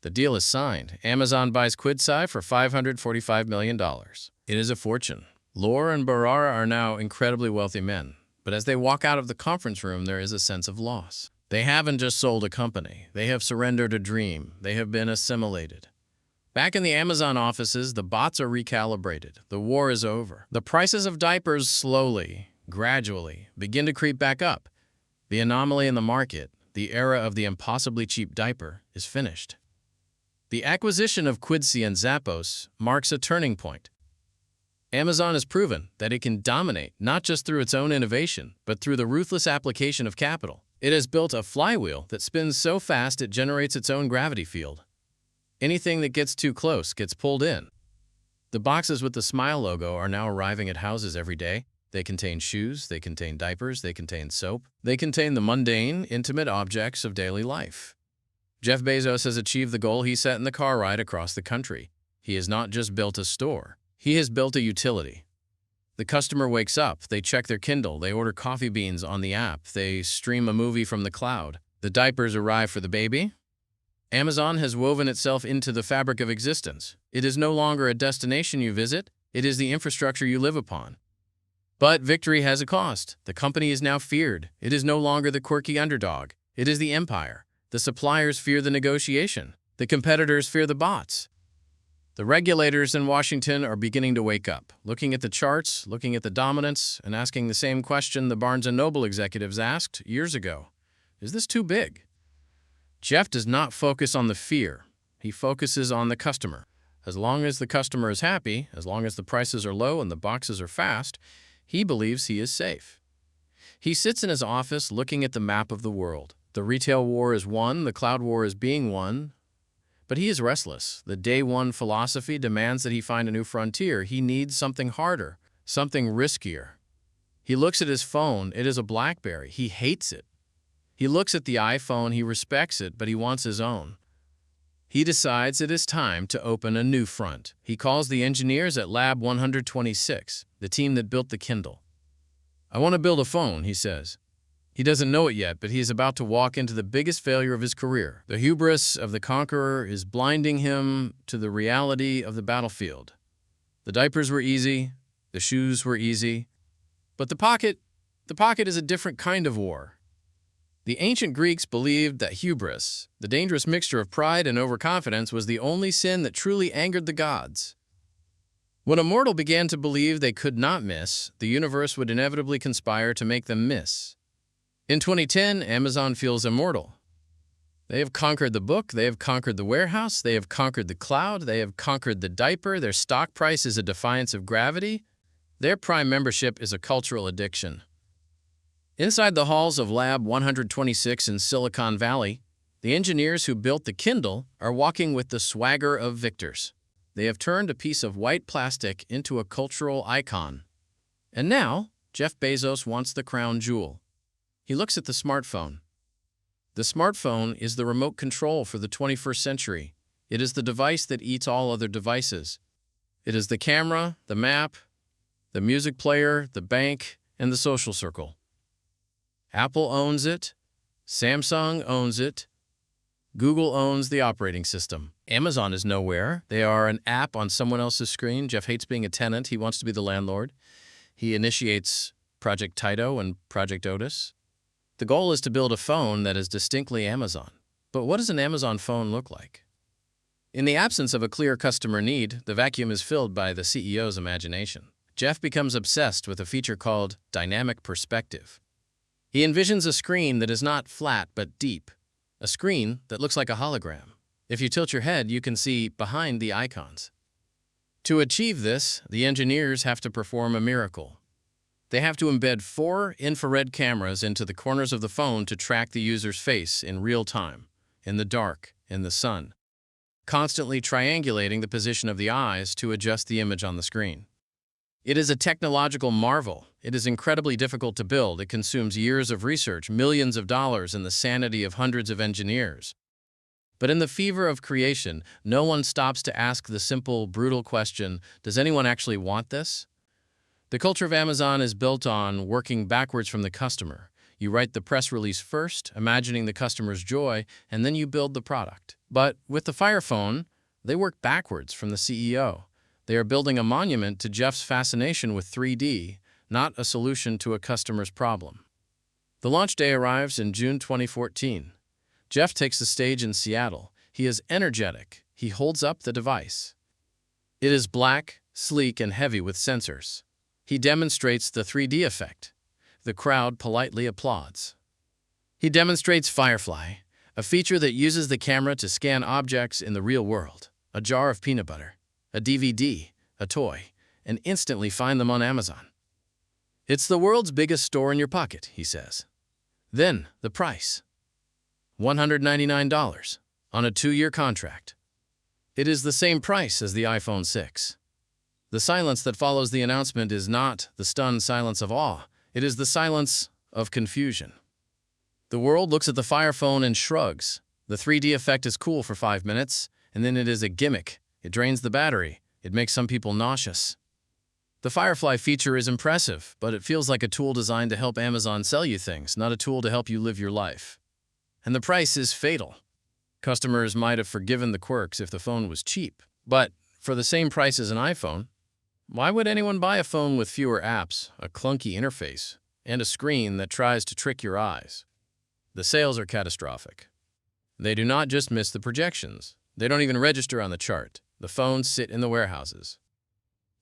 The deal is signed. Amazon buys Quidsci for $545 million. It is a fortune. Lore and Barrara are now incredibly wealthy men. But as they walk out of the conference room, there is a sense of loss. They haven't just sold a company. They have surrendered a dream. They have been assimilated. Back in the Amazon offices, the bots are recalibrated. The war is over. The prices of diapers slowly, gradually, begin to creep back up. The anomaly in the market, the era of the impossibly cheap diaper, is finished. The acquisition of Quidsci and Zappos marks a turning point. Amazon has proven that it can dominate not just through its own innovation, but through the ruthless application of capital. It has built a flywheel that spins so fast it generates its own gravity field. Anything that gets too close gets pulled in. The boxes with the Smile logo are now arriving at houses every day. They contain shoes, they contain diapers, they contain soap. They contain the mundane, intimate objects of daily life. Jeff Bezos has achieved the goal he set in the car ride across the country. He has not just built a store. He has built a utility. The customer wakes up, they check their Kindle, they order coffee beans on the app, they stream a movie from the cloud. The diapers arrive for the baby. Amazon has woven itself into the fabric of existence. It is no longer a destination you visit, it is the infrastructure you live upon. But victory has a cost. The company is now feared. It is no longer the quirky underdog. It is the empire. The suppliers fear the negotiation. The competitors fear the bots. The regulators in Washington are beginning to wake up, looking at the charts, looking at the dominance, and asking the same question the Barnes & Noble executives asked years ago. Is this too big? Jeff does not focus on the fear. He focuses on the customer. As long as the customer is happy, as long as the prices are low and the boxes are fast, he believes he is safe. He sits in his office looking at the map of the world. The retail war is won, the cloud war is being won, but he is restless. The day one philosophy demands that he find a new frontier. He needs something harder, something riskier. He looks at his phone. It is a BlackBerry. He hates it. He looks at the iPhone. He respects it, but he wants his own. He decides it is time to open a new front. He calls the engineers at Lab 126, the team that built the Kindle. I want to build a phone, he says. He doesn't know it yet, but he is about to walk into the biggest failure of his career. The hubris of the conqueror is blinding him to the reality of the battlefield. The diapers were easy, the shoes were easy, but the pocket is a different kind of war. The ancient Greeks believed that hubris, the dangerous mixture of pride and overconfidence, was the only sin that truly angered the gods. When a mortal began to believe they could not miss, the universe would inevitably conspire to make them miss. In 2010, Amazon feels immortal. They have conquered the book, they have conquered the warehouse, they have conquered the cloud, they have conquered the diaper, their stock price is a defiance of gravity, their Prime membership is a cultural addiction. Inside the halls of Lab 126 in Silicon Valley, the engineers who built the Kindle are walking with the swagger of victors. They have turned a piece of white plastic into a cultural icon. And now, Jeff Bezos wants the crown jewel. He looks at the smartphone. The smartphone is the remote control for the 21st century. It is the device that eats all other devices. It is the camera, the map, the music player, the bank, and the social circle. Apple owns it. Samsung owns it. Google owns the operating system. Amazon is nowhere. They are an app on someone else's screen. Jeff hates being a tenant. He wants to be the landlord. He initiates Project Taito and Project Otis. The goal is to build a phone that is distinctly Amazon. But what does an Amazon phone look like? In the absence of a clear customer need, the vacuum is filled by the CEO's imagination. Jeff becomes obsessed with a feature called dynamic perspective. He envisions a screen that is not flat but deep, a screen that looks like a hologram. If you tilt your head, you can see behind the icons. To achieve this, the engineers have to perform a miracle. They have to embed 4 infrared cameras into the corners of the phone to track the user's face in real time, in the dark, in the sun, constantly triangulating the position of the eyes to adjust the image on the screen. It is a technological marvel. It is incredibly difficult to build. It consumes years of research, millions of dollars, and the sanity of hundreds of engineers. But in the fever of creation, no one stops to ask the simple, brutal question, does anyone actually want this? The culture of Amazon is built on working backwards from the customer. You write the press release first, imagining the customer's joy, and then you build the product. But with the Fire Phone, they work backwards from the CEO. They are building a monument to Jeff's fascination with 3D, not a solution to a customer's problem. The launch day arrives in June 2014. Jeff takes the stage in Seattle. He is energetic. He holds up the device. It is black, sleek, and heavy with sensors. He demonstrates the 3D effect. The crowd politely applauds. He demonstrates Firefly, a feature that uses the camera to scan objects in the real world, a jar of peanut butter, a DVD, a toy, and instantly find them on Amazon. It's the world's biggest store in your pocket, he says. Then, the price. $199 on a 2-year contract. It is the same price as the iPhone 6. The silence that follows the announcement is not the stunned silence of awe. It is the silence of confusion. The world looks at the Fire Phone and shrugs. The 3D effect is cool for 5 minutes, and then it is a gimmick. It drains the battery. It makes some people nauseous. The Firefly feature is impressive, but it feels like a tool designed to help Amazon sell you things, not a tool to help you live your life. And the price is fatal. Customers might have forgiven the quirks if the phone was cheap, but for the same price as an iPhone, why would anyone buy a phone with fewer apps, a clunky interface, and a screen that tries to trick your eyes? The sales are catastrophic. They do not just miss the projections. They don't even register on the chart. The phones sit in the warehouses.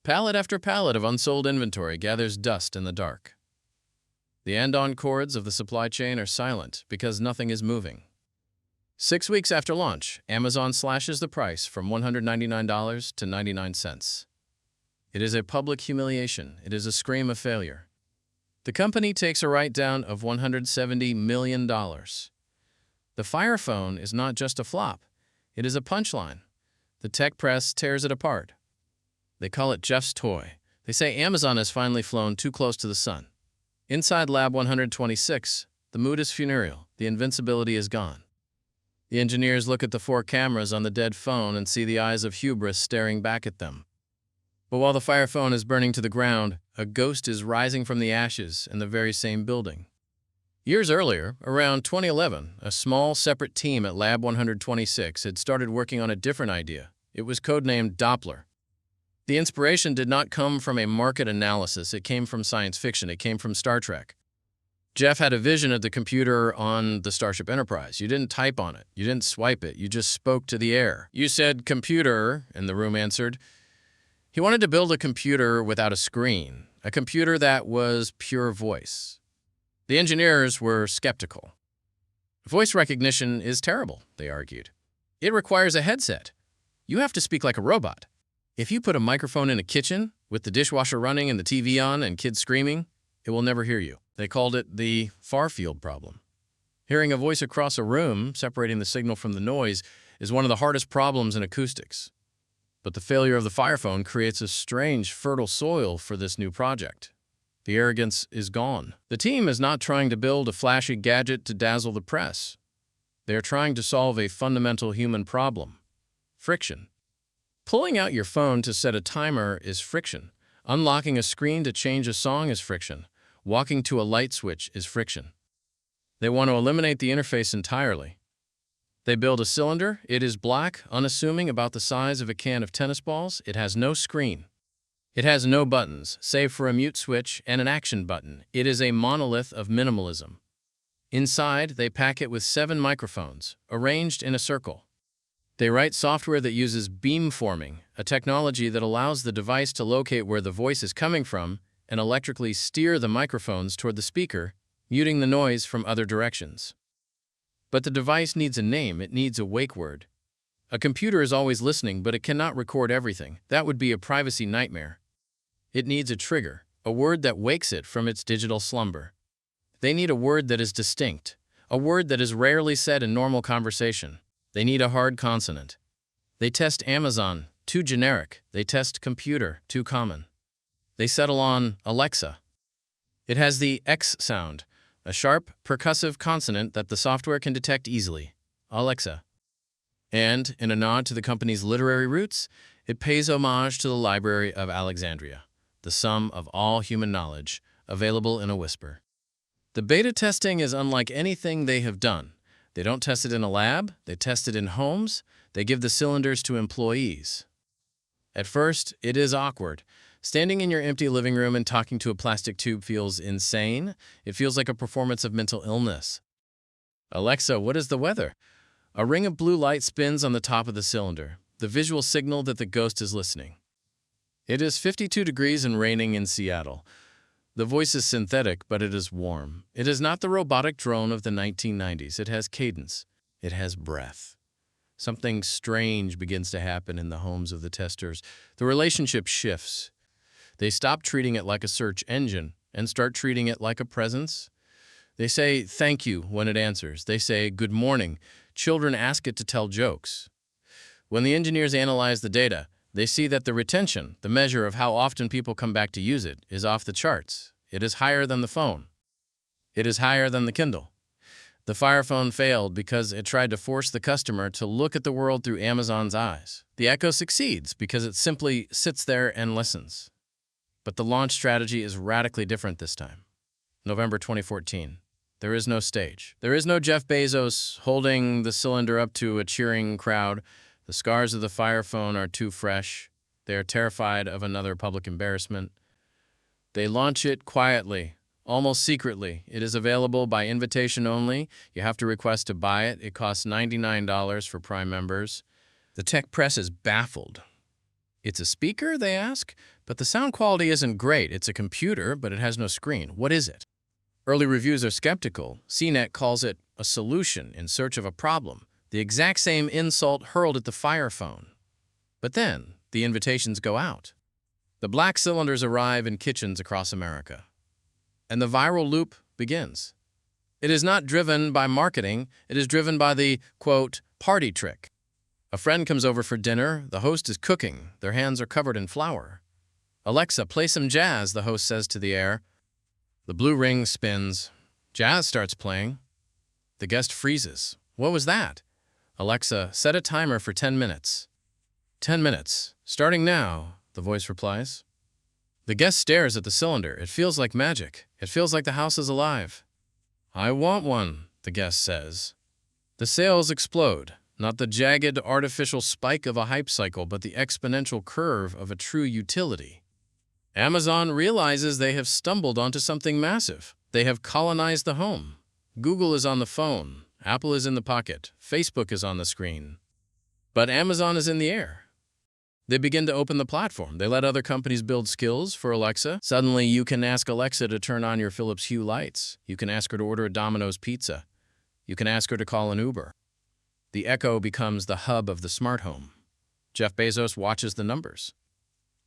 Pallet after pallet of unsold inventory gathers dust in the dark. The end-on cords of the supply chain are silent because nothing is moving. 6 weeks after launch, Amazon slashes the price from $199 to 99 cents. It is a public humiliation. It is a scream of failure. The company takes a write-down of $170 million. The Fire Phone is not just a flop. It is a punchline. The tech press tears it apart. They call it Jeff's toy. They say Amazon has finally flown too close to the sun. Inside Lab 126, the mood is funereal. The invincibility is gone. The engineers look at the 4 cameras on the dead phone and see the eyes of hubris staring back at them. But while the Fire Phone is burning to the ground, a ghost is rising from the ashes in the very same building. Years earlier, around 2011, a small, separate team at Lab 126 had started working on a different idea. It was codenamed Doppler. The inspiration did not come from a market analysis. It came from science fiction. It came from Star Trek. Jeff had a vision of the computer on the Starship Enterprise. You didn't type on it. You didn't swipe it. You just spoke to the air. You said, "Computer," and the room answered. He wanted to build a computer without a screen, a computer that was pure voice. The engineers were skeptical. Voice recognition is terrible, they argued. It requires a headset. You have to speak like a robot. If you put a microphone in a kitchen with the dishwasher running and the TV on and kids screaming, it will never hear you. They called it the far-field problem. Hearing a voice across a room, separating the signal from the noise, is one of the hardest problems in acoustics. But the failure of the Fire Phone creates a strange, fertile soil for this new project. The arrogance is gone. The team is not trying to build a flashy gadget to dazzle the press. They are trying to solve a fundamental human problem: friction. Pulling out your phone to set a timer is friction. Unlocking a screen to change a song is friction. Walking to a light switch is friction. They want to eliminate the interface entirely. They build a cylinder. It is black, unassuming, about the size of a can of tennis balls. It has no screen. It has no buttons, save for a mute switch and an action button. It is a monolith of minimalism. Inside, they pack it with 7 microphones, arranged in a circle. They write software that uses beamforming, a technology that allows the device to locate where the voice is coming from and electrically steer the microphones toward the speaker, muting the noise from other directions. But the device needs a name. It needs a wake word. A computer is always listening, but it cannot record everything. That would be a privacy nightmare. It needs a trigger, a word that wakes it from its digital slumber. They need a word that is distinct, a word that is rarely said in normal conversation. They need a hard consonant. They test Amazon, too generic. They test computer, too common. They settle on Alexa. It has the X sound, a sharp, percussive consonant that the software can detect easily. Alexa. And, in a nod to the company's literary roots, it pays homage to the Library of Alexandria, the sum of all human knowledge, available in a whisper. The beta testing is unlike anything they have done. They don't test it in a lab, they test it in homes, they give the cylinders to employees. At first, it is awkward. Standing in your empty living room and talking to a plastic tube feels insane. It feels like a performance of mental illness. Alexa, what is the weather? A ring of blue light spins on the top of the cylinder, the visual signal that the ghost is listening. It is 52 degrees and raining in Seattle. The voice is synthetic, but it is warm. It is not the robotic drone of the 1990s. It has cadence. It has breath. Something strange begins to happen in the homes of the testers. The relationship shifts. They stop treating it like a search engine and start treating it like a presence. They say thank you when it answers. They say good morning. Children ask it to tell jokes. When the engineers analyze the data, they see that the retention, the measure of how often people come back to use it, is off the charts. It is higher than the phone. It is higher than the Kindle. The Fire Phone failed because it tried to force the customer to look at the world through Amazon's eyes. The Echo succeeds because it simply sits there and listens. But the launch strategy is radically different this time. November 2014. There is no stage. There is no Jeff Bezos holding the cylinder up to a cheering crowd. The scars of the Fire Phone are too fresh. They are terrified of another public embarrassment. They launch it quietly, almost secretly. It is available by invitation only. You have to request to buy it. It costs $99 for Prime members. The tech press is baffled. It's a speaker, they ask, but the sound quality isn't great. It's a computer, but it has no screen. What is it? Early reviews are skeptical. CNET calls it a solution in search of a problem, the exact same insult hurled at the Fire Phone. But then, the invitations go out. The black cylinders arrive in kitchens across America. And the viral loop begins. It is not driven by marketing. It is driven by the, quote, party trick. A friend comes over for dinner. The host is cooking. Their hands are covered in flour. Alexa, play some jazz, the host says to the air. The blue ring spins. Jazz starts playing. The guest freezes. What was that? Alexa, set a timer for 10 minutes. 10 minutes. Starting now, the voice replies. The guest stares at the cylinder. It feels like magic. It feels like the house is alive. I want one, the guest says. The sales explode. Not the jagged, artificial spike of a hype cycle, but the exponential curve of a true utility. Amazon realizes they have stumbled onto something massive. They have colonized the home. Google is on the phone. Apple is in the pocket. Facebook is on the screen. But Amazon is in the air. They begin to open the platform. They let other companies build skills for Alexa. Suddenly, you can ask Alexa to turn on your Philips Hue lights. You can ask her to order a Domino's pizza. You can ask her to call an Uber. The Echo becomes the hub of the smart home. Jeff Bezos watches the numbers.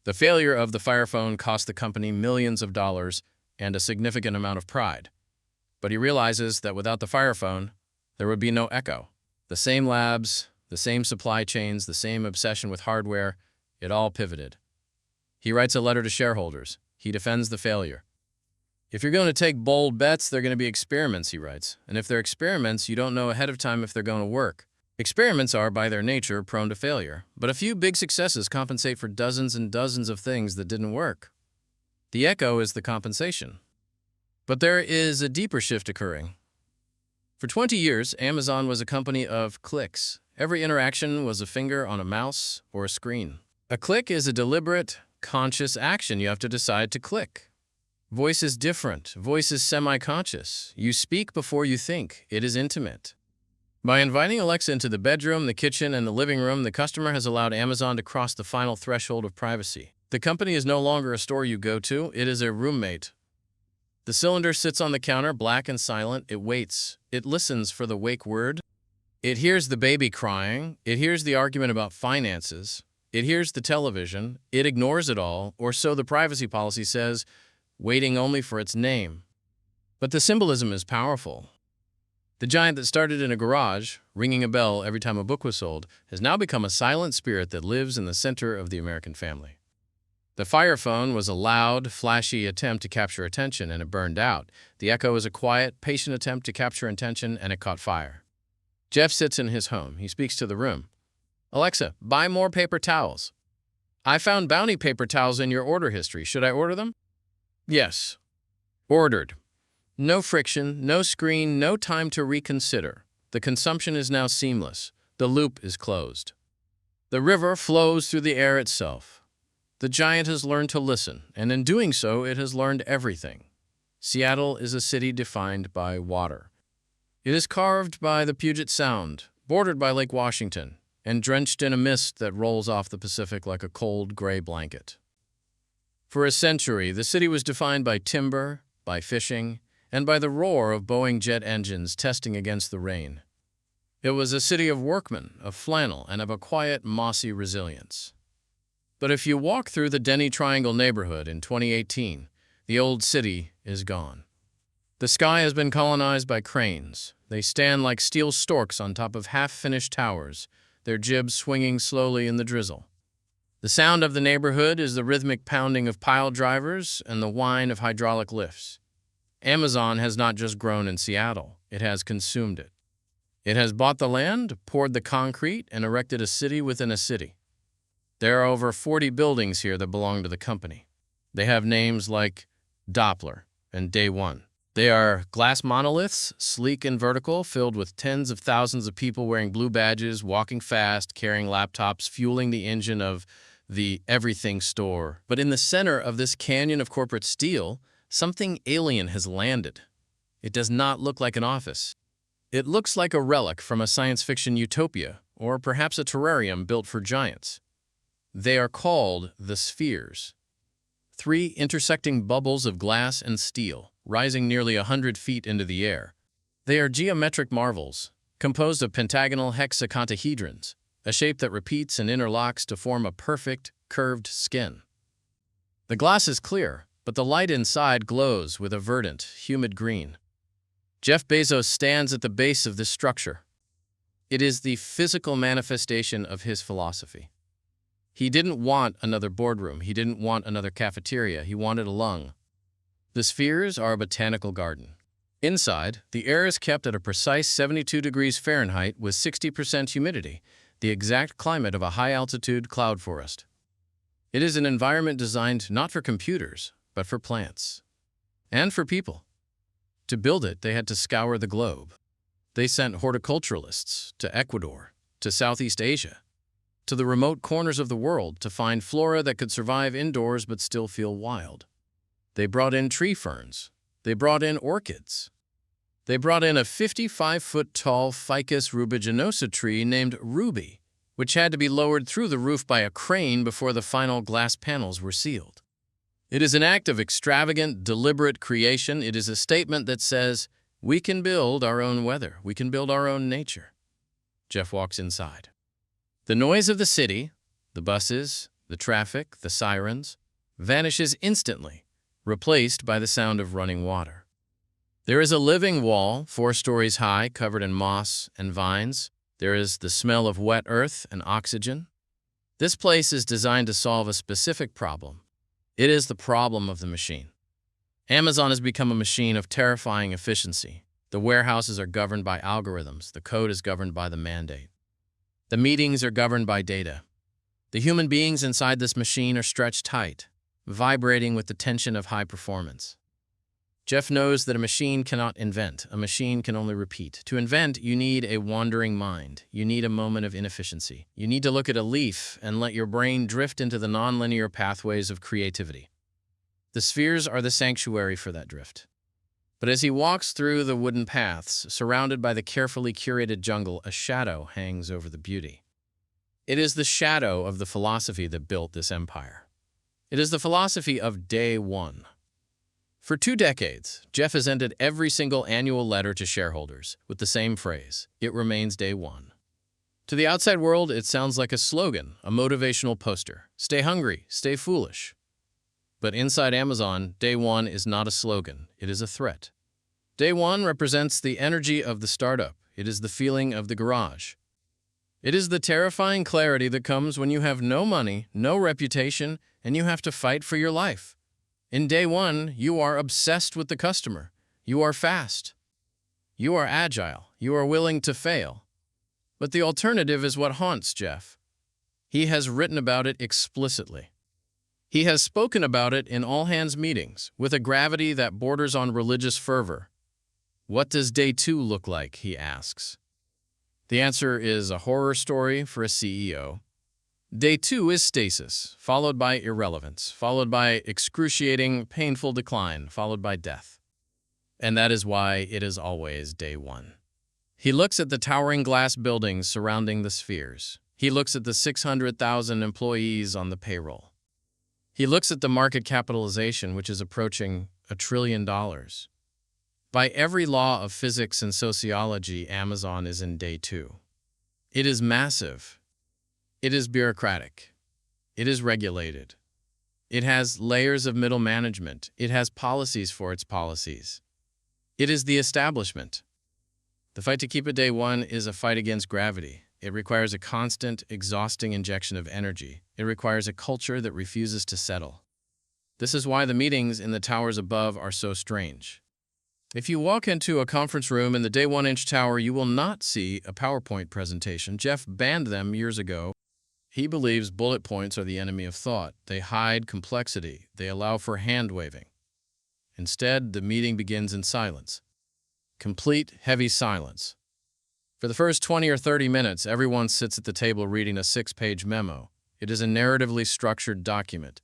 The failure of the Fire Phone cost the company millions of dollars and a significant amount of pride. But he realizes that without the Fire Phone, there would be no Echo. The same labs, the same supply chains, the same obsession with hardware, it all pivoted. He writes a letter to shareholders. He defends the failure. If you're going to take bold bets, they're going to be experiments, he writes. And if they're experiments, you don't know ahead of time if they're going to work. Experiments are, by their nature, prone to failure, but a few big successes compensate for dozens and dozens of things that didn't work. The Echo is the compensation. But there is a deeper shift occurring. For 20 years, Amazon was a company of clicks. Every interaction was a finger on a mouse or a screen. A click is a deliberate, conscious action you have to decide to click. Voice is different. Voice is semi-conscious. You speak before you think. It is intimate. By inviting Alexa into the bedroom, the kitchen, and the living room, the customer has allowed Amazon to cross the final threshold of privacy. The company is no longer a store you go to, it is a roommate. The cylinder sits on the counter, black and silent. It waits. It listens for the wake word. It hears the baby crying. It hears the argument about finances. It hears the television. It ignores it all, or so the privacy policy says. waiting only for its name. But the symbolism is powerful. The giant that started in a garage, ringing a bell every time a book was sold, has now become a silent spirit that lives in the center of the American family. The fire phone was a loud, flashy attempt to capture attention, and it burned out. The echo is a quiet, patient attempt to capture attention, and it caught fire. Jeff sits in his home. He speaks to the room. "Alexa, buy more paper towels." "I found Bounty paper towels in your order history. Should I order them?" "Yes." Ordered. No friction, no screen, no time to reconsider. The consumption is now seamless. The loop is closed. The river flows through the air itself. The giant has learned to listen, and in doing so, it has learned everything. Seattle is a city defined by water. It is carved by the Puget Sound, bordered by Lake Washington, and drenched in a mist that rolls off the Pacific like a cold, gray blanket. For a century, the city was defined by timber, by fishing, and by the roar of Boeing jet engines testing against the rain. It was a city of workmen, of flannel, and of a quiet, mossy resilience. But if you walk through the Denny Triangle neighborhood in 2018, the old city is gone. The sky has been colonized by cranes. They stand like steel storks on top of half-finished towers, their jibs swinging slowly in the drizzle. The sound of the neighborhood is the rhythmic pounding of pile drivers and the whine of hydraulic lifts. Amazon has not just grown in Seattle, it has consumed it. It has bought the land, poured the concrete, and erected a city within a city. There are over 40 buildings here that belong to the company. They have names like Doppler and Day One. They are glass monoliths, sleek and vertical, filled with tens of thousands of people wearing blue badges, walking fast, carrying laptops, fueling the engine of the everything store. But in the center of this canyon of corporate steel, something alien has landed. It does not look like an office. It looks like a relic from a science fiction utopia, or perhaps a terrarium built for giants. They are called the spheres. 3 intersecting bubbles of glass and steel, rising nearly 100 feet into the air. They are geometric marvels, composed of pentagonal hexacotahedrons, a shape that repeats and interlocks to form a perfect, curved skin. The glass is clear, but the light inside glows with a verdant, humid green. Jeff Bezos stands at the base of this structure. It is the physical manifestation of his philosophy. He didn't want another boardroom. He didn't want another cafeteria. He wanted a lung. The spheres are a botanical garden. Inside, the air is kept at a precise 72 degrees Fahrenheit with 60% humidity, the exact climate of a high-altitude cloud forest. It is an environment designed not for computers, but for plants. And for people. To build it, they had to scour the globe. They sent horticulturalists to Ecuador, to Southeast Asia, to the remote corners of the world to find flora that could survive indoors but still feel wild. They brought in tree ferns. They brought in orchids. They brought in a 55-foot-tall Ficus rubiginosa tree named Ruby, which had to be lowered through the roof by a crane before the final glass panels were sealed. It is an act of extravagant, deliberate creation. It is a statement that says, we can build our own weather. We can build our own nature. Jeff walks inside. The noise of the city, the buses, the traffic, the sirens, vanishes instantly, replaced by the sound of running water. There is a living wall, 4 stories high, covered in moss and vines. There is the smell of wet earth and oxygen. This place is designed to solve a specific problem. It is the problem of the machine. Amazon has become a machine of terrifying efficiency. The warehouses are governed by algorithms. The code is governed by the mandate. The meetings are governed by data. The human beings inside this machine are stretched tight, vibrating with the tension of high performance. Jeff knows that a machine cannot invent. A machine can only repeat. To invent, you need a wandering mind. You need a moment of inefficiency. You need to look at a leaf and let your brain drift into the nonlinear pathways of creativity. The spheres are the sanctuary for that drift. But as he walks through the wooden paths, surrounded by the carefully curated jungle, a shadow hangs over the beauty. It is the shadow of the philosophy that built this empire. It is the philosophy of Day One. For 2 decades, Jeff has ended every single annual letter to shareholders with the same phrase, "It remains Day One." To the outside world, it sounds like a slogan, a motivational poster. Stay hungry, stay foolish. But inside Amazon, Day One is not a slogan, it is a threat. Day One represents the energy of the startup. It is the feeling of the garage. It is the terrifying clarity that comes when you have no money, no reputation, and you have to fight for your life. In Day One, you are obsessed with the customer. You are fast. You are agile. You are willing to fail. But the alternative is what haunts Jeff. He has written about it explicitly. He has spoken about it in all-hands meetings, with a gravity that borders on religious fervor. What does Day Two look like, he asks. The answer is a horror story for a CEO. Day Two is stasis, followed by irrelevance, followed by excruciating, painful decline, followed by death. And that is why it is always Day One. He looks at the towering glass buildings surrounding the spheres. He looks at the 600,000 employees on the payroll. He looks at the market capitalization, which is approaching $1 trillion. By every law of physics and sociology, Amazon is in Day Two. It is massive. It is bureaucratic. It is regulated. It has layers of middle management. It has policies for its policies. It is the establishment. The fight to keep it Day One is a fight against gravity. It requires a constant, exhausting injection of energy. It requires a culture that refuses to settle. This is why the meetings in the towers above are so strange. If you walk into a conference room in the Day One-inch tower, you will not see a PowerPoint presentation. Jeff banned them years ago. He believes bullet points are the enemy of thought. They hide complexity. They allow for hand-waving. Instead, the meeting begins in silence. Complete, heavy silence. For the first 20 or 30 minutes, everyone sits at the table reading a 6-page memo. It is a narratively structured document.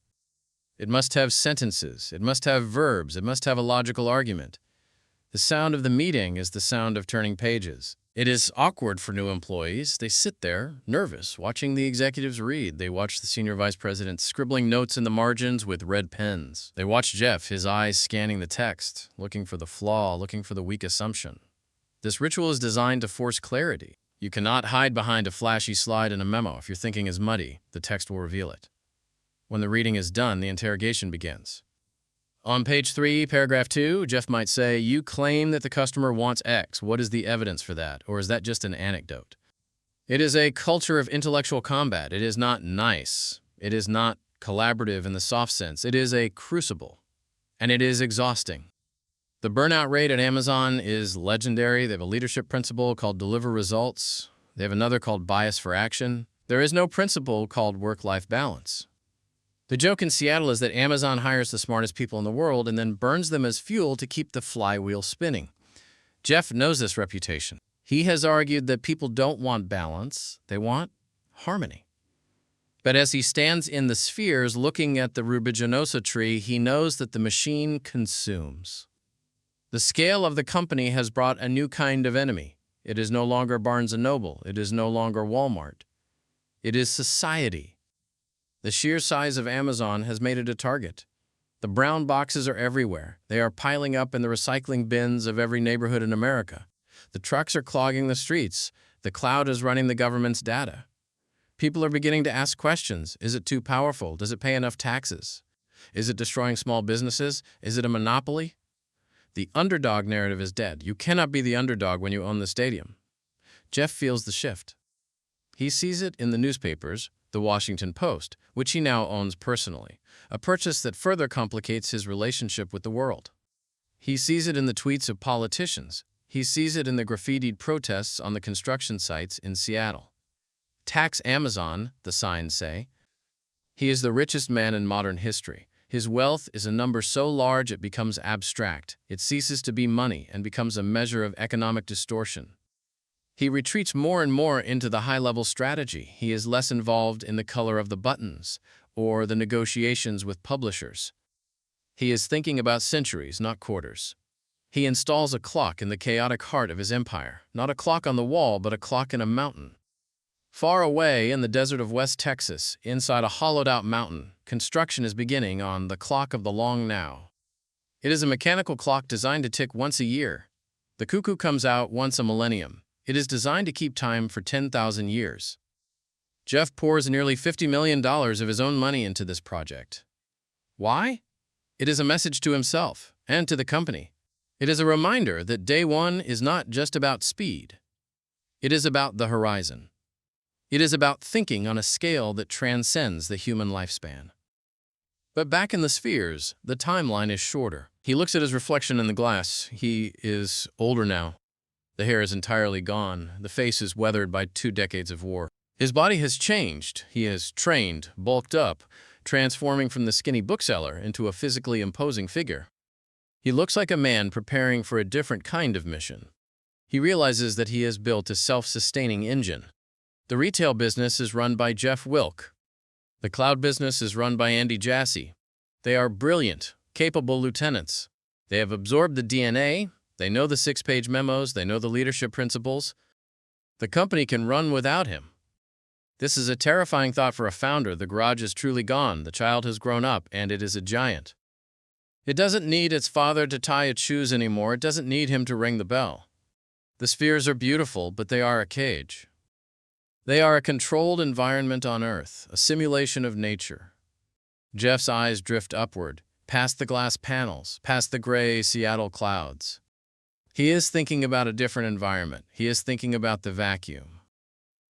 It must have sentences. It must have verbs. It must have a logical argument. The sound of the meeting is the sound of turning pages. It is awkward for new employees. They sit there, nervous, watching the executives read. They watch the senior vice president scribbling notes in the margins with red pens. They watch Jeff, his eyes scanning the text, looking for the flaw, looking for the weak assumption. This ritual is designed to force clarity. You cannot hide behind a flashy slide in a memo. If your thinking is muddy, the text will reveal it. When the reading is done, the interrogation begins. On page 3, paragraph 2, Jeff might say, "You claim that the customer wants X. What is the evidence for that? Or is that just an anecdote?" It is a culture of intellectual combat. It is not nice. It is not collaborative in the soft sense. It is a crucible. And it is exhausting. The burnout rate at Amazon is legendary. They have a leadership principle called deliver results. They have another called bias for action. There is no principle called work-life balance. The joke in Seattle is that Amazon hires the smartest people in the world and then burns them as fuel to keep the flywheel spinning. Jeff knows this reputation. He has argued that people don't want balance, they want harmony. But as he stands in the spheres looking at the rubiginosa tree, he knows that the machine consumes. The scale of the company has brought a new kind of enemy. It is no longer Barnes & Noble. It is no longer Walmart. It is society. The sheer size of Amazon has made it a target. The brown boxes are everywhere. They are piling up in the recycling bins of every neighborhood in America. The trucks are clogging the streets. The cloud is running the government's data. People are beginning to ask questions. Is it too powerful? Does it pay enough taxes? Is it destroying small businesses? Is it a monopoly? The underdog narrative is dead. You cannot be the underdog when you own the stadium. Jeff feels the shift. He sees it in the newspapers, the Washington Post, which he now owns personally, a purchase that further complicates his relationship with the world. He sees it in the tweets of politicians. He sees it in the graffitied protests on the construction sites in Seattle. Tax Amazon, the signs say. He is the richest man in modern history. His wealth is a number so large it becomes abstract. It ceases to be money and becomes a measure of economic distortion. He retreats more and more into the high-level strategy. He is less involved in the color of the buttons or the negotiations with publishers. He is thinking about centuries, not quarters. He installs a clock in the chaotic heart of his empire, not a clock on the wall, but a clock in a mountain. Far away in the desert of West Texas, inside a hollowed-out mountain, construction is beginning on the clock of the long now. It is a mechanical clock designed to tick once a year. The cuckoo comes out once a millennium. It is designed to keep time for 10,000 years. Jeff pours nearly $50 million of his own money into this project. Why? It is a message to himself and to the company. It is a reminder that day one is not just about speed. It is about the horizon. It is about thinking on a scale that transcends the human lifespan. But back in the spheres, the timeline is shorter. He looks at his reflection in the glass. He is older now. The hair is entirely gone. The face is weathered by 2 decades of war. His body has changed. He has trained, bulked up, transforming from the skinny bookseller into a physically imposing figure. He looks like a man preparing for a different kind of mission. He realizes that he has built a self-sustaining engine. The retail business is run by Jeff Wilk. The cloud business is run by Andy Jassy. They are brilliant, capable lieutenants. They have absorbed the DNA, they know the 6-page memos, they know the leadership principles. The company can run without him. This is a terrifying thought for a founder. The garage is truly gone, the child has grown up, and it is a giant. It doesn't need its father to tie its shoes anymore, it doesn't need him to ring the bell. The spheres are beautiful, but they are a cage. They are a controlled environment on Earth, a simulation of nature. Jeff's eyes drift upward, past the glass panels, past the gray Seattle clouds. He is thinking about a different environment. He is thinking about the vacuum.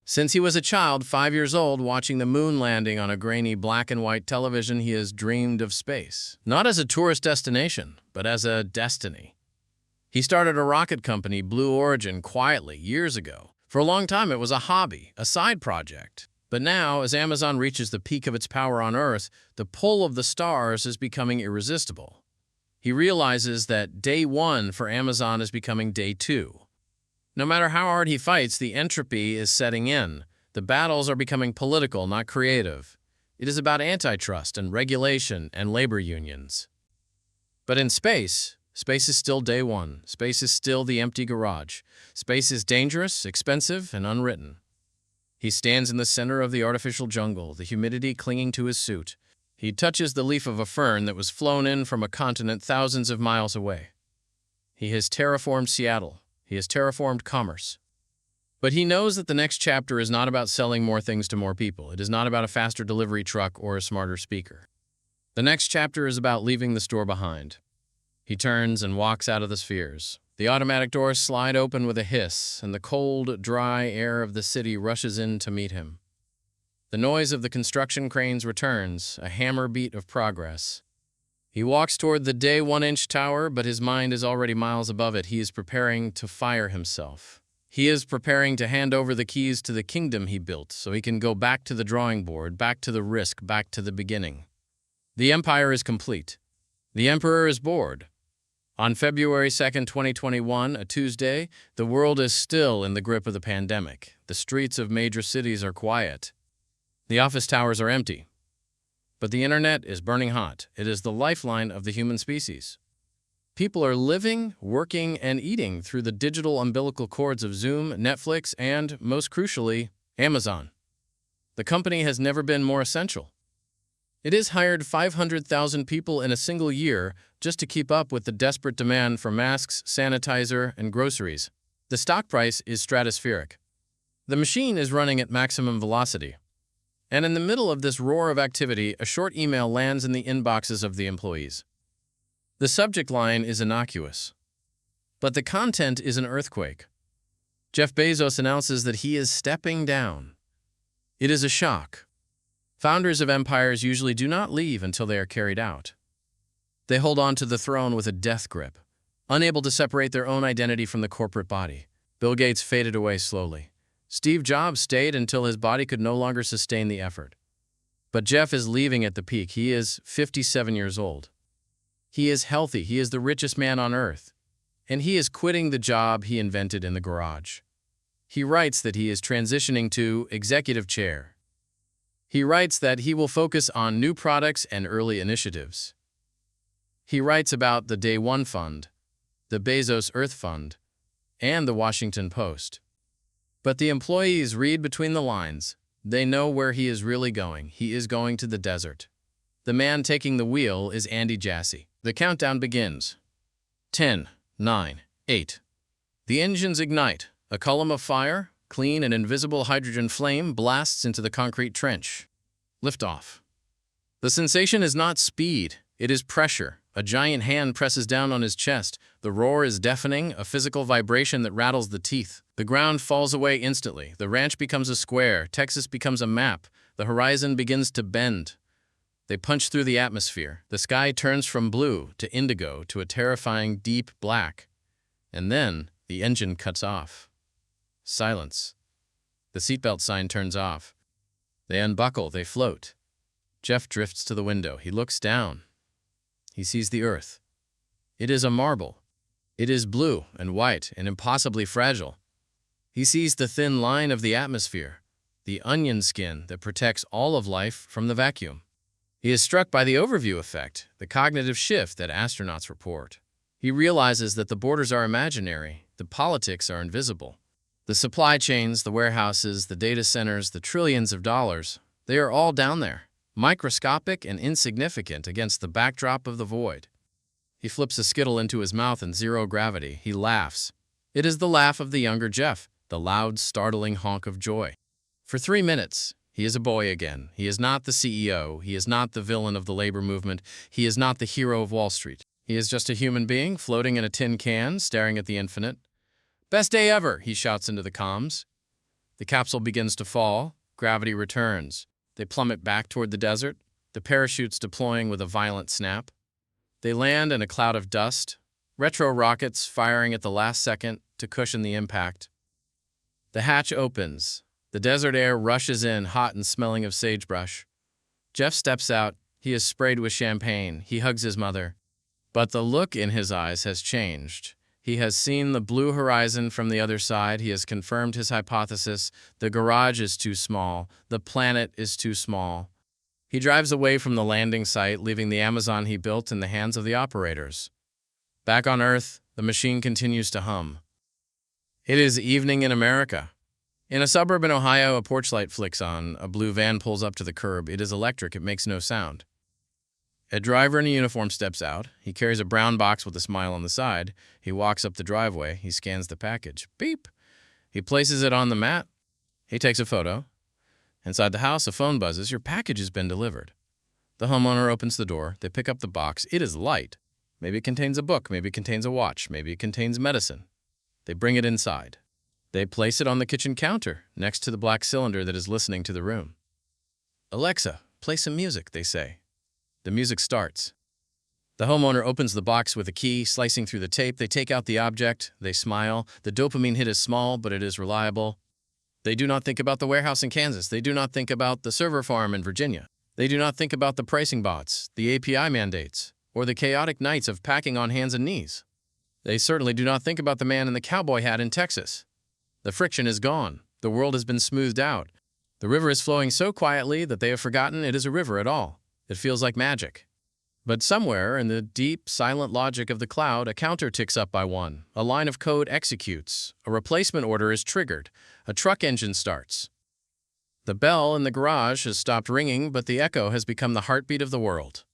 Since he was a child, 5 years old, watching the moon landing on a grainy black and white television, he has dreamed of space. Not as a tourist destination, but as a destiny. He started a rocket company, Blue Origin, quietly, years ago. For a long time, it was a hobby, a side project. But now, as Amazon reaches the peak of its power on Earth, the pull of the stars is becoming irresistible. He realizes that day one for Amazon is becoming day two. No matter how hard he fights, the entropy is setting in. The battles are becoming political, not creative. It is about antitrust and regulation and labor unions. But in space is still day one. Space is still the empty garage. Space is dangerous, expensive, and unwritten. He stands in the center of the artificial jungle, the humidity clinging to his suit. He touches the leaf of a fern that was flown in from a continent thousands of miles away. He has terraformed Seattle. He has terraformed commerce. But he knows that the next chapter is not about selling more things to more people. It is not about a faster delivery truck or a smarter speaker. The next chapter is about leaving the store behind. He turns and walks out of the spheres. The automatic doors slide open with a hiss, and the cold, dry air of the city rushes in to meet him. The noise of the construction cranes returns, a hammer beat of progress. He walks toward the day 1-inch tower, but his mind is already miles above it. He is preparing to fire himself. He is preparing to hand over the keys to the kingdom he built so he can go back to the drawing board, back to the risk, back to the beginning. The empire is complete. The emperor is bored. On February 2nd, 2021, a Tuesday, the world is still in the grip of the pandemic. The streets of major cities are quiet. The office towers are empty. But the internet is burning hot. It is the lifeline of the human species. People are living, working, and eating through the digital umbilical cords of Zoom, Netflix, and, most crucially, Amazon. The company has never been more essential. It has hired 500,000 people in a single year just to keep up with the desperate demand for masks, sanitizer, and groceries. The stock price is stratospheric. The machine is running at maximum velocity. And in the middle of this roar of activity, a short email lands in the inboxes of the employees. The subject line is innocuous, but the content is an earthquake. Jeff Bezos announces that he is stepping down. It is a shock. Founders of empires usually do not leave until they are carried out. They hold on to the throne with a death grip, unable to separate their own identity from the corporate body. Bill Gates faded away slowly. Steve Jobs stayed until his body could no longer sustain the effort. But Jeff is leaving at the peak. He is 57 years old. He is healthy. He is the richest man on earth. And he is quitting the job he invented in the garage. He writes that he is transitioning to executive chair. He writes that he will focus on new products and early initiatives. He writes about the Day One Fund, the Bezos Earth Fund, and the Washington Post. But the employees read between the lines. They know where he is really going. He is going to the desert. The man taking the wheel is Andy Jassy. The countdown begins. 10, 9, 8. The engines ignite. A column of fire, clean and invisible hydrogen flame, blasts into the concrete trench. Liftoff. The sensation is not speed. It is pressure. A giant hand presses down on his chest. The roar is deafening, a physical vibration that rattles the teeth. The ground falls away instantly. The ranch becomes a square. Texas becomes a map. The horizon begins to bend. They punch through the atmosphere. The sky turns from blue to indigo to a terrifying deep black. And then the engine cuts off. Silence. The seatbelt sign turns off. They unbuckle. They float. Jeff drifts to the window. He looks down. He sees the earth. It is a marble. It is blue and white and impossibly fragile. He sees the thin line of the atmosphere, the onion skin that protects all of life from the vacuum. He is struck by the overview effect, the cognitive shift that astronauts report. He realizes that the borders are imaginary, the politics are invisible. The supply chains, the warehouses, the data centers, the trillions of dollars, they are all down there, microscopic and insignificant against the backdrop of the void. He flips a Skittle into his mouth in zero gravity. He laughs. It is the laugh of the younger Jeff, the loud, startling honk of joy. For 3 minutes, he is a boy again. He is not the CEO. He is not the villain of the labor movement. He is not the hero of Wall Street. He is just a human being floating in a tin can, staring at the infinite. "Best day ever," he shouts into the comms. The capsule begins to fall. Gravity returns. They plummet back toward the desert, the parachutes deploying with a violent snap. They land in a cloud of dust, retro rockets firing at the last second to cushion the impact. The hatch opens. The desert air rushes in, hot and smelling of sagebrush. Jeff steps out. He is sprayed with champagne. He hugs his mother. But the look in his eyes has changed. He has seen the blue horizon from the other side. He has confirmed his hypothesis. The garage is too small. The planet is too small. He drives away from the landing site, leaving the Amazon he built in the hands of the operators. Back on Earth, the machine continues to hum. It is evening in America. In a suburb in Ohio, a porch light flicks on. A blue van pulls up to the curb. It is electric. It makes no sound. A driver in a uniform steps out. He carries a brown box with a smile on the side. He walks up the driveway. He scans the package. Beep. He places it on the mat. He takes a photo. Inside the house, a phone buzzes. Your package has been delivered. The homeowner opens the door. They pick up the box. It is light. Maybe it contains a book. Maybe it contains a watch. Maybe it contains medicine. They bring it inside. They place it on the kitchen counter, next to the black cylinder that is listening to the room. "Alexa, play some music," they say. The music starts. The homeowner opens the box with a key, slicing through the tape. They take out the object. They smile. The dopamine hit is small, but it is reliable. They do not think about the warehouse in Kansas. They do not think about the server farm in Virginia. They do not think about the pricing bots, the API mandates, or the chaotic nights of packing on hands and knees. They certainly do not think about the man in the cowboy hat in Texas. The friction is gone. The world has been smoothed out. The river is flowing so quietly that they have forgotten it is a river at all. It feels like magic. But somewhere in the deep, silent logic of the cloud, a counter ticks up by one. A line of code executes. A replacement order is triggered. A truck engine starts. The bell in the garage has stopped ringing, but the echo has become the heartbeat of the world.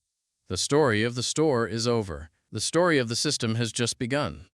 The story of the store is over. The story of the system has just begun.